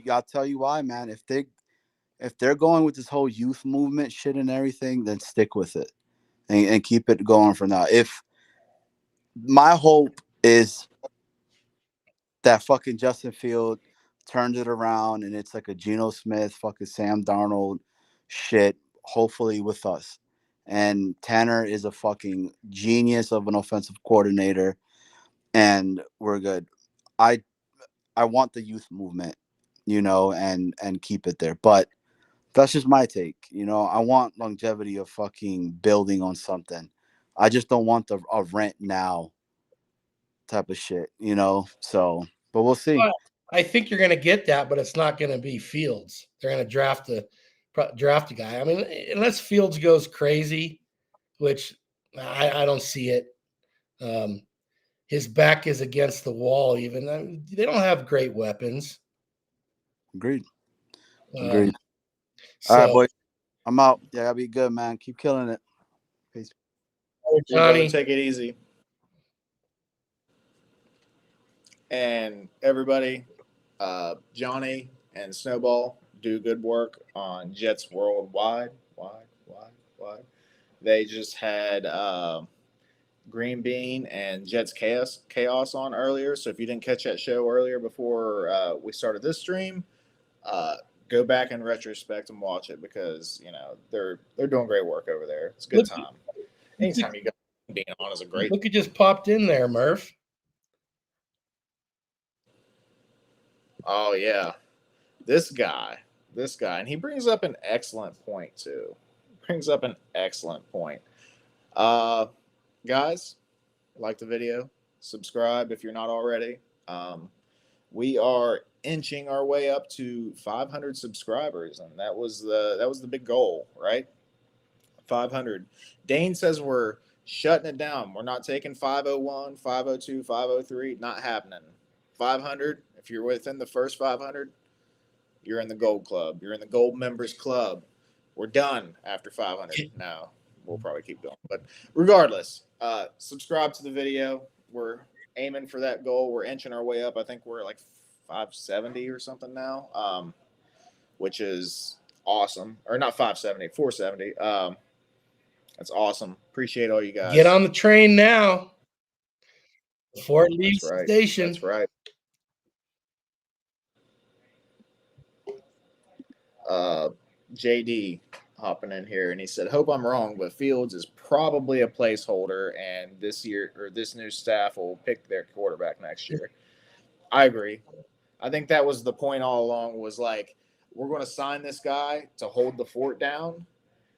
I'll tell you why, man. If they're going with this whole youth movement shit and everything, then stick with it and keep it going for now. If my hope is that fucking Justin Field turns it around and it's like a Geno Smith, fucking Sam Darnold shit, hopefully with us. And Tanner is a fucking genius of an offensive coordinator, and we're good. I want the youth movement, and keep it there. But that's just my take. I want longevity of fucking building on something. I just don't want a rent now type of shit, So, but we'll see. Well, I think you're going to get that, but it's not going to be Fields. They're going to draft a guy. I mean, unless Fields goes crazy, which I don't see it. His back is against the wall. Even they don't have great weapons. Agreed. So, all right, boys. I'm out. Yeah, gotta be good, man. Keep killing it. Peace. Johnny, take it easy. And everybody, Johnny and Snowball do good work on Jets Worldwide. They just had Green Bean and Jets Chaos on earlier. So if you didn't catch that show earlier before we started this stream, go back in retrospect and watch it because they're doing great work over there. It's a good time. Anytime you got Green Bean on is a great. Look, it just popped in there, Murph. Oh yeah, this guy, and he brings up an excellent point too. Guys, like the video, subscribe if you're not already. We are inching our way up to 500 subscribers, and that was the big goal, right? 500. Dane says we're shutting it down. We're not taking 501, 502, 503. Not happening. 500. If you're within the first 500, you're in the gold club. You're in the gold members club. We're done after 500. No, we'll probably keep going. But regardless, subscribe to the video. We're aiming for that goal. We're inching our way up. I think we're like 570 or something now, which is awesome. Or not 570, 470. That's awesome. Appreciate all you guys. Get on the train now before it leaves the station. That's right. JD hopping in here, and he said, "Hope I'm wrong, but Fields is probably a placeholder, and this new staff will pick their quarterback next year." I agree. I think that was the point all along. Was like, we're going to sign this guy to hold the fort down,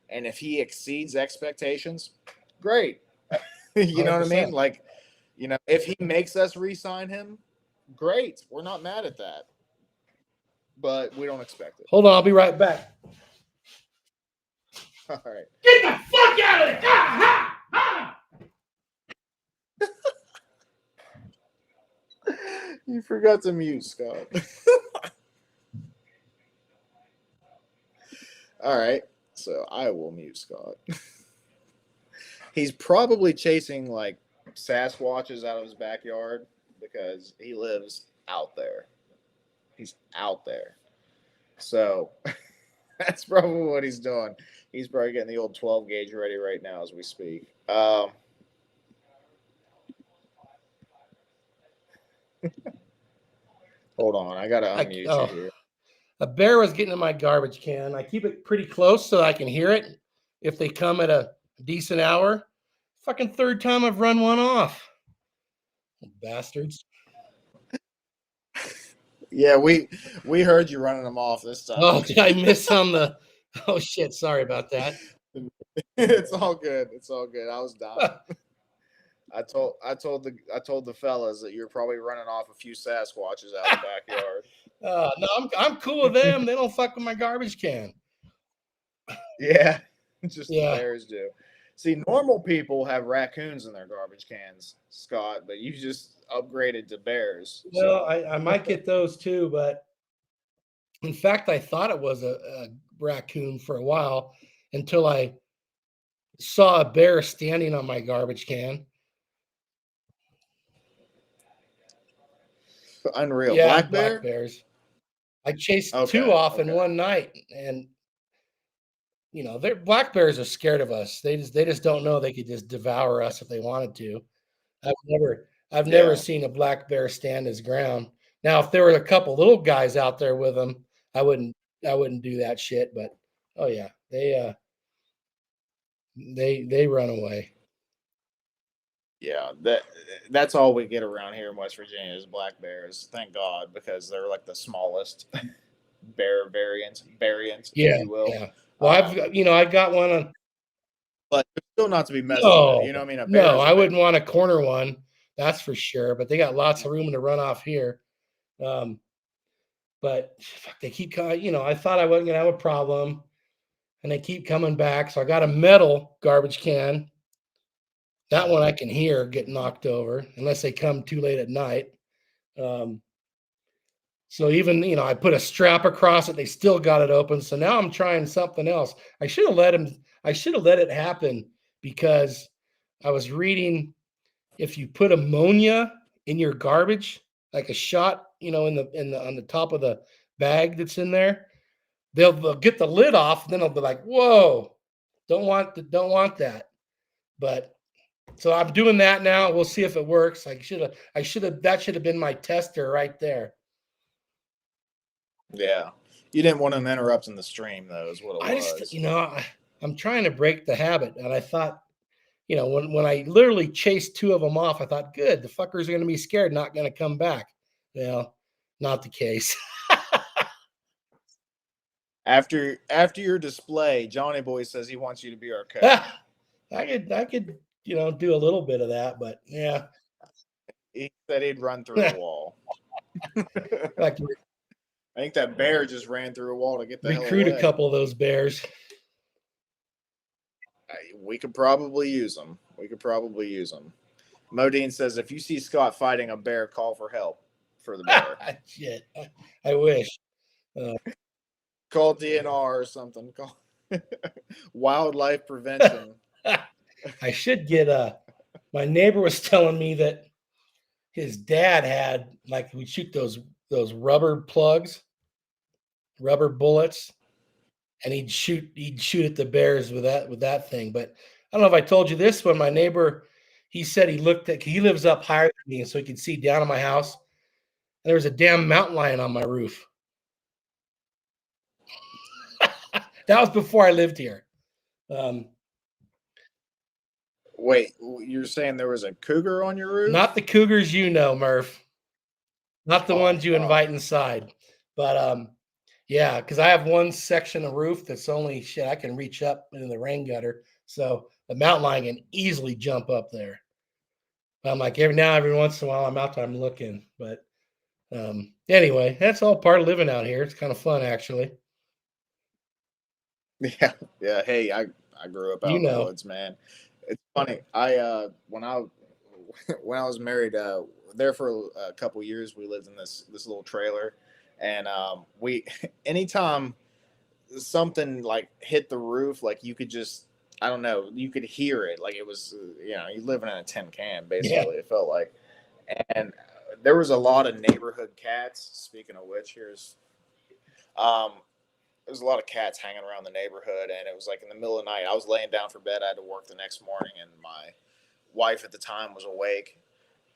and if he exceeds expectations, great. You know what I mean? Like, if he makes us re-sign him, great. We're not mad at that. But we don't expect it. Hold on, I'll be right back. All right. Get the fuck out of there! Ah, ah, ah. You forgot to mute, Scott. All right. So I will mute Scott. He's probably chasing like Sasquatches out of his backyard because he lives out there. He's out there. So that's probably what he's doing. He's probably getting the old 12 gauge ready right now as we speak. Hold on. I got to unmute you here. A bear was getting in my garbage can. I keep it pretty close so I can hear it if they come at a decent hour. Fucking third time I've run one off. Bastards. Yeah, we heard you running them off this time. Oh, did I miss on the? Oh shit! Sorry about that. It's all good. It's all good. I was dying. I told the fellas that you're probably running off a few Sasquatches out of the backyard. No, I'm cool with them. They don't fuck with my garbage can. Yeah, just the bears do. See, normal people have raccoons in their garbage cans, Scott, but you just upgraded to bears. Well, I might get those too, but in fact, I thought it was a raccoon for a while until I saw a bear standing on my garbage can. Unreal. Yeah, Black bear? black bears. I chased two off in one night, and their black bears are scared of us. They just don't know they could just devour us if they wanted to. I've never seen a black bear stand his ground. Now, if there were a couple little guys out there with them, I wouldn't do that shit. But oh yeah, they run away. Yeah, that's all we get around here in West Virginia is black bears. Thank God, because they're like the smallest bear variants, if you will. Yeah. Well, I've got one on, but still not to be messed with. You know what I mean? I wouldn't want to corner one. That's for sure. But they got lots of room to run off here. But they keep coming. I thought I wasn't gonna have a problem, and they keep coming back. So I got a metal garbage can. That one I can hear get knocked over unless they come too late at night. So even, I put a strap across it. They still got it open. So now I'm trying something else. I should have let it happen because I was reading if you put ammonia in your garbage, like a shot, on the top of the bag that's in there, they'll get the lid off. And then they'll be like, whoa, don't want that. But So I'm doing that now. We'll see if it works. That should have been my tester right there. Yeah. You didn't want them interrupting the stream, though, is what it I was. just, I'm trying to break the habit. And I thought, when I literally chased 2 of them off, I thought, good, the fuckers are going to be scared, not going to come back. Well, not the case. After your display, Johnny Boy says he wants you to be our coach. I could, do a little bit of that, but yeah. He said he'd run through a wall. Like, I think that bear just ran through a wall to get the hell recruit away. a couple of those bears. We could probably use them. Modine says, if you see Scott fighting a bear, call for help for the bear. Shit, I wish. Call DNR or something. Call wildlife prevention. I should get my neighbor was telling me that his dad had, like, we shoot those rubber plugs, rubber bullets, and he'd shoot at the bears with that thing. But I don't know if I told you this one. My neighbor, he said he lives up higher than me, so he could see down on my house. And there was a damn mountain lion on my roof. That was before I lived here. Wait, you're saying there was a cougar on your roof? Not the cougars, Murph. Not the ones you invite inside. But yeah, because I have one section of roof that's only I can reach up into the rain gutter. So the mountain lion can easily jump up there. But I'm like, every once in a while I'm out there, I'm looking. But anyway, that's all part of living out here. It's kind of fun, actually. Yeah. Hey, I grew up out in the woods, man. It's funny. When I was married, there for a couple years, we lived in this little trailer, and anytime something like hit the roof, like you could just, I don't know, you could hear it, like it was, you living in a tin can, basically. Yeah. It felt like, and there was a lot of neighborhood cats. Speaking of which, there's a lot of cats hanging around the neighborhood, and it was like in the middle of the night. I was laying down for bed. I had to work the next morning, and my wife at the time was awake,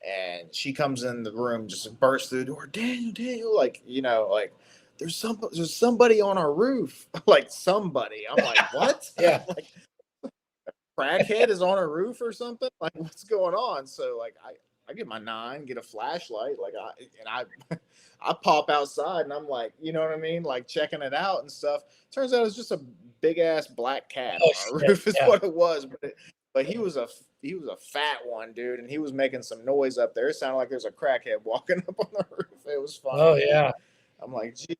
and she comes in the room, just bursts through the door. Daniel, like, like there's somebody on our roof, like somebody. I'm like, what? Yeah, like crackhead is on a roof or something. Like, what's going on? So like I get my 9, get a flashlight, like I pop outside, and I'm like, you know what I mean? Like checking it out and stuff. Turns out it's just a big ass black cat on our roof is what it was. But he was a fat one, dude, and he was making some noise up there. It sounded like there's a crackhead walking up on the roof. It was fun. Oh yeah. I'm like, gee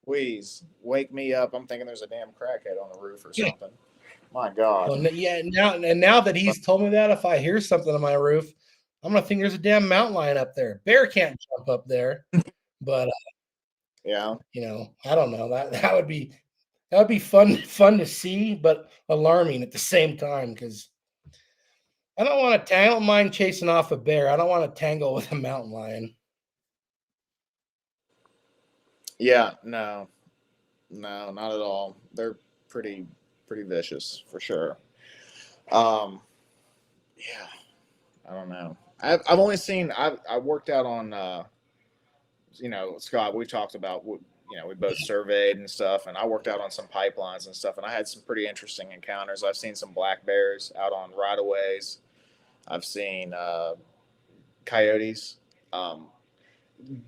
whiz, wake me up. I'm thinking there's a damn crackhead on the roof or something. My God. Well, yeah. Now that he's told me that, if I hear something on my roof, I'm gonna think there's a damn mountain lion up there. Bear can't jump up there, but yeah, I don't know. That would be fun to see, but alarming at the same time, because I don't mind chasing off a bear. I don't want to tangle with a mountain lion. Yeah, no, not at all. They're pretty vicious for sure. Yeah, I don't know. I've only seen, I worked out on, Scott, we talked about, we both surveyed and stuff, and I worked out on some pipelines and stuff, and I had some pretty interesting encounters. I've seen some black bears out on right-of-ways. I've seen coyotes.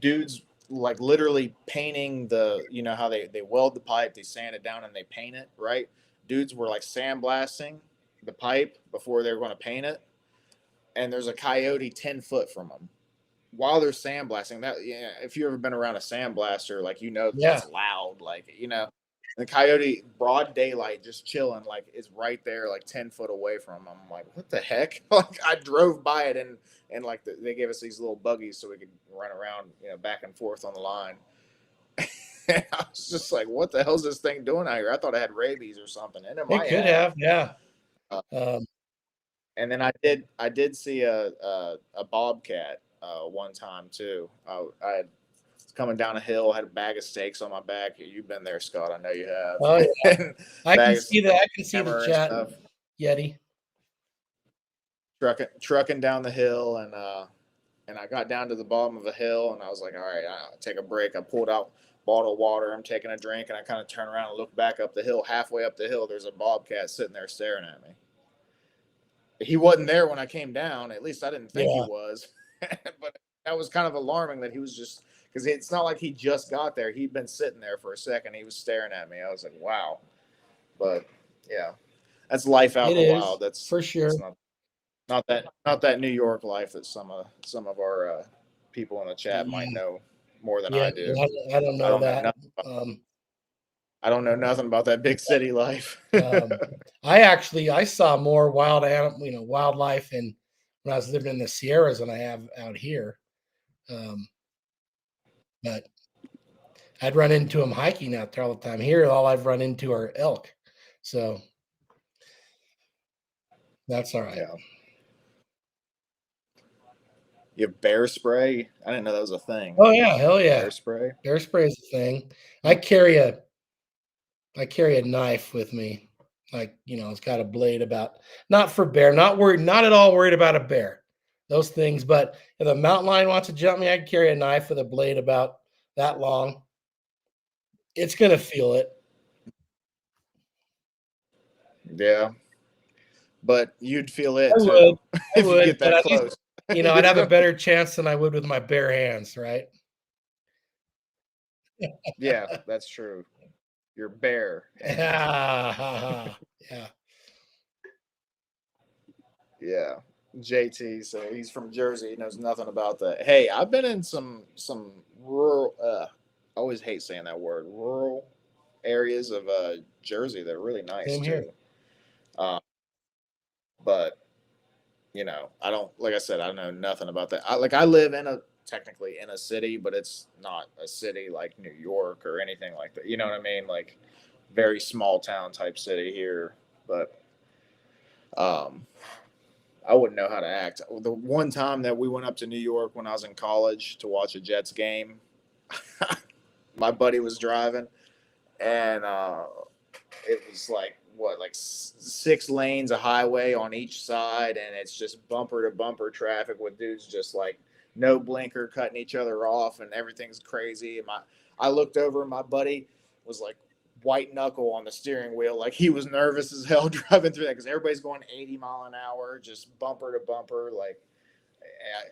Dudes, like, literally painting how they weld the pipe, they sand it down, and they paint it, right? Dudes were, like, sandblasting the pipe before they were going to paint it. And there's a coyote 10 foot from them while they're sandblasting. That, if you've ever been around a sandblaster, like, it's loud, like, the coyote, broad daylight, just chilling, like, is right there, like 10 foot away from them. I'm like, what the heck? Like, I drove by it, and like they gave us these little buggies so we could run around, back and forth on the line. And I was just like, what the hell's this thing doing out here? I thought it had rabies or something. And it might could have, yeah. And then I did see a bobcat one time too. I had coming down a hill, had a bag of steaks on my back. You've been there, Scott. I know you have. Oh yeah. I can see the chat, Yeti. trucking down the hill, and I got down to the bottom of a hill, and I was like, all right, I'll take a break. I pulled out bottled water. I'm taking a drink, and I kind of turn around and look back up the hill. Halfway up the hill, there's a bobcat sitting there staring at me. He wasn't there when I came down. At least I didn't think he was. But that was kind of alarming that he was just, because it's not like he just got there. He'd been sitting there for a second. He was staring at me. I was like, wow. But yeah, that's life out in the wild. That's for sure. That's not that New York life that some of our people in the chat might know more than I do. I don't know that. I don't know nothing about that big city life. I saw more wildlife when I was living in the Sierras than I have out here. But I'd run into them hiking out there all the time. Here, all I've run into are elk. So that's all right. Yeah. You have bear spray? I didn't know that was a thing. Oh yeah, hell yeah. Bear spray? Bear spray is a thing. I carry a knife with me. Like, it's got a blade not for bear, not at all worried about a bear. Those things, but if a mountain lion wants to jump me, I can carry a knife with a blade about that long. It's gonna feel it. Yeah. But you'd feel it too. I would, you get that close. I'd have a better chance than I would with my bare hands, right? Yeah, that's true. You're bare. Yeah. Yeah. JT, so he's from Jersey. He knows nothing about that. Hey, I've been in some rural. I always hate saying that word. Rural areas of Jersey that are really nice Same too. here. But I don't. Like I said, I know nothing about that. I live technically in a city, but it's not a city like New York or anything like that. You know what I mean? Like very small town type city here, but I wouldn't know how to act. The one time that we went up to New York when I was in college to watch a Jets game, my buddy was driving, and it was like 6 lanes of highway on each side, and it's just bumper to bumper traffic with dudes just like no blinker cutting each other off, and everything's crazy. And I looked over, and my buddy was like white knuckle on the steering wheel, like he was nervous as hell driving through that because everybody's going 80 mile an hour, just bumper to bumper. Like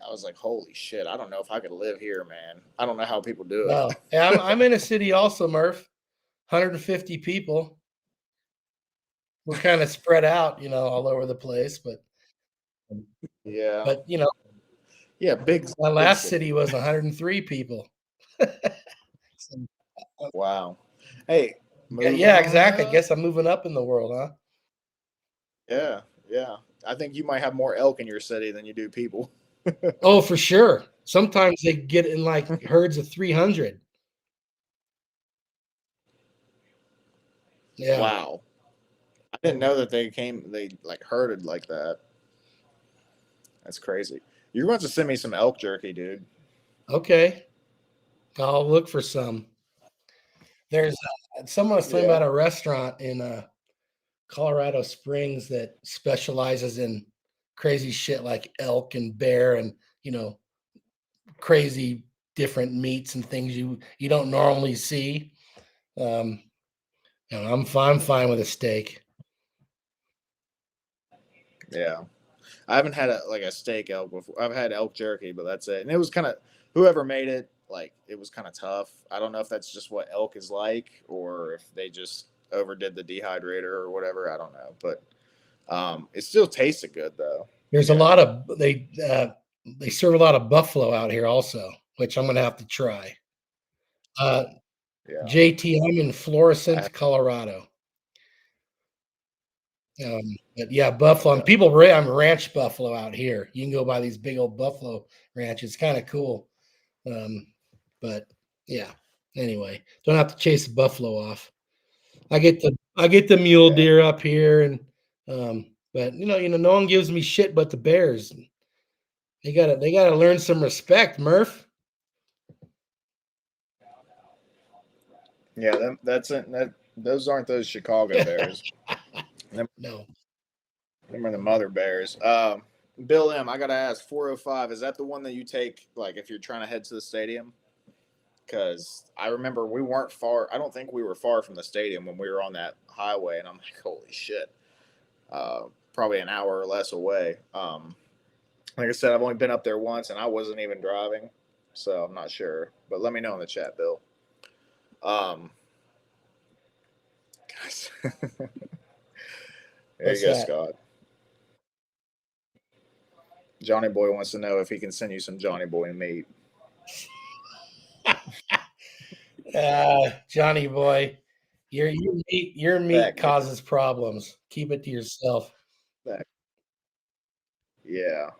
I was like, holy shit, I don't know if I could live here, man. I don't know how people do it. No. Yeah, I'm in a city also, Murph. 150 people. We're kind of spread out, all over the place, but yeah. But yeah, big. My last city was 103 people. Wow. Hey. Yeah, exactly. I guess I'm moving up in the world, huh? Yeah. I think you might have more elk in your city than you do people. Oh, for sure. Sometimes they get in like herds of 300. Yeah. Wow. I didn't know that they like herded like that. That's crazy. You're going to send me some elk jerky, dude. Okay. I'll look for some. There's someone was talking about a restaurant in Colorado Springs that specializes in crazy shit like elk and bear and crazy different meats and things you don't normally see. I'm fine with a steak. Yeah, I haven't had a steak elk before. I've had elk jerky, but that's it. And it was kind of whoever made it. Like it was kind of tough. I don't know if that's just what elk is like, or if they just overdid the dehydrator or whatever. I don't know, but it still tasted good though. There's a lot of they serve a lot of buffalo out here also, which I'm gonna have to try. JT, I'm in Florissant, Colorado. But yeah, buffalo. And people, I'm ranch buffalo out here. You can go by these big old buffalo ranches. It's kind of cool. But yeah. Anyway, don't have to chase the buffalo off. I get the mule deer up here, and but no one gives me shit but the bears. They gotta learn some respect, Murph. Yeah, that's it. Those aren't those Chicago bears. No. Them are the mother bears. Bill M, I gotta ask, 405, is that the one that you take like if you're trying to head to the stadium? Because I remember we weren't far. I don't think we were far from the stadium when we were on that highway, and I'm like, holy shit, probably an hour or less away. Like I said, I've only been up there once, and I wasn't even driving, so I'm not sure. But let me know in the chat, Bill. Guys, there What's you go, that? Scott. Johnny Boy wants to know if he can send you some Johnny Boy meat. Johnny boy, your meat Back. causes problems. Keep it to yourself. Yeah.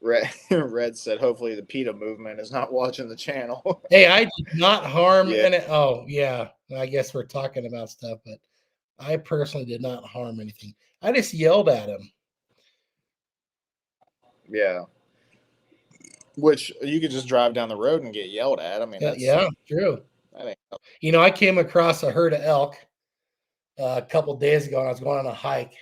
Red said, hopefully the PETA movement is not watching the channel. Hey, I did not harm Yeah. any. Oh, yeah. I guess we're talking about stuff, but I personally did not harm anything. I just yelled at him. Yeah. Which you could just drive down the road and get yelled at. I mean, that's, Yeah, true. that ain't, You know, I came across a herd of elk a couple days ago, and I was going on a hike,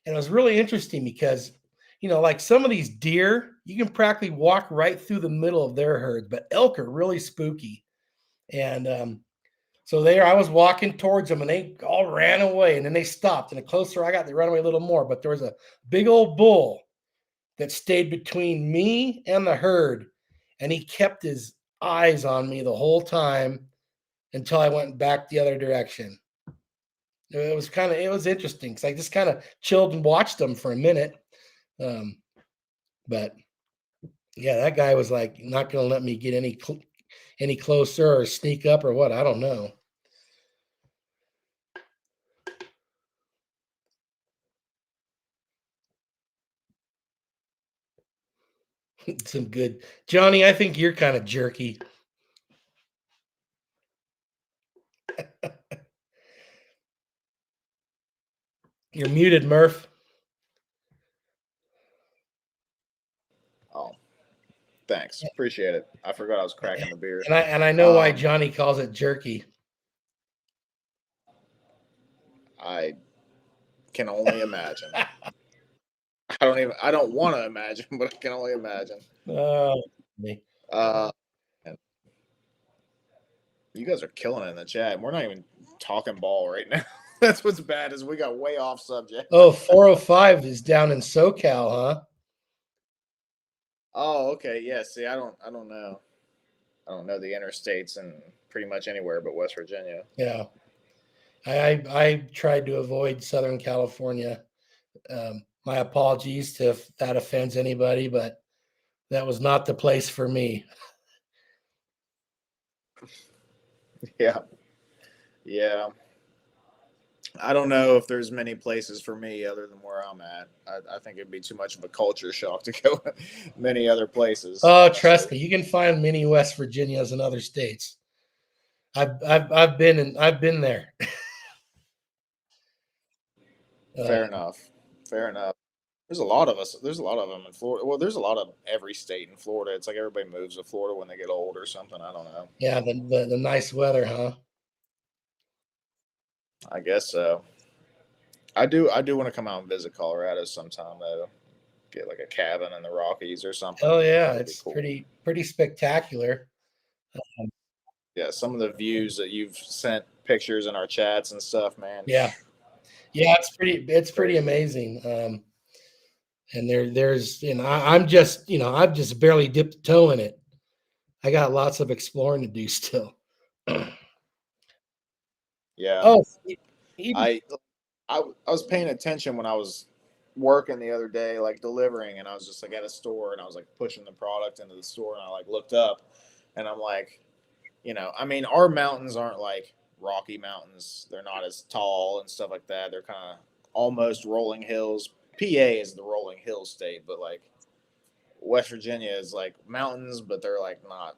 and it was really interesting because, you know, like some of these deer, you can practically walk right through the middle of their herds, but elk are really spooky. And so there I was walking towards them, and they all ran away, and then they stopped. And the closer I got, they ran away a little more. But there was a big old bull that stayed between me and the herd, and he kept his eyes on me the whole time until I went back the other direction. It was interesting because I just kind of chilled and watched them for a minute. But yeah, that guy was like not going to let me get any closer or sneak up or what. I don't know. Some good Johnny. I think you're kind of jerky. You're muted, Murph. oh, thanks. Appreciate it. I forgot I was cracking the beer. And I know why Johnny calls it jerky. I can only imagine. I don't want to imagine, but I can only imagine. Me. And you guys are killing it in the chat. We're not even talking ball right now. That's what's bad is we got way off subject. Oh, 405 is down in SoCal, huh? Oh, okay. Yeah. See, I don't know. I don't know the interstates and pretty much anywhere but West Virginia. Yeah. I tried to avoid Southern California. My apologies if that offends anybody, but that was not the place for me. Yeah. Yeah. I don't know if there's many places for me other than where I'm at. I think it'd be too much of a culture shock to go many other places. Oh, trust me, you can find many West Virginias in other states. I've been there. Fair enough. Fair enough. There's a lot of us. There's a lot of them in Florida. Well, there's a lot of every state in Florida. It's like everybody moves to Florida when they get old or something. I don't know. Yeah, the nice weather, huh? I guess so. I do want to come out and visit Colorado sometime though. Get like a cabin in the Rockies or something. Oh yeah, That'd be it's cool. pretty spectacular. Yeah, some of the views that you've sent pictures in our chats and stuff, man. Yeah, it's pretty amazing. And there's I've just barely dipped a toe in it. I got lots of exploring to do still. Yeah. Oh, I was paying attention when I was working the other day, like delivering, and I was just like at a store and I was like pushing the product into the store and I like looked up and I'm like, I mean, our mountains aren't like Rocky Mountains. They're not as tall and stuff like that. They're kind of almost rolling hills. PA is the rolling hill state, but like West Virginia is like mountains, but they're like not,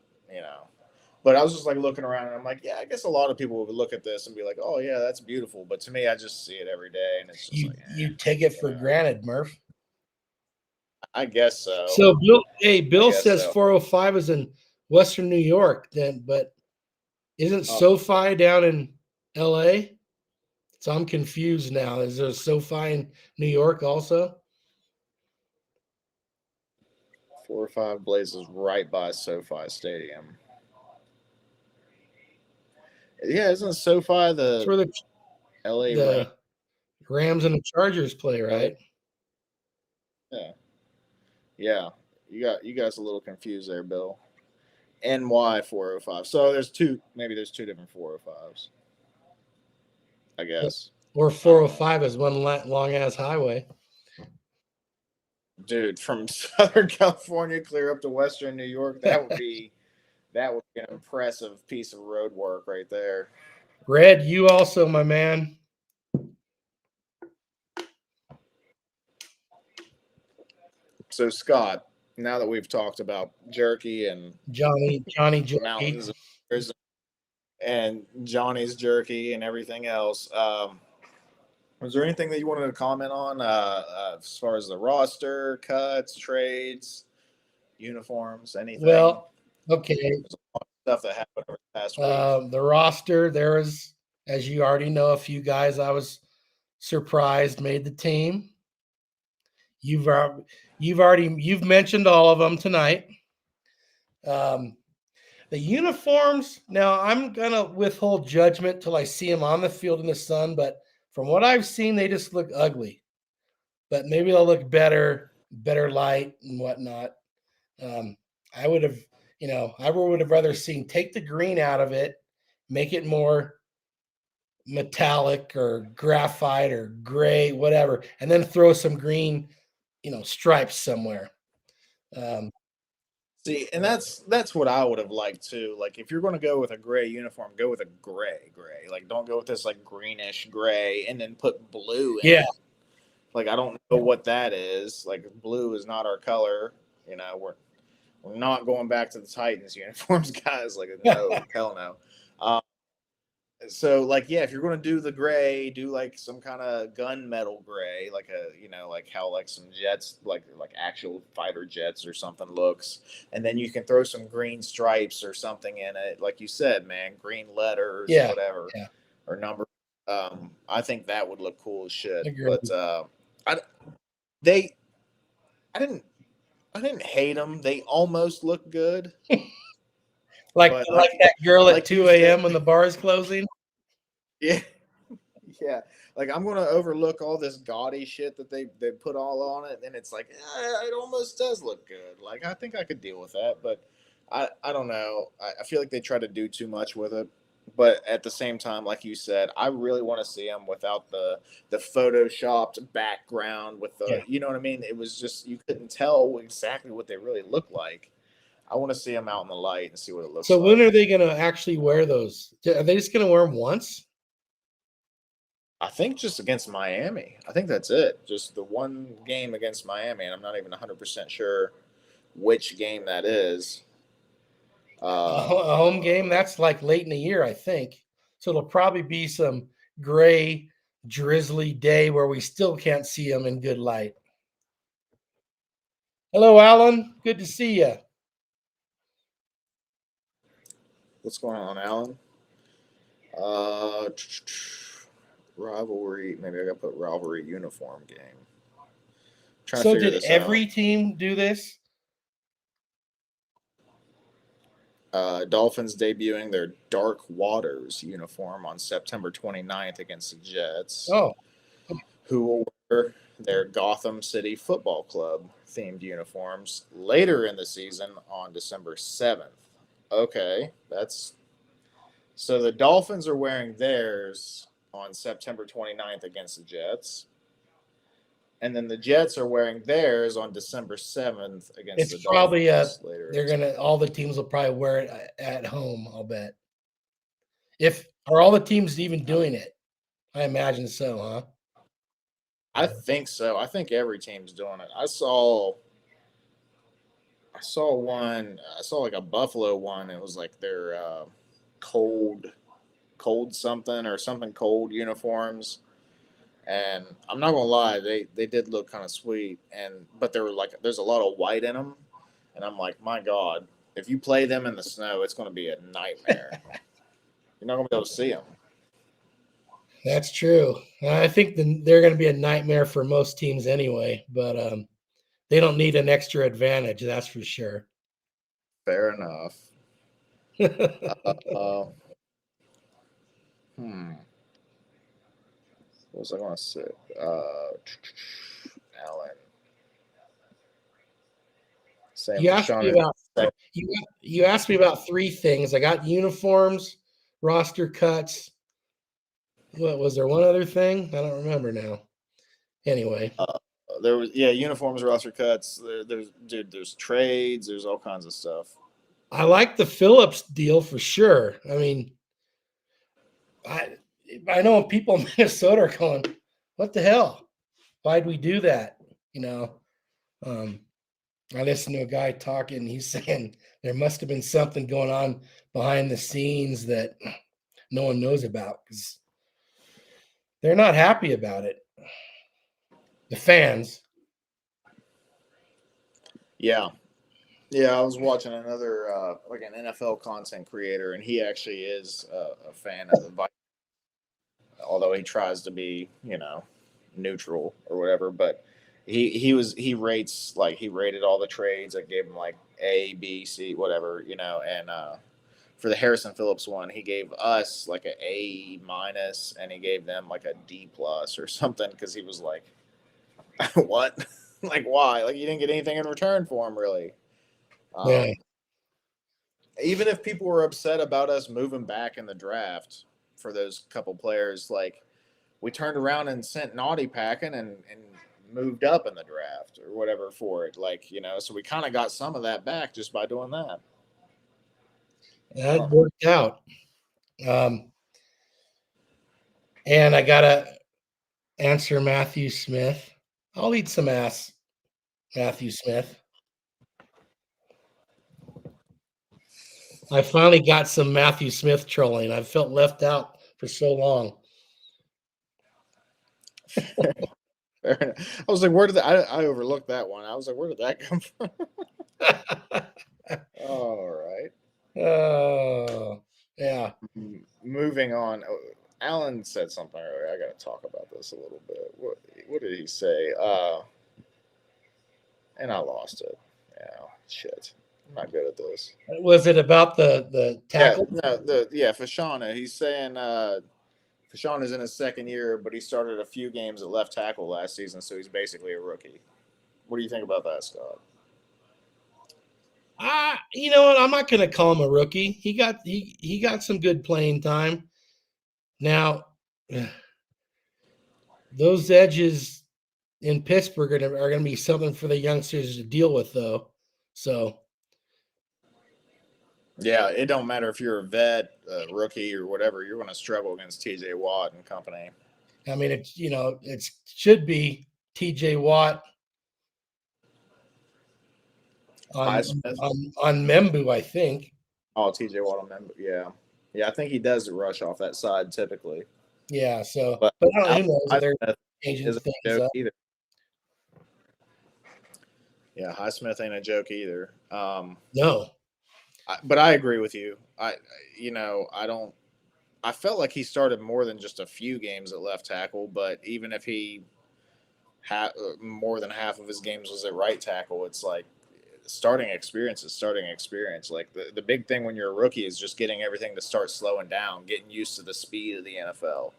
But I was just like looking around and I'm like, yeah, I guess a lot of people would look at this and be like, oh yeah, that's beautiful. But to me, I just see it every day and it's just you take it for granted, Murph. I guess so. So Bill says 405 is in Western New York then, but isn't SoFi down in LA? So I'm confused now. Is there a SoFi in New York also? 405 Blazes right by SoFi Stadium. Yeah, isn't SoFi That's where the LA Ram? the Rams and the Chargers play, right? Yeah. Yeah. You guys a little confused there, Bill. NY 405. So there's two different 405s. I guess. Or 405 is one long ass highway. Dude, from Southern California clear up to Western New York, that would be an impressive piece of road work right there. Red, you also, my man. So Scott, now that we've talked about jerky and Johnny Jerky. mountains and Johnny's jerky and everything else, was there anything that you wanted to comment on as far as the roster, cuts, trades, uniforms, anything? Well, okay. Stuff that happened over the past week. The roster, there is, as you already know, a few guys I was surprised made the team. You've mentioned all of them tonight. The uniforms, now I'm gonna withhold judgment till I see them on the field in the sun, but from what I've seen, they just look ugly. But maybe they'll look better light and whatnot. I would have rather seen take the green out of it, make it more metallic or graphite or gray, whatever, and then throw some green, stripes somewhere. See, and that's what I would have liked too. Like, if you're going to go with a gray uniform, go with a gray. Like, don't go with this like greenish gray and then put blue in it. Like, I don't know what that is. Like, blue is not our color. We're not going back to the Titans uniforms, guys. Like, no, hell no. So, like, yeah, if you're going to do the gray, do like some kind of gunmetal gray, like like how like some jets, like actual fighter jets or something looks, and then you can throw some green stripes or something in it, like you said, man, green letters, whatever, or number. I think that would look cool as shit. Agreed. But I didn't hate them. They almost look good. Like that girl at 2 a.m. when the bar is closing. Yeah. Yeah. Like, I'm going to overlook all this gaudy shit that they put all on it. And it's like, it almost does look good. Like, I think I could deal with that. But I don't know. I feel like they try to do too much with it. But at the same time, like you said, I really want to see them without the photoshopped background with the, you know what I mean? It was just, you couldn't tell exactly what they really look like. I want to see them out in the light and see what it looks like. So when are they going to actually wear those? Are they just going to wear them once? I think just against Miami. I think that's it. Just the one game against Miami, and I'm not even 100% sure which game that is. A home game? That's like late in the year, I think. So it'll probably be some gray, drizzly day where we still can't see them in good light. Hello, Alan. Good to see you. What's going on, Alan? Rivalry. Maybe I got to put rivalry uniform game. So did every team do this? Dolphins debuting their Dark Waters uniform on September 29th against the Jets. Oh. Who will wear their Gotham City Football Club themed uniforms later in the season on December 7th. Okay, so the Dolphins are wearing theirs on September 29th against the Jets. And then the Jets are wearing theirs on December 7th against the Dolphins. It's probably later. all the teams will probably wear it at home, I'll bet. Are all the teams even doing it? I imagine so, huh? I think so. I think every team's doing it. I saw one. I saw like a Buffalo one. It was like their cold something or something cold uniforms. And I'm not gonna lie, they did look kind of sweet. But there were there's a lot of white in them, and I'm like, my God, if you play them in the snow, it's gonna be a nightmare. You're not gonna be able to see them. That's true. I think they're going to be a nightmare for most teams anyway. But they don't need an extra advantage. That's for sure. Fair enough. Uh, what was I going to say? Alan. Sam You asked me Fashanu. about you asked me about 3 things. I got uniforms, roster cuts. What was there? One other thing? I don't remember now. Anyway, There was uniforms, roster cuts. There's trades. There's all kinds of stuff. I like the Phillips deal for sure. I mean, I know people in Minnesota are going, "What the hell? Why'd we do that?" You know. I listened to a guy talking. He's saying there must have been something going on behind the scenes that no one knows about because they're not happy about it. The fans. Yeah. Yeah, I was watching another like an NFL content creator, and he actually is a fan of the Vikings, although he tries to be, neutral or whatever. But he rates, like, he rated all the trades. I gave him like A, B, C, whatever, and for the Harrison Phillips one, he gave us like an A minus, and he gave them like a D plus or something because he was like, what? Like, why? Like, you didn't get anything in return for him, really. Yeah. Even if people were upset about us moving back in the draft for those couple players, like, we turned around and sent Naughty packing and moved up in the draft or whatever for it. Like, so we kind of got some of that back just by doing that. That worked out. And I got to answer Matthew Smith. I'll eat some ass, Matthew Smith. I finally got some Matthew Smith trolling. I felt left out for so long. I was like, where did I overlooked that one. I was like, where did that come from? All right. Oh, yeah. Moving on. Alan said something earlier. I got to talk about this a little bit. What did he say? And I lost it. Yeah, shit. I'm not good at this. Was it about the tackle? Fashanu. He's saying Fashanu is in his second year, but he started a few games at left tackle last season, so he's basically a rookie. What do you think about that, Scott? You know what? I'm not going to call him a rookie. He got some good playing time. Now, those edges in Pittsburgh are going to be something for the youngsters to deal with, though. So, yeah, it don't matter if you're a vet, a rookie, or whatever. You're going to struggle against T.J. Watt and company. I mean, it should be T.J. Watt on Membu, I think. Oh, T.J. Watt on Membu, yeah. Yeah, I think he does rush off that side typically. Yeah, so but who knows? They're changing things up. Either. Yeah, Highsmith ain't a joke either. No, but I agree with you. I felt like he started more than just a few games at left tackle, but even if he had more than half of his games was at right tackle, it's like starting experience is starting experience. Like the big thing when you're a rookie is just getting everything to start slowing down, getting used to the speed of the NFL,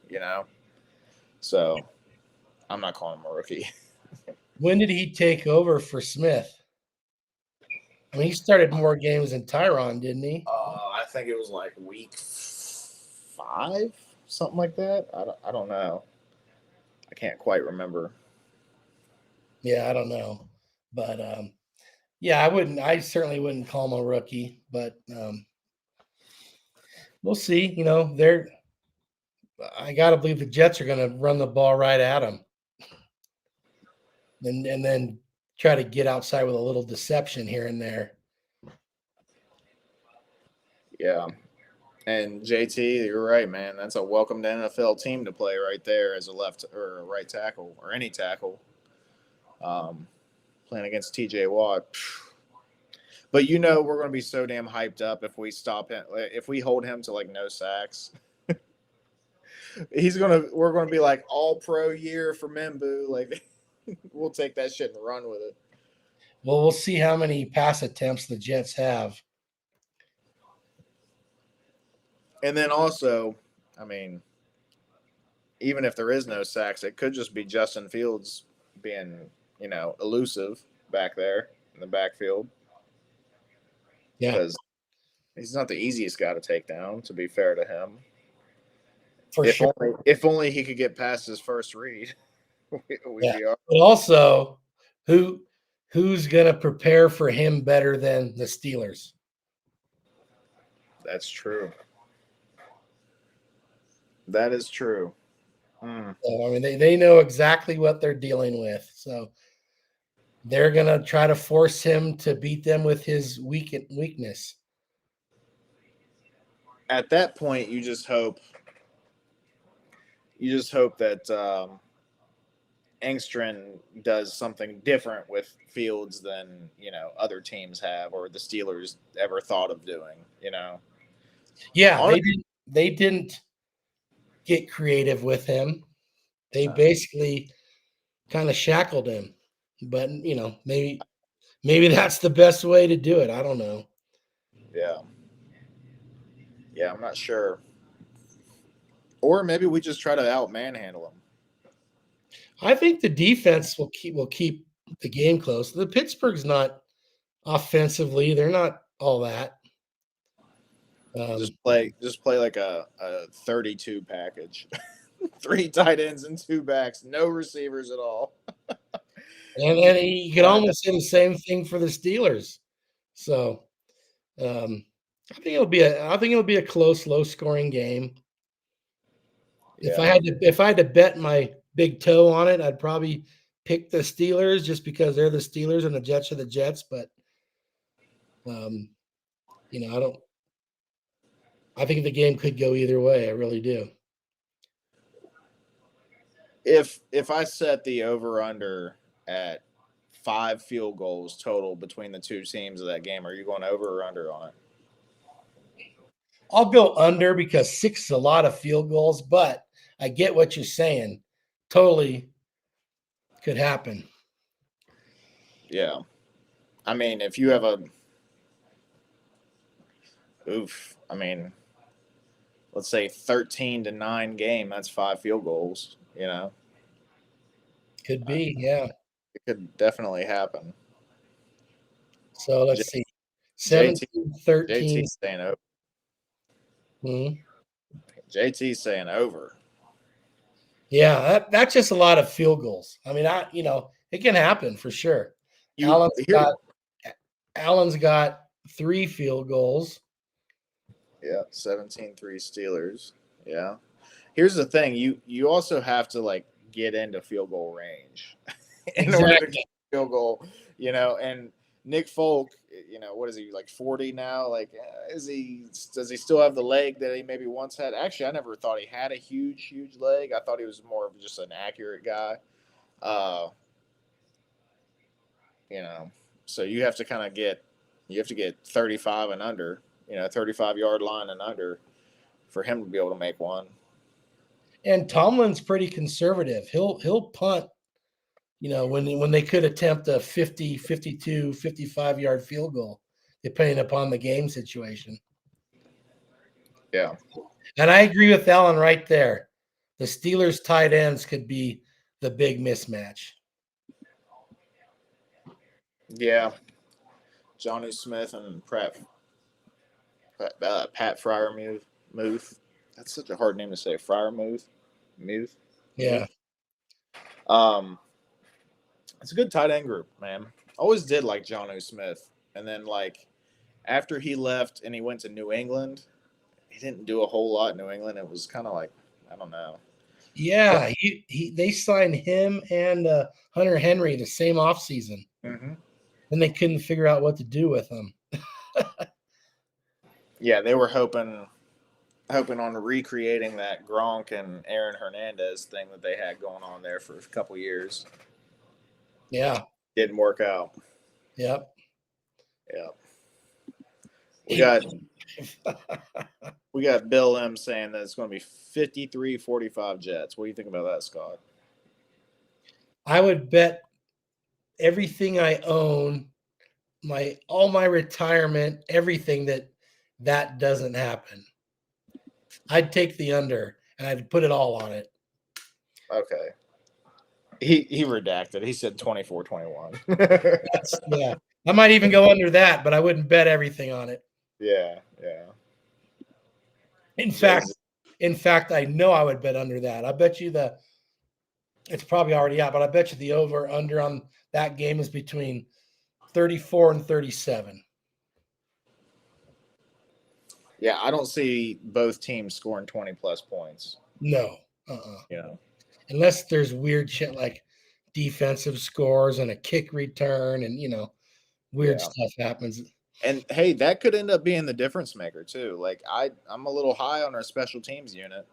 So I'm not calling him a rookie. When did he take over for Smith? I mean, he started more games than Tyron, didn't he? I think it was like week 5, something like that. I don't know. I can't quite remember. Yeah, I don't know. But yeah, I certainly wouldn't call him a rookie, but we'll see. I got to believe the Jets are going to run the ball right at him. And then try to get outside with a little deception here and there. Yeah. And JT, you're right, man. That's a welcome to NFL team to play right there as a left or a right tackle or any tackle. Playing against TJ Watt. But we're going to be so damn hyped up if we stop him, if we hold him to like no sacks. We're going to be like all pro year for Membu. Like, we'll take that shit and run with it. Well, we'll see how many pass attempts the Jets have. And then also, I mean, even if there is no sacks, it could just be Justin Fields being, elusive back there in the backfield. Yeah, Because he's not the easiest guy to take down, to be fair to him. for sure. If only he could get past his first read, we'd be all right. But also, who's going to prepare for him better than the Steelers? That's true. That is true. So, I mean, they know exactly what they're dealing with. So they're going to try to force him to beat them with his weakness. At that point, you just hope that Engstrand does something different with Fields than other teams have or the Steelers ever thought of doing. Yeah, they didn't get creative with him. They basically kind of shackled him. But maybe that's the best way to do it. I don't know. Yeah, I'm not sure. Or maybe we just try to out manhandle him. I think the defense will keep the game close. The Pittsburgh's not offensively; they're not all that. Just play like a 32 package. 3 tight ends and 2 backs, no receivers at all. And then you could almost say the same thing for the Steelers. So I think it'll be a close, low-scoring game. Yeah. If I had to bet my big toe on it, I'd probably pick the Steelers just because they're the Steelers and the Jets are the Jets. But I think the game could go either way. I really do. If I set the over-under at 5 field goals total between the two teams of that game, are you going over or under on it? I'll go under because 6 is a lot of field goals, but I get what you're saying. Totally could happen. Yeah. I mean, if you have let's say 13-9 game, that's 5 field goals, Could be, yeah. It could definitely happen. So let's see. 17-13. JT's saying over. JT's saying over. Yeah, that's just a lot of field goals. I mean, it can happen for sure. Allen's got 3 field goals. Yeah, 17-3 Steelers. Yeah. Here's the thing. You also have to get into field goal range in order to get a field goal, and Nick Folk, what is he, 40 now? Does he still have the leg that he maybe once had? Actually, I never thought he had a huge, huge leg. I thought he was more of just an accurate guy. So you have to get 35 and under, 35-yard line and under for him to be able to make one. And Tomlin's pretty conservative. He'll punt, when they could attempt a 50, 52, 55-yard field goal, depending upon the game situation. Yeah. And I agree with Alan right there. The Steelers tight ends could be the big mismatch. Yeah. Johnny Smith and Pat Freiermuth. That's such a hard name to say. Freiermuth. Yeah. It's a good tight end group, man. Always did like Jonnu Smith. And then after he left and he went to New England, he didn't do a whole lot in New England. It was kind of I don't know. Yeah, they signed him and Hunter Henry the same offseason. Mm-hmm. And they couldn't figure out what to do with him. Yeah, they were hoping on recreating that Gronk and Aaron Hernandez thing that they had going on there for a couple years. Yeah. Didn't work out. Yep. We got Bill M saying that it's going to be 53-45 Jets. What do you think about that, Scott? I would bet everything I own all my retirement, everything that doesn't happen. I'd take the under and I'd put it all on it. Okay. He redacted. He said 24-21. Yeah. I might even go under that, but I wouldn't bet everything on it. Yeah. In fact, I know I would bet under that. I bet you it's probably already out, but I bet you the over under on that game is between 34 and 37. Yeah, I don't see both teams scoring 20 plus points. No. You know. Unless there's weird shit like defensive scores and a kick return and weird stuff happens. And hey, that could end up being the difference maker too. Like I'm a little high on our special teams unit,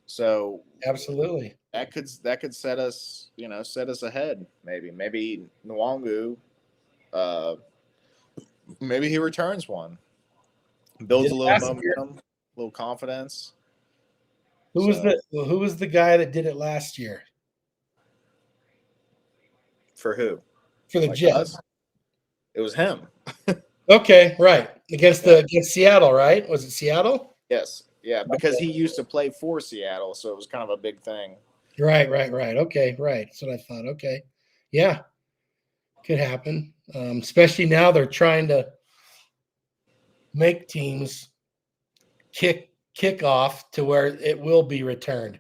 So Absolutely. that could set us ahead. Maybe Nwangu, maybe he returns one, builds a little momentum, a little confidence. Who was the guy that did it last year? For who? For the Jets. Us? It was him. Okay, right. Against Seattle, right? Was it Seattle? Yes. Yeah, because he used to play for Seattle, so it was kind of a big thing. Right. Okay, right. That's what I thought. Okay. Yeah. Could happen. Especially now they're trying to make teams kick off to where it will be returned.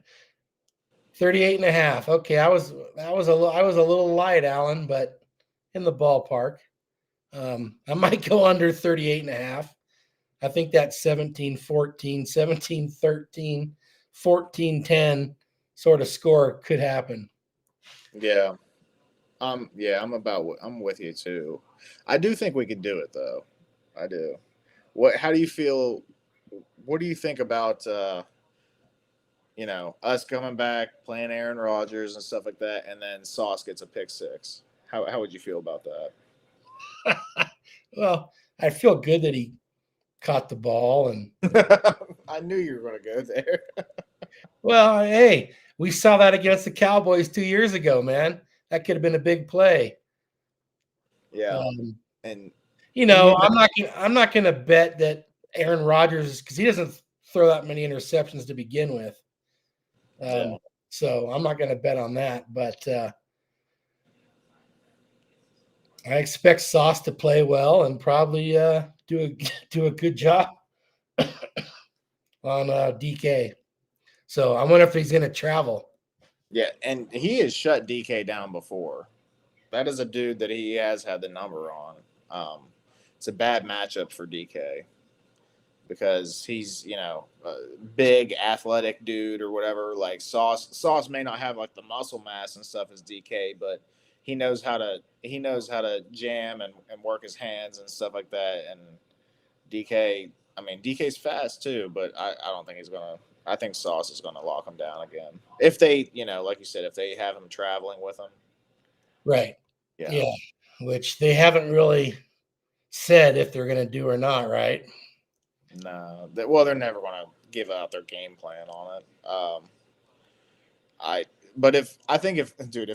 38.5. Okay, I was a little light, Alan, but in the ballpark. I might go under 38.5. I think that 17-14, 17-13, 14-10 sort of score could happen. Yeah. I'm with you too. I do think we could do it though. I do. How do you feel? What do you think about us coming back, playing Aaron Rodgers and stuff like that, and then Sauce gets a pick six? How would you feel about that? Well, I feel good that he caught the ball, and I knew you were going to go there. Well, hey, we saw that against the Cowboys 2 years ago, man. That could have been a big play. Yeah, and I'm not going to bet that Aaron Rodgers, because he doesn't throw that many interceptions to begin with. So I'm not going to bet on that, but I expect Sauce to play well and probably do a good job on DK. So I wonder if he's going to travel. Yeah, and he has shut DK down before. That is a dude that he has had the number on. It's a bad matchup for DK because he's, a big athletic dude or whatever. Like Sauce may not have like the muscle mass and stuff as DK, but he knows how to jam and work his hands and stuff like that. And DK's fast too, but I don't think he's gonna. I think Sauce is gonna lock him down again if they, like you said, if they have him traveling with him. Right. Yeah. Which they haven't really said if they're gonna do or not, right? No. They're never gonna give out their game plan on it. But if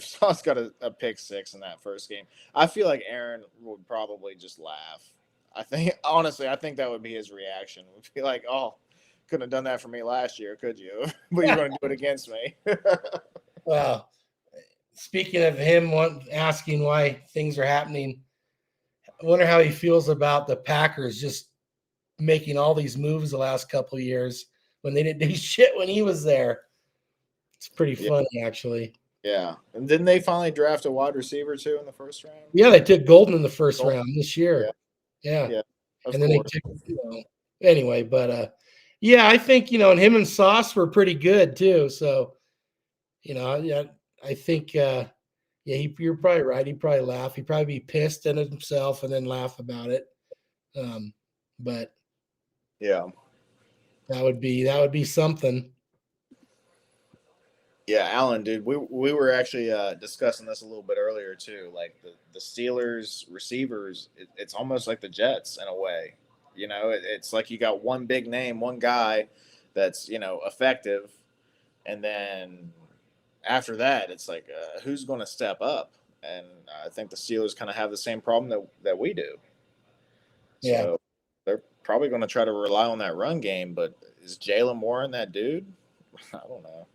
Sauce got a pick six in that first game, I feel like Aaron would probably just laugh. I think that would be his reaction. Would be like, "Oh, couldn't have done that for me last year, could you? But you're going to do it against me." Well, speaking of him asking why things are happening, I wonder how he feels about the Packers just making all these moves the last couple of years when they didn't do shit when he was there. It's pretty funny, actually. Yeah. And didn't they finally draft a wide receiver too in the first round? Yeah, they took Golden in the first round this year. Yeah. And then they took, anyway, but I think, and him and Sauce were pretty good too. So, I think, you're probably right. He'd probably laugh. He'd probably be pissed at himself and then laugh about it. But yeah, that would be something. Yeah, Alan, dude, we were actually discussing this a little bit earlier too. Like the Steelers receivers, it's almost like the Jets in a way. It's like you got one big name, one guy that's effective, and then after that, it's like who's going to step up? and I think the Steelers kind of have the same problem that we do. So Yeah. they're probably going to try to rely on that run game. But is Jalen Warren that dude? I don't know.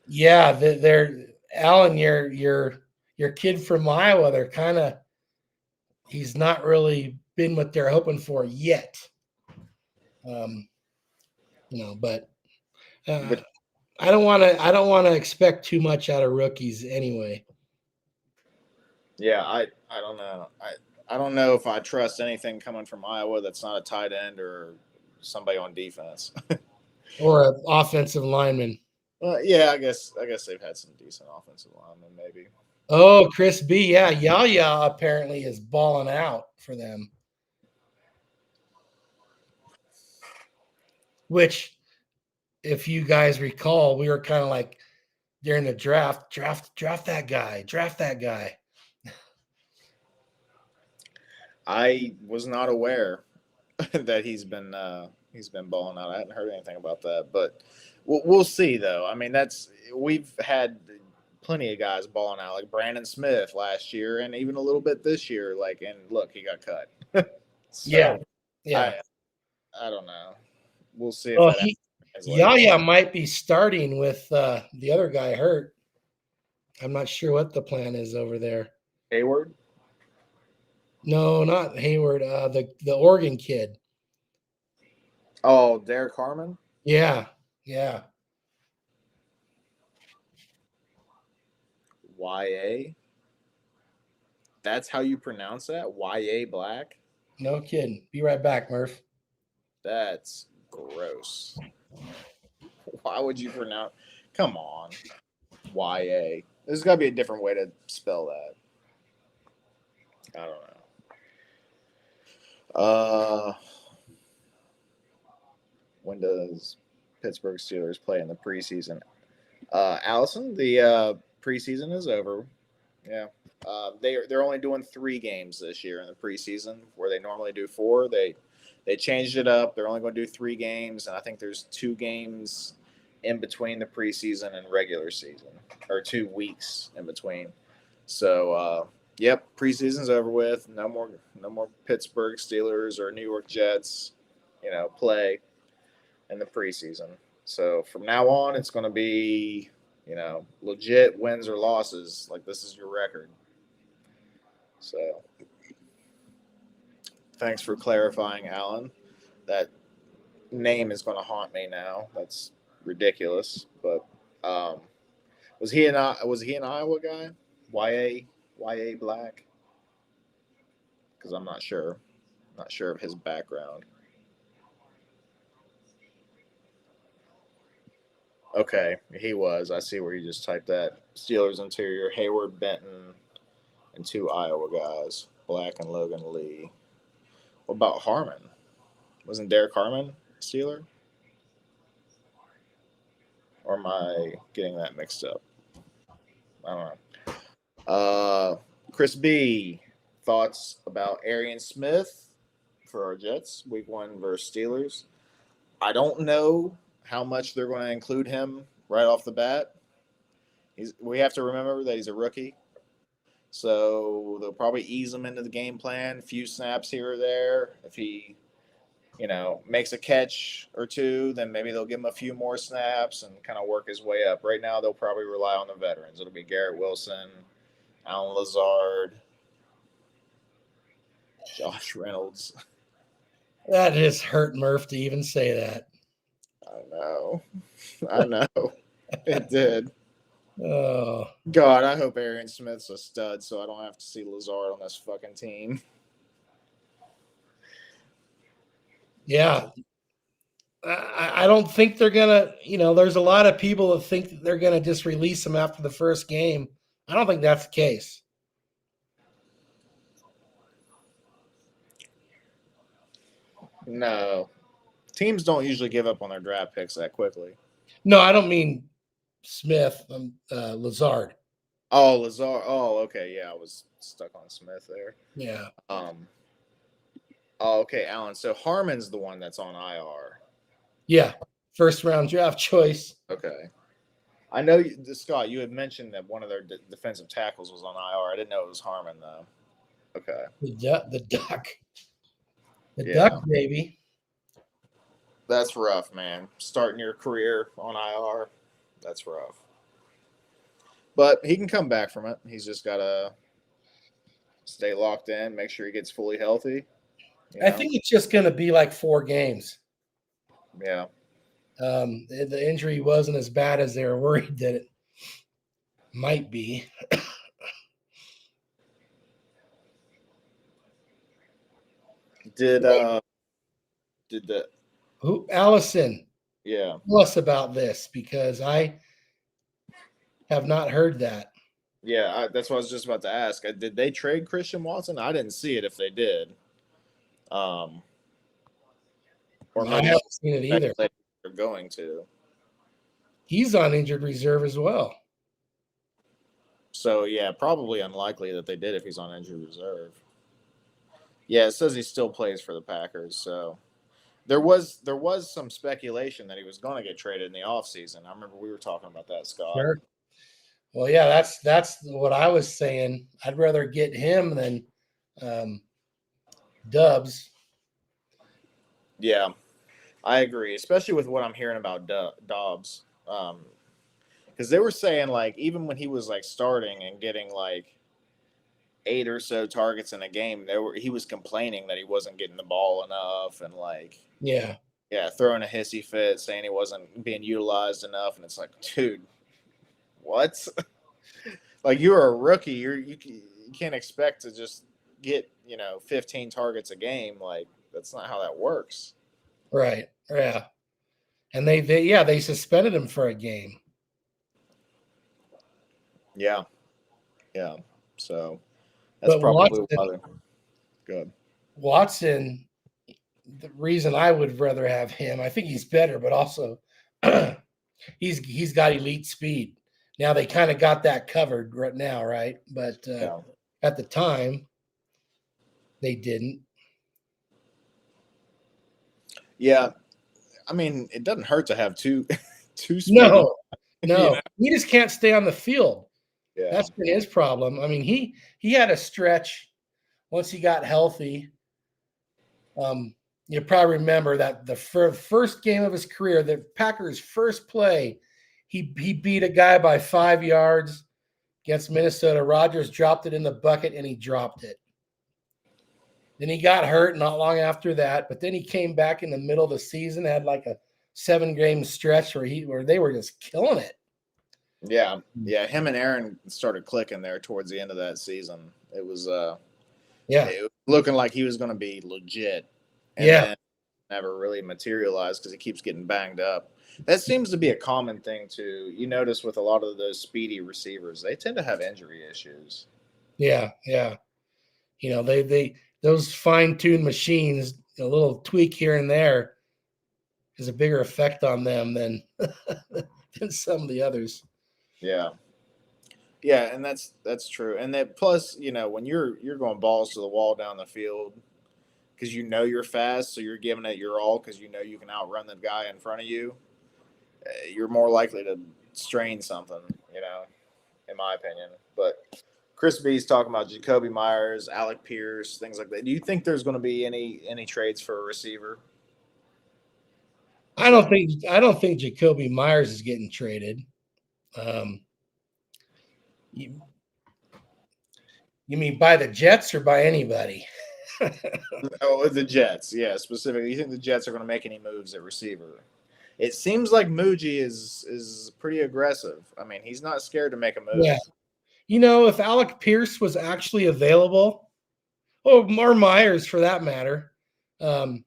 Yeah, they're Alan, your kid from Iowa. They're kind of he's not really been what they're hoping for yet. But But I don't want to expect too much out of rookies anyway. yeah, I don't know. I don't know if I trust anything coming from Iowa that's not a tight end or somebody on defense. Or an offensive lineman. Yeah, I guess they've had some decent offensive linemen, maybe. Oh, Chris B. Yeah, Yaya apparently is balling out for them. Which, if you guys recall, we were kind of like during the draft that guy. I was not aware that he's been balling out. I hadn't heard anything about that, but we'll see though. I mean, we've had plenty of guys balling out, like Brandon Smith last year, and even a little bit this year. Like, and look, he got cut. So, yeah. I don't know. We'll see if Well, that happens later. Yaya might be starting with the other guy hurt. I'm not sure what the plan is over there. Hayward? No, not Hayward. The Oregon kid. Oh, Derek Harmon? Yeah. YA? That's how you pronounce that? YA Black? No kidding. Be right back, Murph. That's gross. Why would you pronounce? Come on. YA. There's got to be a different way to spell that. I don't know. When does Pittsburgh Steelers play in the preseason? Allison, the preseason is over. Yeah. They're only doing 3 games this year in the preseason, where they normally do 4. They changed it up. They're only going to do 3 games, and I think there's 2 games in between the preseason and regular season, or 2 weeks in between. So, yep, preseason's over with. No more Pittsburgh Steelers or New York Jets, play in the preseason. So from now on, it's going to be, legit wins or losses. Like, this is your record. So thanks for clarifying, Alan. That name is going to haunt me now. That's ridiculous. But was he an Iowa guy? YA Black? Because I'm not sure. Not sure of his background. Okay, he was. I see where you just typed that. Steelers interior, Hayward, Benton, and 2 Iowa guys, Black and Logan Lee. What about Harmon? Wasn't Derek Harmon a Steeler? Or am I getting that mixed up? I don't know. Chris B, thoughts about Arian Smith for our Jets, week 1 versus Steelers? I don't know how much they're going to include him right off the bat. We have to remember that he's a rookie. So they'll probably ease him into the game plan, a few snaps here or there. If he, makes a catch or 2, then maybe they'll give him a few more snaps and kind of work his way up. Right now, they'll probably rely on the veterans. It'll be Garrett Wilson, Alan Lazard, Josh Reynolds. That just hurt Murph to even say that. I know. It did. Oh, God, I hope Arian Smith's a stud so I don't have to see Lazard on this fucking team. yeah. I don't think they're going to, there's a lot of people that think that they're going to just release him after the first game. I don't think that's the case. No. Teams don't usually give up on their draft picks that quickly. No, I don't mean Smith. Lazard. Oh, Lazard. Oh, okay. Yeah, I was stuck on Smith there. Yeah. Oh, okay, Alan. So Harmon's the one that's on IR. Yeah. First round draft choice. Okay. I know, Scott, you had mentioned that one of their defensive tackles was on IR. I didn't know it was Harmon, though. Okay. The Yeah. duck, baby. That's rough, man. Starting your career on IR, that's rough. But he can come back from it. He's just got to stay locked in, make sure he gets fully healthy. I think it's just going to be like 4 games. Yeah. The injury wasn't as bad as they were worried that it might be. Did the Who, Allison? yeah. Tell us about this because I have not heard that. Yeah, that's what I was just about to ask. Did they trade Christian Watson? I didn't see it if they did. Or I maybe haven't seen it either. they're going to. He's on injured reserve as well. So yeah, probably unlikely that they did if he's on injured reserve. Yeah, it says he still plays for the Packers. So there was some speculation that he was going to get traded in the offseason. I remember we were talking about that, Scott. Sure. Well, yeah, that's what I was saying. I'd rather get him than Dubs. Yeah, I agree, especially with what I'm hearing about Dobbs. Because they were saying, like, even when he was, like, starting and getting, like, 8 or so targets in a game, he was complaining that he wasn't getting the ball enough and, like, yeah, throwing a hissy fit, saying he wasn't being utilized enough. And it's like, dude, what? Like, you're a rookie. You can't expect to just get, 15 targets a game. Like, that's not how that works. right, yeah. And they suspended him for a game. Yeah. So that's But probably why. Good. Watson, the reason I would rather have him, I think he's better, but also he's got elite speed. Now they kind of got that covered right now, right? But at the time, they didn't. Yeah, I mean, it doesn't hurt to have two speedy. No, Yeah. he just can't stay on the field. Yeah. That's been his problem. I mean, he had a stretch once he got healthy. You probably remember that the first game of his career, the Packers' first play, he beat a guy by 5 yards against Minnesota. Rodgers dropped it in the bucket, and he dropped it. Then he got hurt not long after that, but then he came back in the middle of the season, had like a 7-game stretch where they were just killing it. Yeah. Him and Aaron started clicking there towards the end of that season. It was it was looking like he was going to be legit. And then never really materialized because he keeps getting banged up. That seems to be a common thing too. You notice with a lot of those speedy receivers, they tend to have injury issues. Yeah. They those fine-tuned machines, a little tweak here and there has a bigger effect on them than some of the others. Yeah, and that's true. And that plus, when you're going balls to the wall down the field because you're fast, so you're giving it your all because you can outrun the guy in front of you, you're more likely to strain something, in my opinion. But Chris B's talking about Jacoby Myers, Alec Pierce, things like that. Do you think there's going to be any trades for a receiver? I don't think Jacoby Myers is getting traded. You mean by the Jets or by anybody? Oh, the Jets, yeah, specifically. You think the Jets are going to make any moves at receiver? It seems like Muji is pretty aggressive. I mean, he's not scared to make a move. Yeah. If Alec Pierce was actually available, or Myers for that matter, I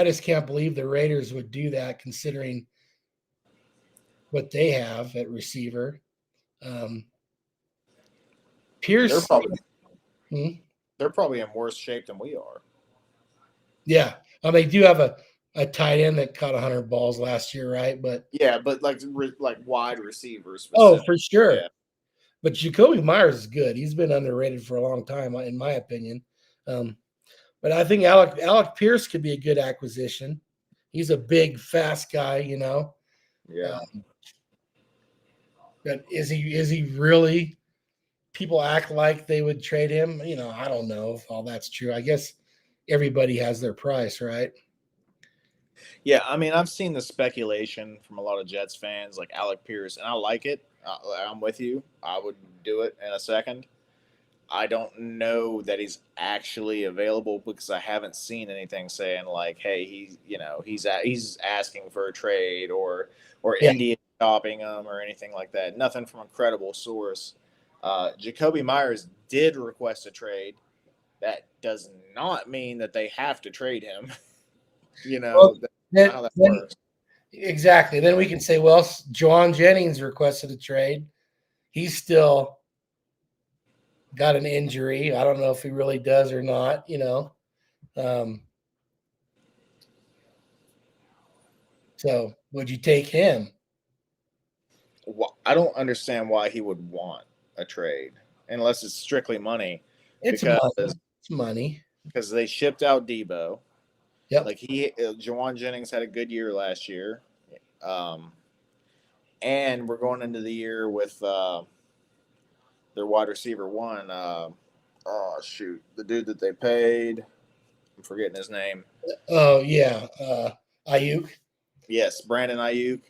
just can't believe the Raiders would do that considering what they have at receiver. Pierce, they're probably in worse shape than we are. Yeah, they do have a tight end that caught 100 balls last year, right? But like wide receivers. Oh, for sure. Yeah. But Jacoby Myers is good. He's been underrated for a long time, in my opinion. But I think Alec Pierce could be a good acquisition. He's a big, fast guy, Yeah. But is he really? People act like they would trade him. I don't know if all that's true. I guess everybody has their price, right? Yeah, I mean, I've seen the speculation from a lot of Jets fans, like Alec Pierce, and I like it. I'm with you. I would do it in a second. I don't know that he's actually available because I haven't seen anything saying like, "Hey, he's asking for a trade," or Yeah. India stopping him or anything like that. Nothing from a credible source. Jacoby Myers did request a trade. That does not mean that they have to trade him. Well, That's then, not how that then works. exactly. Then we can say, well, Juwan Jennings requested a trade. He's still got an injury. I don't know if he really does or not. So would you take him? I don't understand why he would want a trade unless it's strictly money. It's because money. It's money. because they shipped out Debo. Yep. Like Juwan Jennings had a good year last year, and we're going into the year with their wide receiver one. Oh shoot, the dude that they paid. I'm forgetting his name. Oh yeah. Ayuk. Yes, Brandon Ayuk.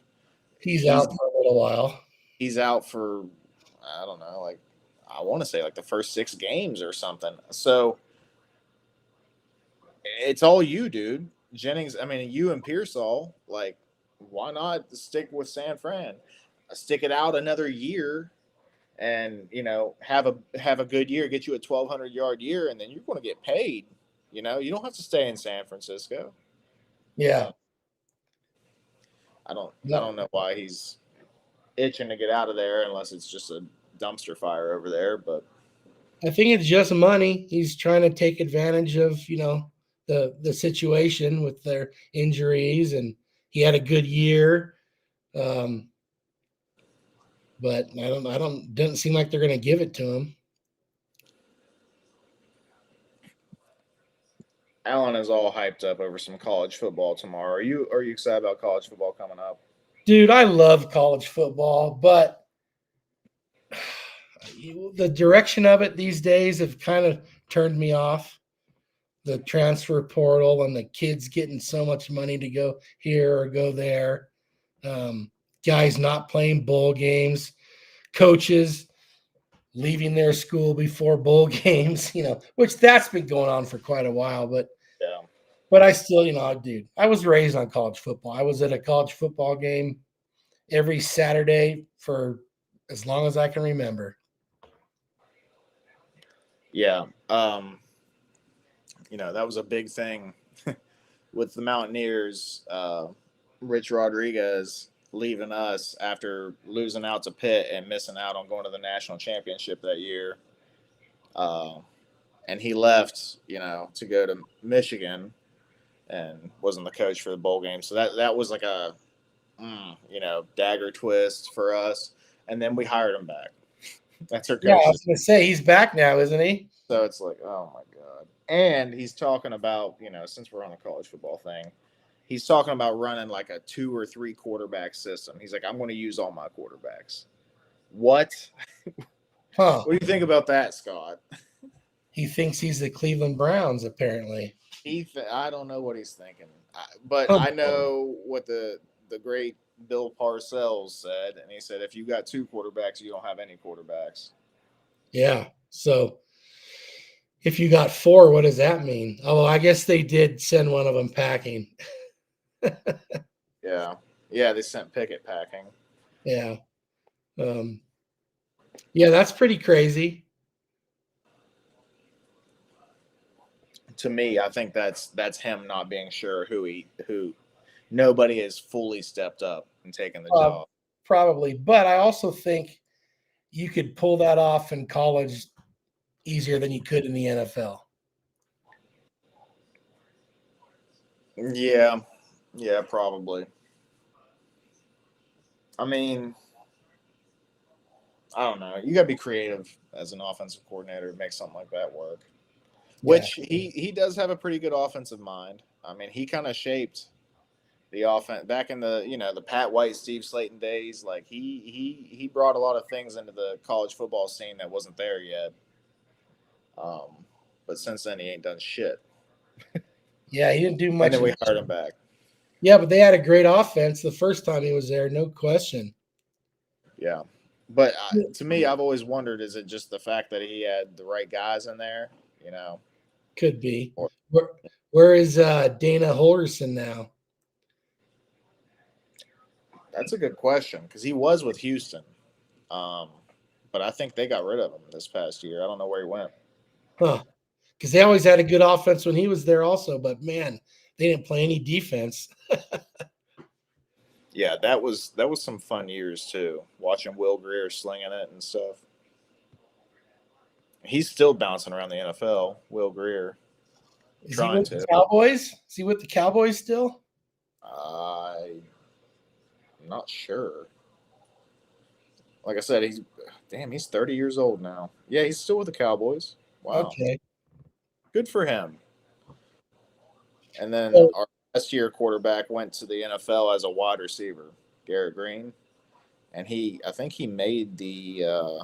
He's out for a little while. He's out for I don't know, like I want to say like the first 6 games or something. So it's all you, dude. Jennings. I mean, you and Pearsall. Like, why not stick with San Fran? Stick it out another year, and have a good year, get you a 1,200-yard year, and then you're going to get paid. You don't have to stay in San Francisco. Yeah. I don't know why he's itching to get out of there unless it's just a dumpster fire over there. But I think it's just money. He's trying to take advantage of, the situation with their injuries, and he had a good year. But doesn't seem like they're going to give it to him. Alan is all hyped up over some college football tomorrow. Are you excited about college football coming up? Dude, I love college football, but the direction of it these days have kind of turned me off. The transfer portal and the kids getting so much money to go here or go there. Guys not playing bowl games, coaches leaving their school before bowl games, which that's been going on for quite a while. But Yeah. But I still, dude, I was raised on college football. I was at a college football game every Saturday for as long as I can remember. Yeah. That was a big thing with the Mountaineers. Rich Rodriguez leaving us after losing out to Pitt and missing out on going to the national championship that year. And he left, to go to Michigan and wasn't the coach for the bowl game. So that was like a, dagger twist for us. And then we hired him back. That's our coach. Yeah, I was going to say, he's back now, isn't he? So it's like, oh my God. And he's talking about, since we're on the college football thing, he's talking about running like a 2 or 3 quarterback system. He's like, I'm going to use all my quarterbacks. What? Huh. What do you think about that, Scott? He thinks he's the Cleveland Browns, apparently. I don't know what he's thinking. But I know what the great Bill Parcells said. And he said, if you got 2 quarterbacks, you don't have any quarterbacks. Yeah. So if you got 4, what does that mean? Oh, I guess they did send one of them packing. Yeah. Yeah, they sent Pickett packing. Yeah. Yeah, that's pretty crazy. To me, I think that's him not being sure who nobody has fully stepped up and taken the job. Probably. But I also think you could pull that off in college easier than you could in the NFL. Yeah. Yeah, probably. I mean, I don't know. You got to be creative as an offensive coordinator to make something like that work. Which he does have a pretty good offensive mind. I mean, he kind of shaped the offense back in the the Pat White, Steve Slayton days. Like he brought a lot of things into the college football scene that wasn't there yet. But since then he ain't done shit. Yeah, he didn't do much. And then we hired him back. Yeah, but they had a great offense the first time he was there, no question. Yeah, but to me, I've always wondered: is it just the fact that he had the right guys in there? Could be. Or- Where is Dana Holgerson now? That's a good question because he was with Houston, but I think they got rid of him this past year. I don't know where he went. Huh. Because they always had a good offense when he was there also, but man, they didn't play any defense. Yeah, that was some fun years too. Watching Will Greer slinging it and stuff. He's still bouncing around the NFL. Will Greer. Is he with the Cowboys? Is he with the Cowboys still? I'm not sure. Like I said, he's 30 years old now. Yeah, he's still with the Cowboys. Wow. Okay. Good for him. And then our last year quarterback went to the NFL as a wide receiver, Garrett Green. And I think he made the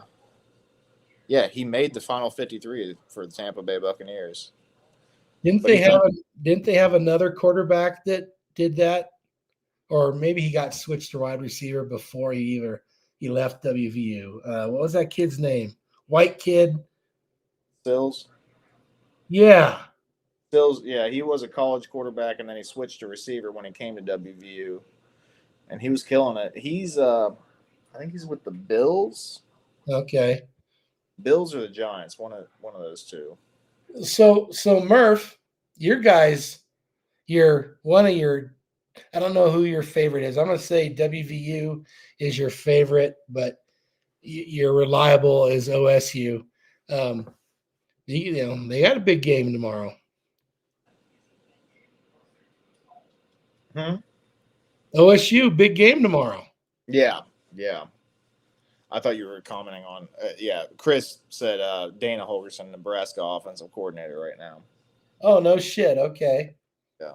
he made the final 53 for the Tampa Bay Buccaneers. Didn't they have another quarterback that did that? Or maybe he got switched to wide receiver before he left WVU. What was that kid's name? White kid. Stills. Yeah. Stills, yeah, he was a college quarterback and then he switched to receiver when he came to WVU. And he was killing it. He's I think he's with the Bills. Okay. Bills or the Giants, one of those two. So Murph, your guys, I don't know who your favorite is. I'm going to say WVU is your favorite, but your reliable is OSU. They got a big game tomorrow. OSU, big game tomorrow. Yeah. I thought you were commenting on, Chris said Dana Holgerson, Nebraska offensive coordinator right now. Oh, no shit. Okay. Yeah.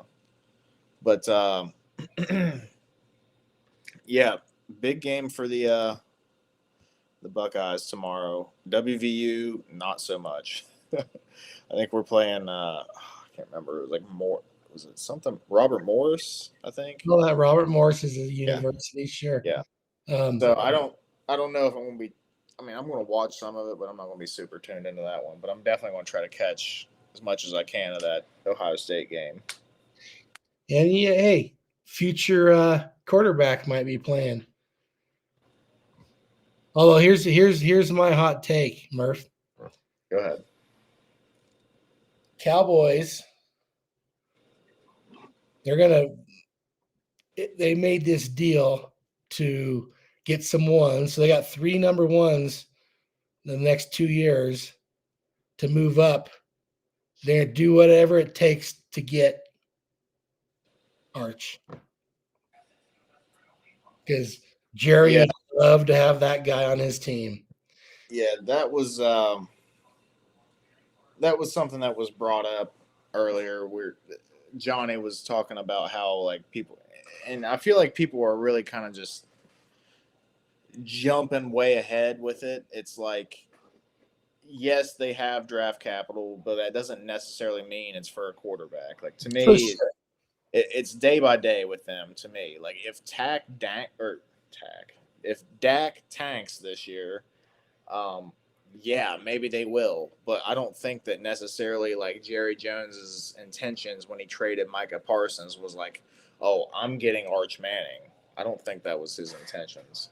But, yeah, big game for the Buckeyes tomorrow. WVU, not so much. I think we're playing, I can't remember. It was was it something? Robert Morris, I think. Well, that Robert Morris is a university, sure. Yeah. So I don't know if I'm going to be. I mean, I'm going to watch some of it, but I'm not going to be super tuned into that one. But I'm definitely going to try to catch as much as I can of that Ohio State game. And hey, future quarterback might be playing. Although here's my hot take, Murph. Go ahead. Cowboys. They made this deal to get some ones. So they got 3 number ones in the next 2 years to move up. They're going to do whatever it takes to get Arch. Because Jerry would love to have that guy on his team. Yeah, that was something that was brought up earlier where Johnny was talking about how like people, and I feel like people are really kind of just jumping way ahead with it. It's like, yes, they have draft capital, but that doesn't necessarily mean it's for a quarterback. Like to me, it's day by day with them. To me, like if if Dak tanks this year, maybe they will, but I don't think that necessarily like Jerry Jones's intentions when he traded Micah Parsons was like, oh, I'm getting Arch Manning. I don't think that was his intentions.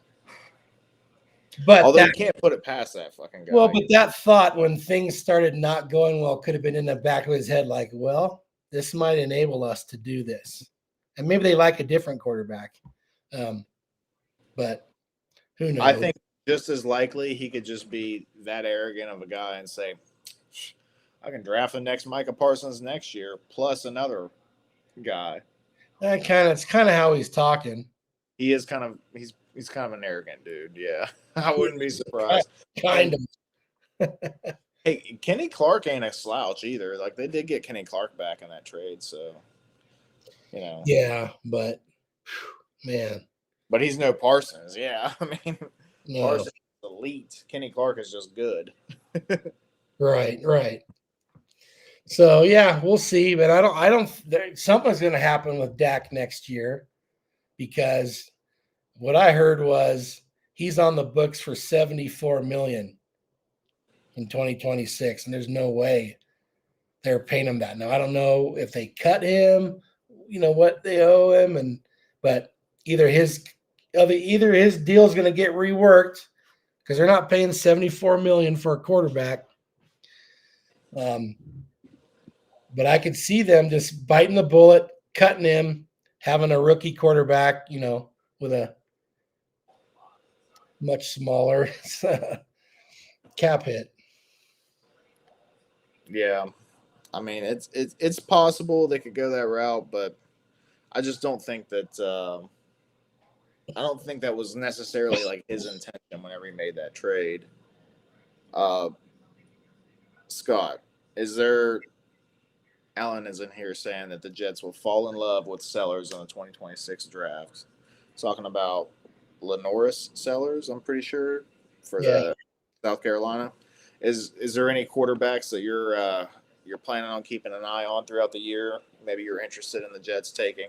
But although you can't put it past that fucking guy. Well, but that thought when things started not going well could have been in the back of his head, like, well, this might enable us to do this. And maybe they like a different quarterback. But who knows? I think just as likely he could just be that arrogant of a guy and say, I can draft the next Micah Parsons next year plus another guy. It's kind of how he's talking. He is kind of he's kind of an arrogant dude. Yeah, I wouldn't be surprised. Kind of. Hey, Kenny Clark ain't a slouch either. Like they did get Kenny Clark back in that trade, so You know. Yeah, but man, But he's no Parsons. Yeah, I mean, no. Parsons is elite. Kenny Clark is just good. Right. So yeah, we'll see. But I don't. Something's going to happen with Dak next year, because what I heard was he's on the books for $74 million in 2026, and there's no way they're paying him that. Now I don't know if they cut him, what they owe him, but either his deal is going to get reworked, because they're not paying $74 million for a quarterback. But I could see them just biting the bullet, cutting him, having a rookie quarterback, with a much smaller cap hit. Yeah, I mean, it's possible they could go that route, but I just don't think that. I don't think that was necessarily like his intention whenever he made that trade. Scott, is there? Alan is in here saying that the Jets will fall in love with Sellers in the 2026 draft. Talking about Lenoris Sellers, I'm pretty sure, for the South Carolina. Is there any quarterbacks that you're planning on keeping an eye on throughout the year? Maybe you're interested in the Jets taking.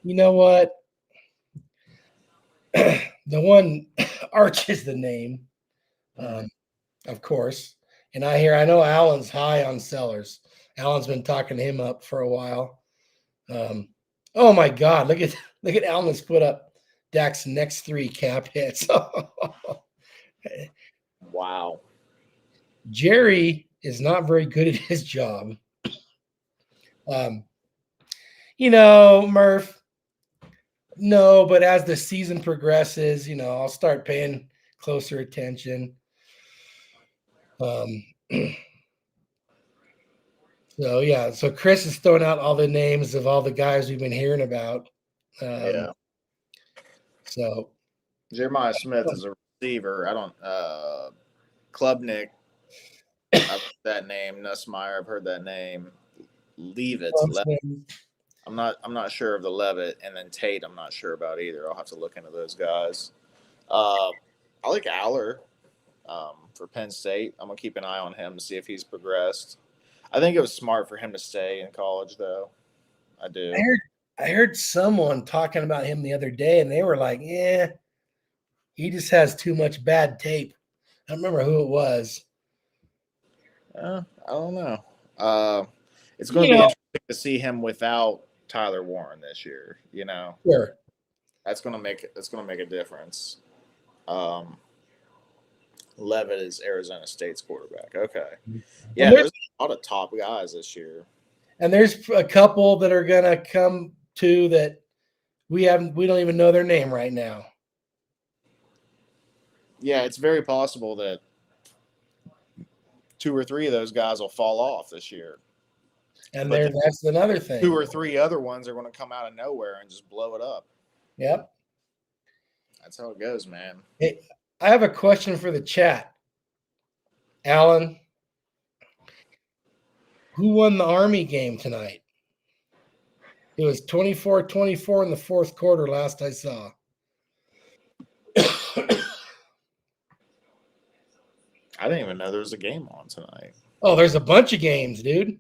You know what? The one, Arch is the name, of course. And I know Alan's high on Sellers. Alan's been talking to him up for a while. Oh my God! Look at Alan's put up Dak's next 3 cap hits. Wow. Jerry is not very good at his job. Murph. No, but as the season progresses, I'll start paying closer attention. So Chris is throwing out all the names of all the guys we've been hearing about. Yeah. So Jeremiah Smith is a receiver. I don't. Klubnik. I've heard that name. Nussmeyer. I've heard that name. Leavitt. I'm not sure of the Levitt, and then Tate. I'm not sure about either. I'll have to look into those guys. I like Aller for Penn State. I'm gonna keep an eye on him to see if he's progressed. I think it was smart for him to stay in college, though. I do. I heard someone talking about him the other day, and they were like, "Yeah, he just has too much bad tape." I don't remember who it was. I don't know. It's going to be interesting to see him without Tyler Warren this year. Sure. That's going to make a difference. Levitt is Arizona State's quarterback. Okay. Yeah, there's a lot of top guys this year. And there's a couple that are going to come to that we don't even know their name right now. Yeah, it's very possible that 2 or 3 of those guys will fall off this year. And that's another thing. 2 or 3 other ones are going to come out of nowhere and just blow it up. Yep. That's how it goes, man. Hey, I have a question for the chat. Alan, who won the Army game tonight? It was 24-24 in the 4th quarter last I saw. I didn't even know there was a game on tonight. Oh, there's a bunch of games, dude.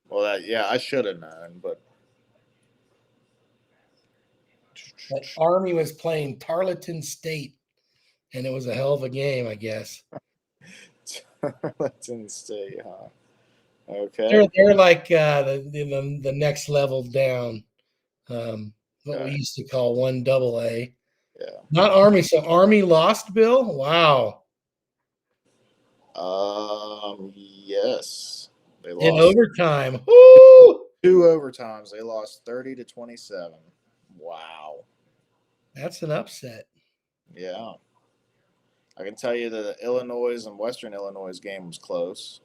Well, I should have known, but that Army was playing Tarleton State, and it was a hell of a game, I guess. Tarleton State, huh? Okay. They're like the next level down, what we used to call 1AA. Yeah. Not Army. So Army lost, Bill? Wow. Yes. They lost in overtime. Woo! 2 overtimes. They lost 30-27. Wow. That's an upset. Yeah. I can tell you that the Illinois and Western Illinois game was close.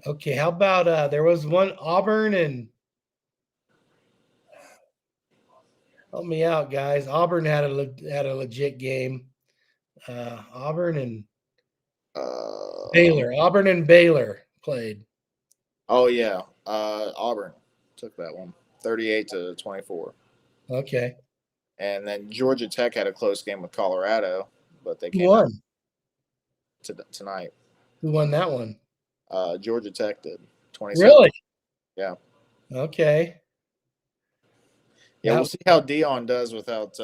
Okay, how about there was one Auburn and help me out, guys. Auburn had a legit game. Auburn and Baylor. Auburn and Baylor played. Oh yeah, Auburn took that one. 38-24. Okay. And then Georgia Tech had a close game with Colorado, but they Who came out won? tonight. Who won that one? Georgia Tech did 27. Really? Yeah. Okay. Yeah, That- we'll see how Dion does without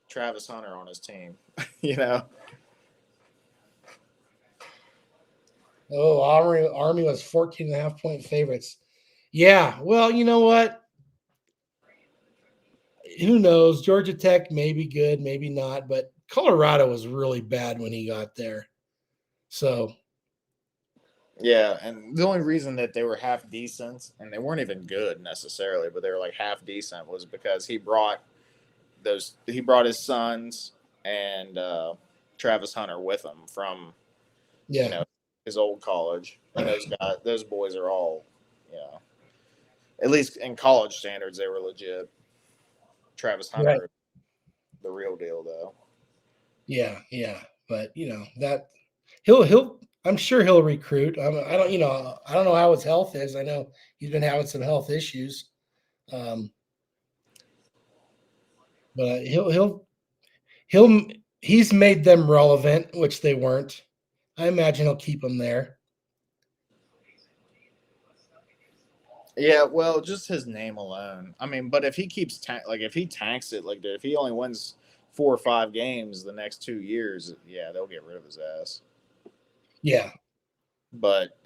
Travis Hunter on his team. You know. Oh, Army was 14.5-point favorites. Yeah. Well, you know what? Who knows? Georgia Tech may be good, maybe not, but Colorado was really bad when he got there. So Yeah, and the only reason that they were half decent, and they weren't even good necessarily, but they were like half decent, was because he brought his sons and Travis Hunter with him from yeah. his old college, and those boys are all, at least in college standards, they were legit. Travis Hunter, Right. the real deal, though. Yeah, but that he'll I'm sure he'll recruit. I don't know how his health is. I know he's been having some health issues. But he's made them relevant, which they weren't. I imagine he'll keep them there. Yeah, well, just his name alone. I mean, but if he keeps if he tanks it, like if he only wins 4 or 5 games the next 2 years, yeah, they'll get rid of his ass. Yeah. But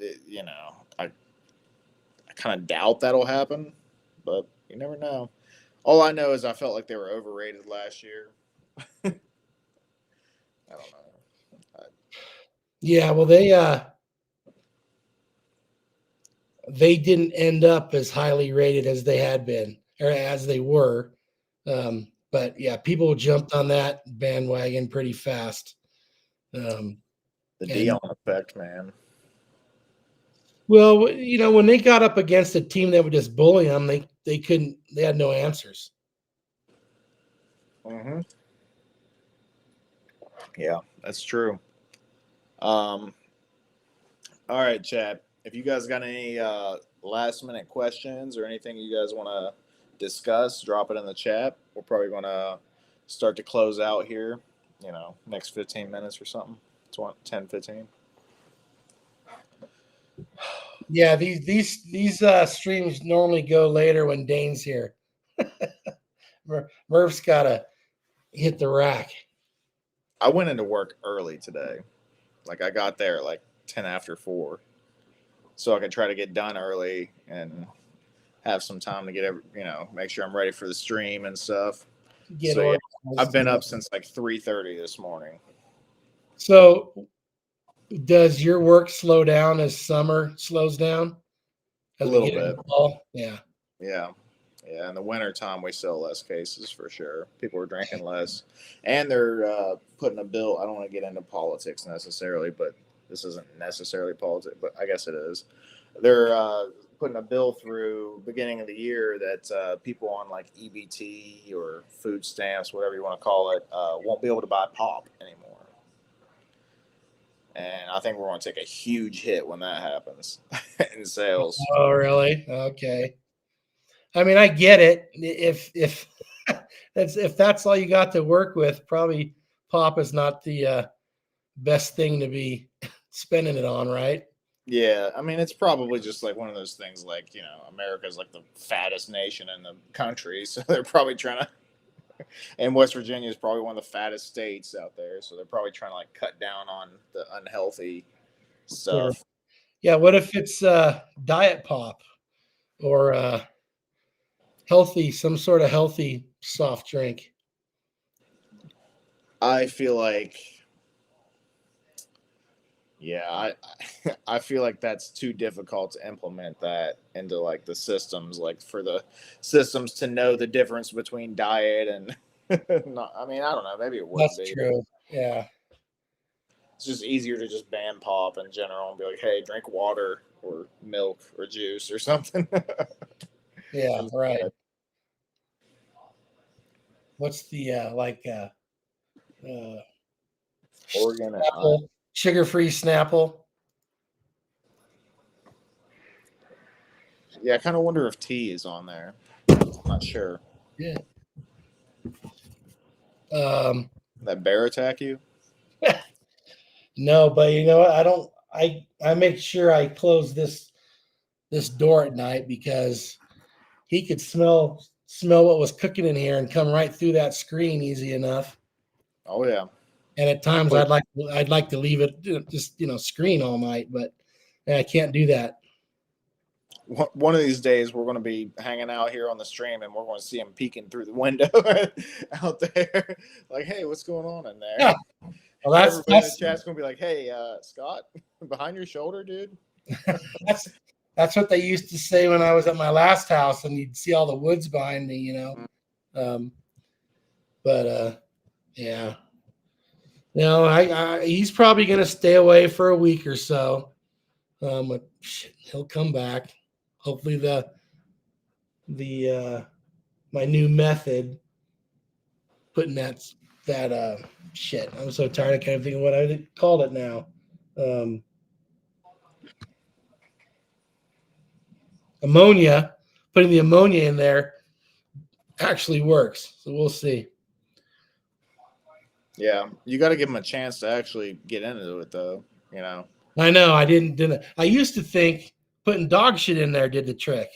I kind of doubt that'll happen. But you never know. All I know is I felt like they were overrated last year. I don't know. Yeah, well they didn't end up as highly rated as they had been or as they were. But yeah, people jumped on that bandwagon pretty fast. The Dion effect, man. Well, when they got up against a team that would just bully them, they had no answers. Mm-hmm. Yeah, that's true. All right, Chad. If you guys got any last minute questions or anything you guys want to discuss, drop it in the chat. We're probably going to start to close out here, next 15 minutes or something. 10, 15. Yeah, these streams normally go later when Dane's here. Murph's got to hit the rack. I went into work early today. Like I got there at 10 after 4. So I could try to get done early and have some time to get make sure I'm ready for the stream and stuff. So yeah, I've been up since 3:30 this morning. So does your work slow down as summer slows down? A little bit. Yeah. Yeah. Yeah. In the winter time, we sell less cases for sure. People are drinking less. And they're putting a bill. I don't want to get into politics necessarily, but this isn't necessarily politics, but I guess it is. They're putting a bill through beginning of the year that people on EBT or food stamps, whatever you want to call it, won't be able to buy pop anymore. And I think we're going to take a huge hit when that happens in sales. Oh, really? Okay. I mean, I get it. If that's all you got to work with, probably pop is not the best thing to be spending it on, right? Yeah, I mean, it's probably just one of those things America's the fattest nation in the country, so they're probably trying to, and West Virginia is probably one of the fattest states out there, so they're probably trying to cut down on the unhealthy stuff. Sure. Yeah, what if it's diet pop or some sort of healthy soft drink? I feel I feel like that's too difficult to implement that into the systems, for the systems to know the difference between diet and not. I mean, I don't know. Maybe it would be. That's true. Yeah. It's just easier to just ban pop in general and be like, hey, drink water or milk or juice or something. Yeah, right. What's the Oregon sugar-free Snapple? Yeah, I kind of wonder if T is on there. I'm not sure. Yeah. That bear attack you? No, but you know what? I don't. I make sure I close this door at night because he could smell what was cooking in here and come right through that screen easy enough. Oh yeah. And at times I'd like to leave it just screen all night, but I can't do that. One of these days we're going to be hanging out here on the stream and we're going to see him peeking through the window out there. Like, hey, what's going on in there? Yeah. Well, Everybody in the chat's going to be like, hey, Scott, behind your shoulder, dude. That's what they used to say when I was at my last house, and you'd see all the woods behind me, yeah. No, he's probably going to stay away for a week or so. But he'll come back. Hopefully my new method, putting that shit. I'm so tired. I can't think of what I called it now. Ammonia, putting the ammonia in there actually works. So we'll see. Yeah, you got to give him a chance to actually get into it, though. I know. I didn't. I used to think putting dog shit in there did the trick.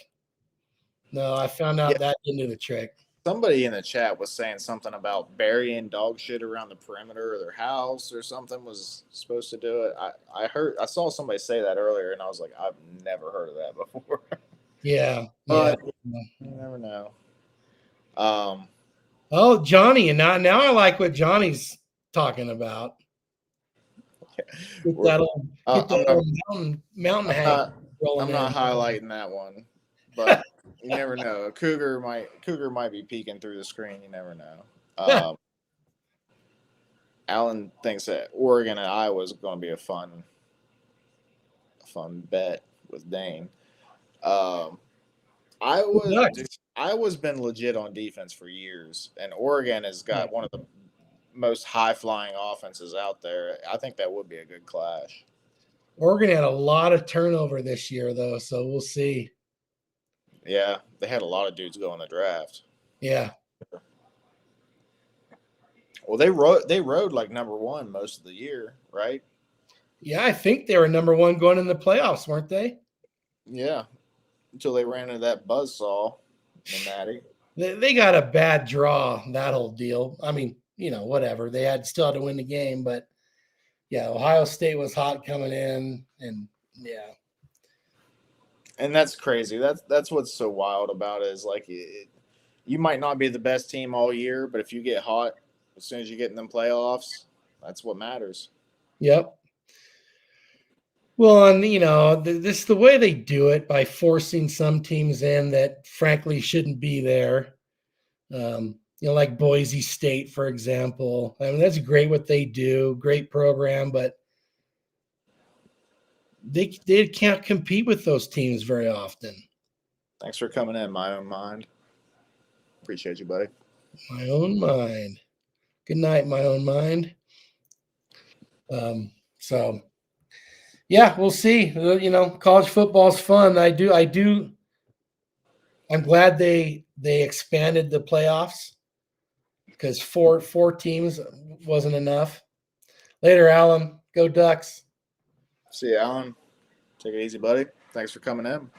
No, I found out that didn't do the trick. Somebody in the chat was saying something about burying dog shit around the perimeter of their house or something was supposed to do it. I saw somebody say that earlier, and I was like, I've never heard of that before. Yeah. But you never know. Oh, Johnny, and now I like what Johnny's talking about. Get that old mountain hang. I'm not highlighting that one, but you never know. A cougar might be peeking through the screen. You never know. Alan thinks that Oregon and Iowa is going to be a fun bet with Dane. Iowa's been legit on defense for years, and Oregon has got one of the most high-flying offenses out there. I think that would be a good clash. Oregon had a lot of turnover this year, though, so we'll see. Yeah, they had a lot of dudes go in the draft. Yeah. Well, they rode like number one most of the year, right? Yeah, I think they were number one going in the playoffs, weren't they? Yeah, until they ran into that buzzsaw in Natty. They got a bad draw, that whole deal. I mean, whatever. They still had to win the game, but yeah, Ohio State was hot coming in, and yeah. And that's crazy. That's what's so wild about it is like you might not be the best team all year, but if you get hot as soon as you get in them playoffs, that's what matters. Yep. Well, and this is the way they do it, by forcing some teams in that frankly shouldn't be there. Like Boise State, for example. I mean, that's great what they do, great program, but they can't compete with those teams very often. Thanks for coming in, My Own Mind. Appreciate you, buddy. My Own Mind. Good night, My Own Mind. So yeah, we'll see. College football's fun. I'm glad they expanded the playoffs because four teams wasn't enough. Later, Alan. Go Ducks. See you, Alan. Take it easy, buddy. Thanks for coming in.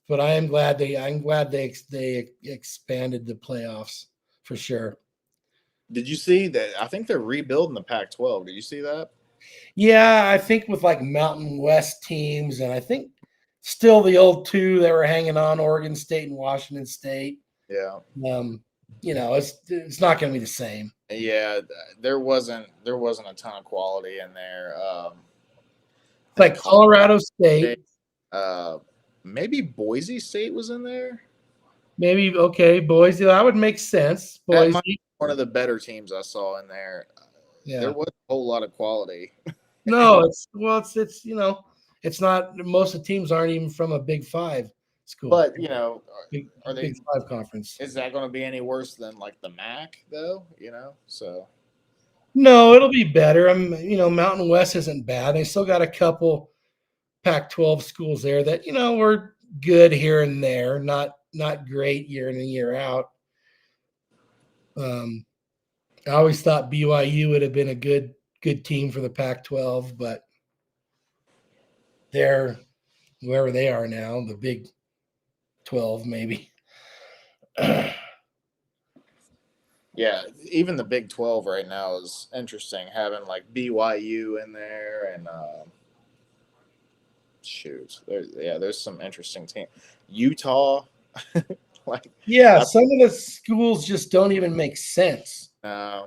But I'm glad they expanded the playoffs for sure. Did you see that? I think they're rebuilding the Pac-12. Did you see that? Yeah, I think with like Mountain West teams, and I think still the old two that were hanging on, Oregon State and Washington State. Yeah. It's not going to be the same. Yeah, there wasn't a ton of quality in there. Like Colorado State. Maybe Boise State was in there. Maybe Boise. That would make sense. Boise, that might be one of the better teams I saw in there. Yeah, there was a whole lot of quality. No, it's not. Most of the teams aren't even from a Big Five school. But are they Big Five conference? Is that going to be any worse than like the MAC though? So. No, it'll be better. Mountain West isn't bad. They still got a couple Pac-12 schools there that were good here and there, not great year in and year out. I always thought BYU would have been a good team for the Pac-12, but they're wherever they are now, the Big 12 maybe. Yeah, even the Big 12 right now is interesting, having like BYU in there and there's some interesting team. Utah, like Yeah, some of the schools just don't even make sense. no,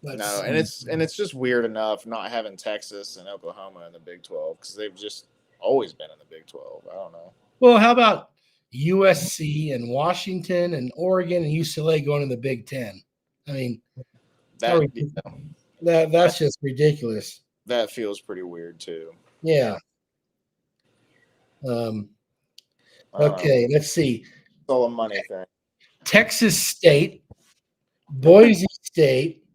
Let's and see. it's just weird enough not having Texas and Oklahoma in the Big 12 because they've just always been in the Big 12. I don't know. Well, how about USC and Washington and Oregon and UCLA going to the Big Ten? I mean, that's just ridiculous. That feels pretty weird too. Yeah. Okay, let's see. It's all a money thing. Texas State, Boise State,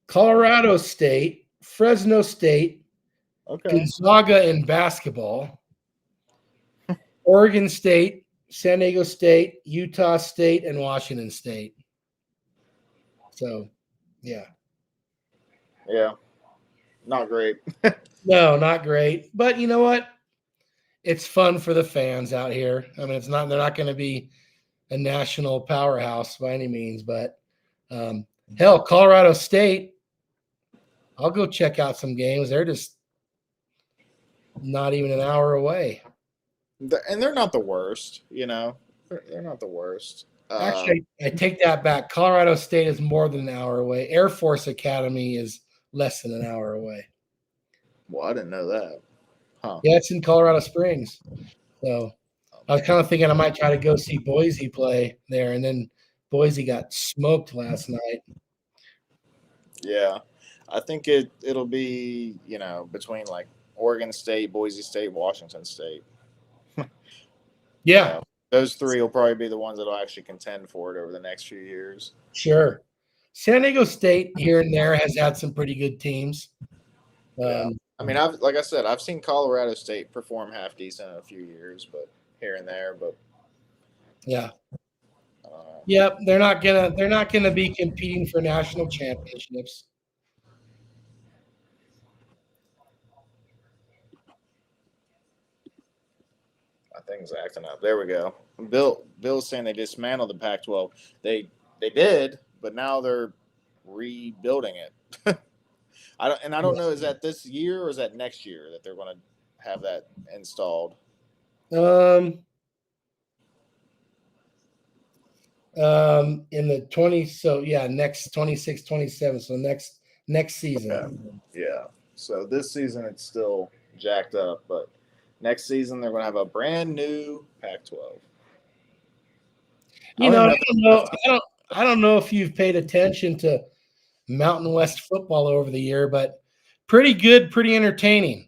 Colorado State, Fresno State, Okay. Gonzaga in basketball, Oregon State, San Diego State, Utah State, and Washington State. So, yeah. Yeah. Not great. No, not great. But you know what? It's fun for the fans out here. I mean, they're not going to be a national powerhouse by any means, but hell, Colorado State, I'll go check out some games. They're just not even an hour away. And they're not the worst, They're not the worst. Actually, I take that back. Colorado State is more than an hour away. Air Force Academy is less than an hour away. Well, I didn't know that. Huh. Yeah, it's in Colorado Springs. So I was kind of thinking I might try to go see Boise play there, and then Boise got smoked last night. Yeah. I think it'll be, between like Oregon State, Boise State, Washington State. Yeah. Those three will probably be the ones that'll actually contend for it over the next few years. Sure. San Diego State here and there has had some pretty good teams. Yeah. I mean, I've seen Colorado State perform half decent in a few years, but here and there. But yeah, yep, they're not gonna be competing for national championships. My thing's acting up. There we go. Bill's saying they dismantled the Pac-12. They did, but now they're rebuilding it. I don't know. Is that this year or is that next year that they're going to have that installed? In the 20, so yeah, next 26, 27. So next season. Okay. Yeah. So this season it's still jacked up, but next season they're going to have a brand new Pac-12. I don't know if you've paid attention to Mountain West football over the year, but pretty good, pretty entertaining.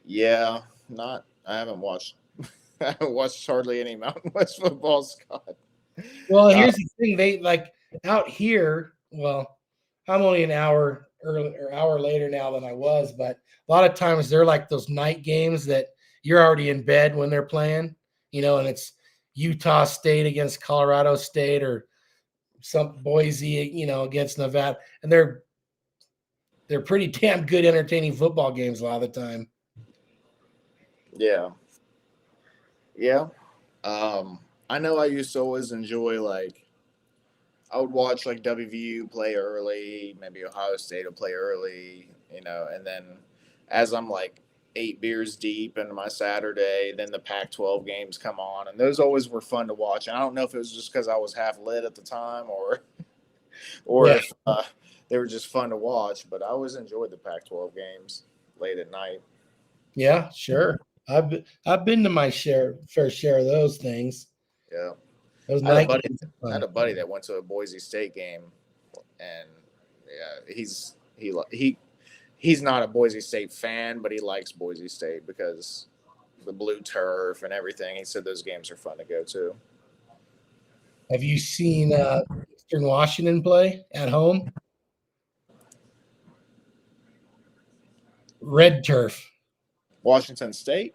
Yeah, I haven't watched hardly any Mountain West football, Scott. Well, here's the thing. They like out here, well, I'm only an hour later now than I was, but a lot of times they're like those night games that you're already in bed when they're playing, and it's Utah State against Colorado State or some Boise, against Nevada, and they're pretty damn good, entertaining football games a lot of the time. Yeah. I know I used to always enjoy I would watch WVU play early, maybe Ohio State will play early, and then as I'm 8 beers deep into my Saturday, then the Pac-12 games come on, and those always were fun to watch. And I don't know if it was just because I was half lit at the time or if they were just fun to watch, but I always enjoyed the Pac-12 games late at night. Yeah, sure. I've been to my fair share of those things. Yeah. I had a buddy that went to a Boise State game, and he's not a Boise State fan, but he likes Boise State because the blue turf and everything. He said those games are fun to go to. Have you seen Eastern Washington play at home? red turf. Washington State.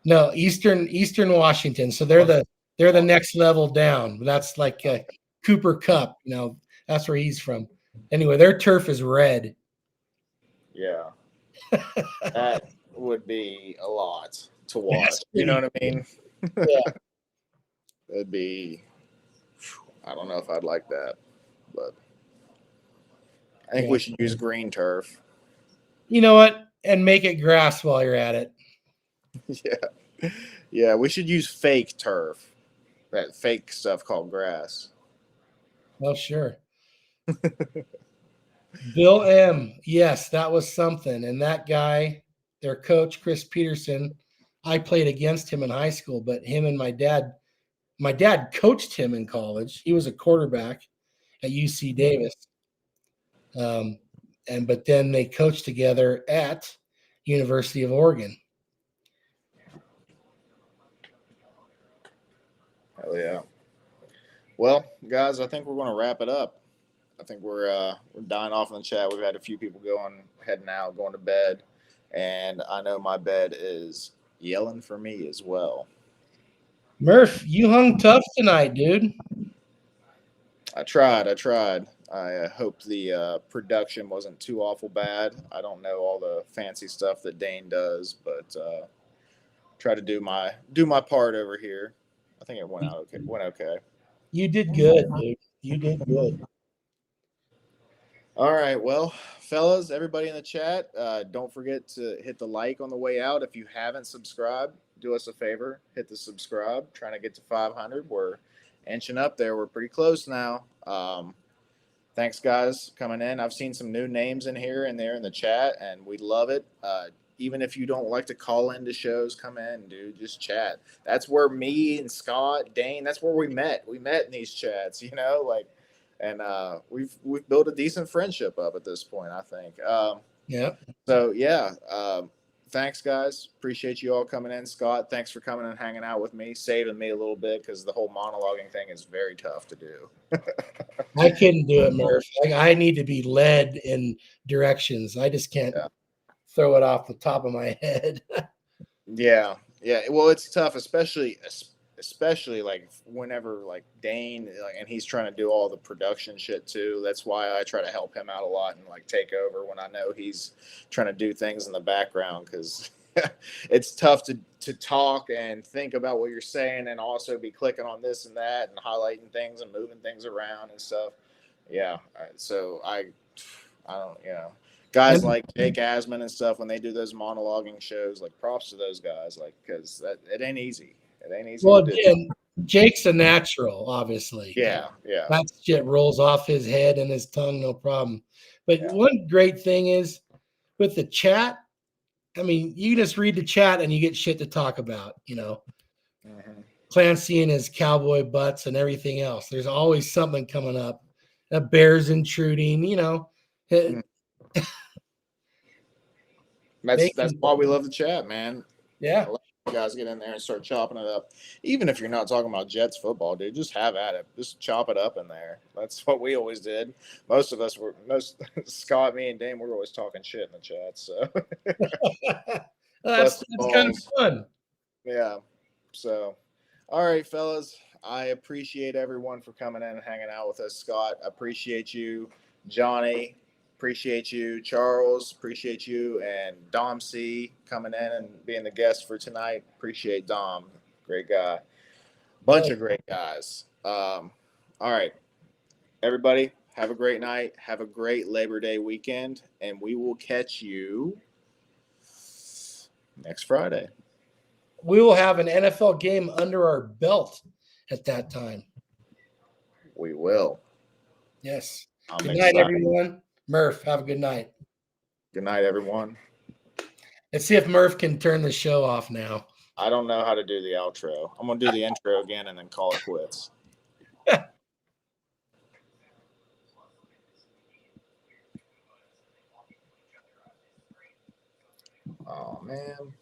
No, Eastern Washington. So they're the next level down. That's like Cooper Cup. You know, that's where he's from. Anyway, their turf is red. Yeah, that would be a lot to watch. You know what I mean? Yeah. It'd be. I don't know if I'd like that, but I think we should use green turf. You know what? And make it grass while you're at it. Yeah, we should use fake turf. That fake stuff called grass. Well, sure. Bill M. Yes, that was something. And that guy, their coach, Chris Peterson, I played against him in high school, but him and my dad coached him in college. He was a quarterback at UC Davis. But then they coached together at University of Oregon. Hell yeah. Well, guys, I think we're going to wrap it up. I think we're dying off in the chat. We've had a few people heading out, going to bed, and I know my bed is yelling for me as well. Murph, you hung tough tonight, dude. I tried. I hope the production wasn't too awful bad. I don't know all the fancy stuff that Dane does, but try to do my part over here. I think it went okay. You did good, dude. You did good. All right, well, fellas, everybody in the chat, don't forget to hit the like on the way out. If you haven't subscribed, do us a favor, hit the subscribe. Trying to get to 500. We're inching up there. We're pretty close now. Thanks, guys, coming in. I've seen some new names in here and there in the chat, and we love it. Even if you don't like to call into shows, come in, dude. Just chat. That's where me and Scott, Dane, that's where we met. We met in these chats, you know, like. And we've built a decent friendship up at this point, I think. Yeah. So yeah, thanks guys. Appreciate you all coming in. Scott, thanks for coming and hanging out with me, saving me a little bit because the whole monologuing thing is very tough to do. I couldn't do it, Murph. I need to be led in directions. I just can't throw it off the top of my head. Yeah. Well, it's tough, especially like whenever like Dane and he's trying to do all the production shit too. That's why I try to help him out a lot and like take over when I know he's trying to do things in the background, because it's tough to talk and think about what you're saying and also be clicking on this and that and highlighting things and moving things around and stuff. Yeah. So I don't, guys like Jake Asman and stuff, when they do those monologuing shows, like props to those guys, like, because it ain't easy. It ain't easy. Well, again, Jake's a natural, obviously. Yeah. That shit rolls off his head and his tongue, no problem. But one great thing is with the chat, I mean, you just read the chat and you get shit to talk about, you know. Mm-hmm. Clancy and his cowboy butts and everything else. There's always something coming up. A bear's intruding, you know. That's why we love the chat, man. Yeah. Let you guys get in there and start chopping it up. Even if you're not talking about Jets football, dude, just have at it. Just chop it up in there. That's what we always did. Most of us were, Scott, me, and Dane, we're always talking shit in the chat. So that's kind of fun. Yeah. So, all right, fellas. I appreciate everyone for coming in and hanging out with us. Scott, appreciate you. Johnny, appreciate you. Charles, appreciate you. And DomC coming in and being the guest for tonight. Appreciate Dom. Great guy. Bunch of great guys. All right. Everybody, have a great night. Have a great Labor Day weekend. And we will catch you next Friday. We will have an NFL game under our belt at that time. We will. Yes. I'm good night, everyone. Murph, have a good night. Good night, everyone. Let's see if Murph can turn the show off now. I don't know how to do the outro. I'm going to do the intro again and then call it quits. Oh, man.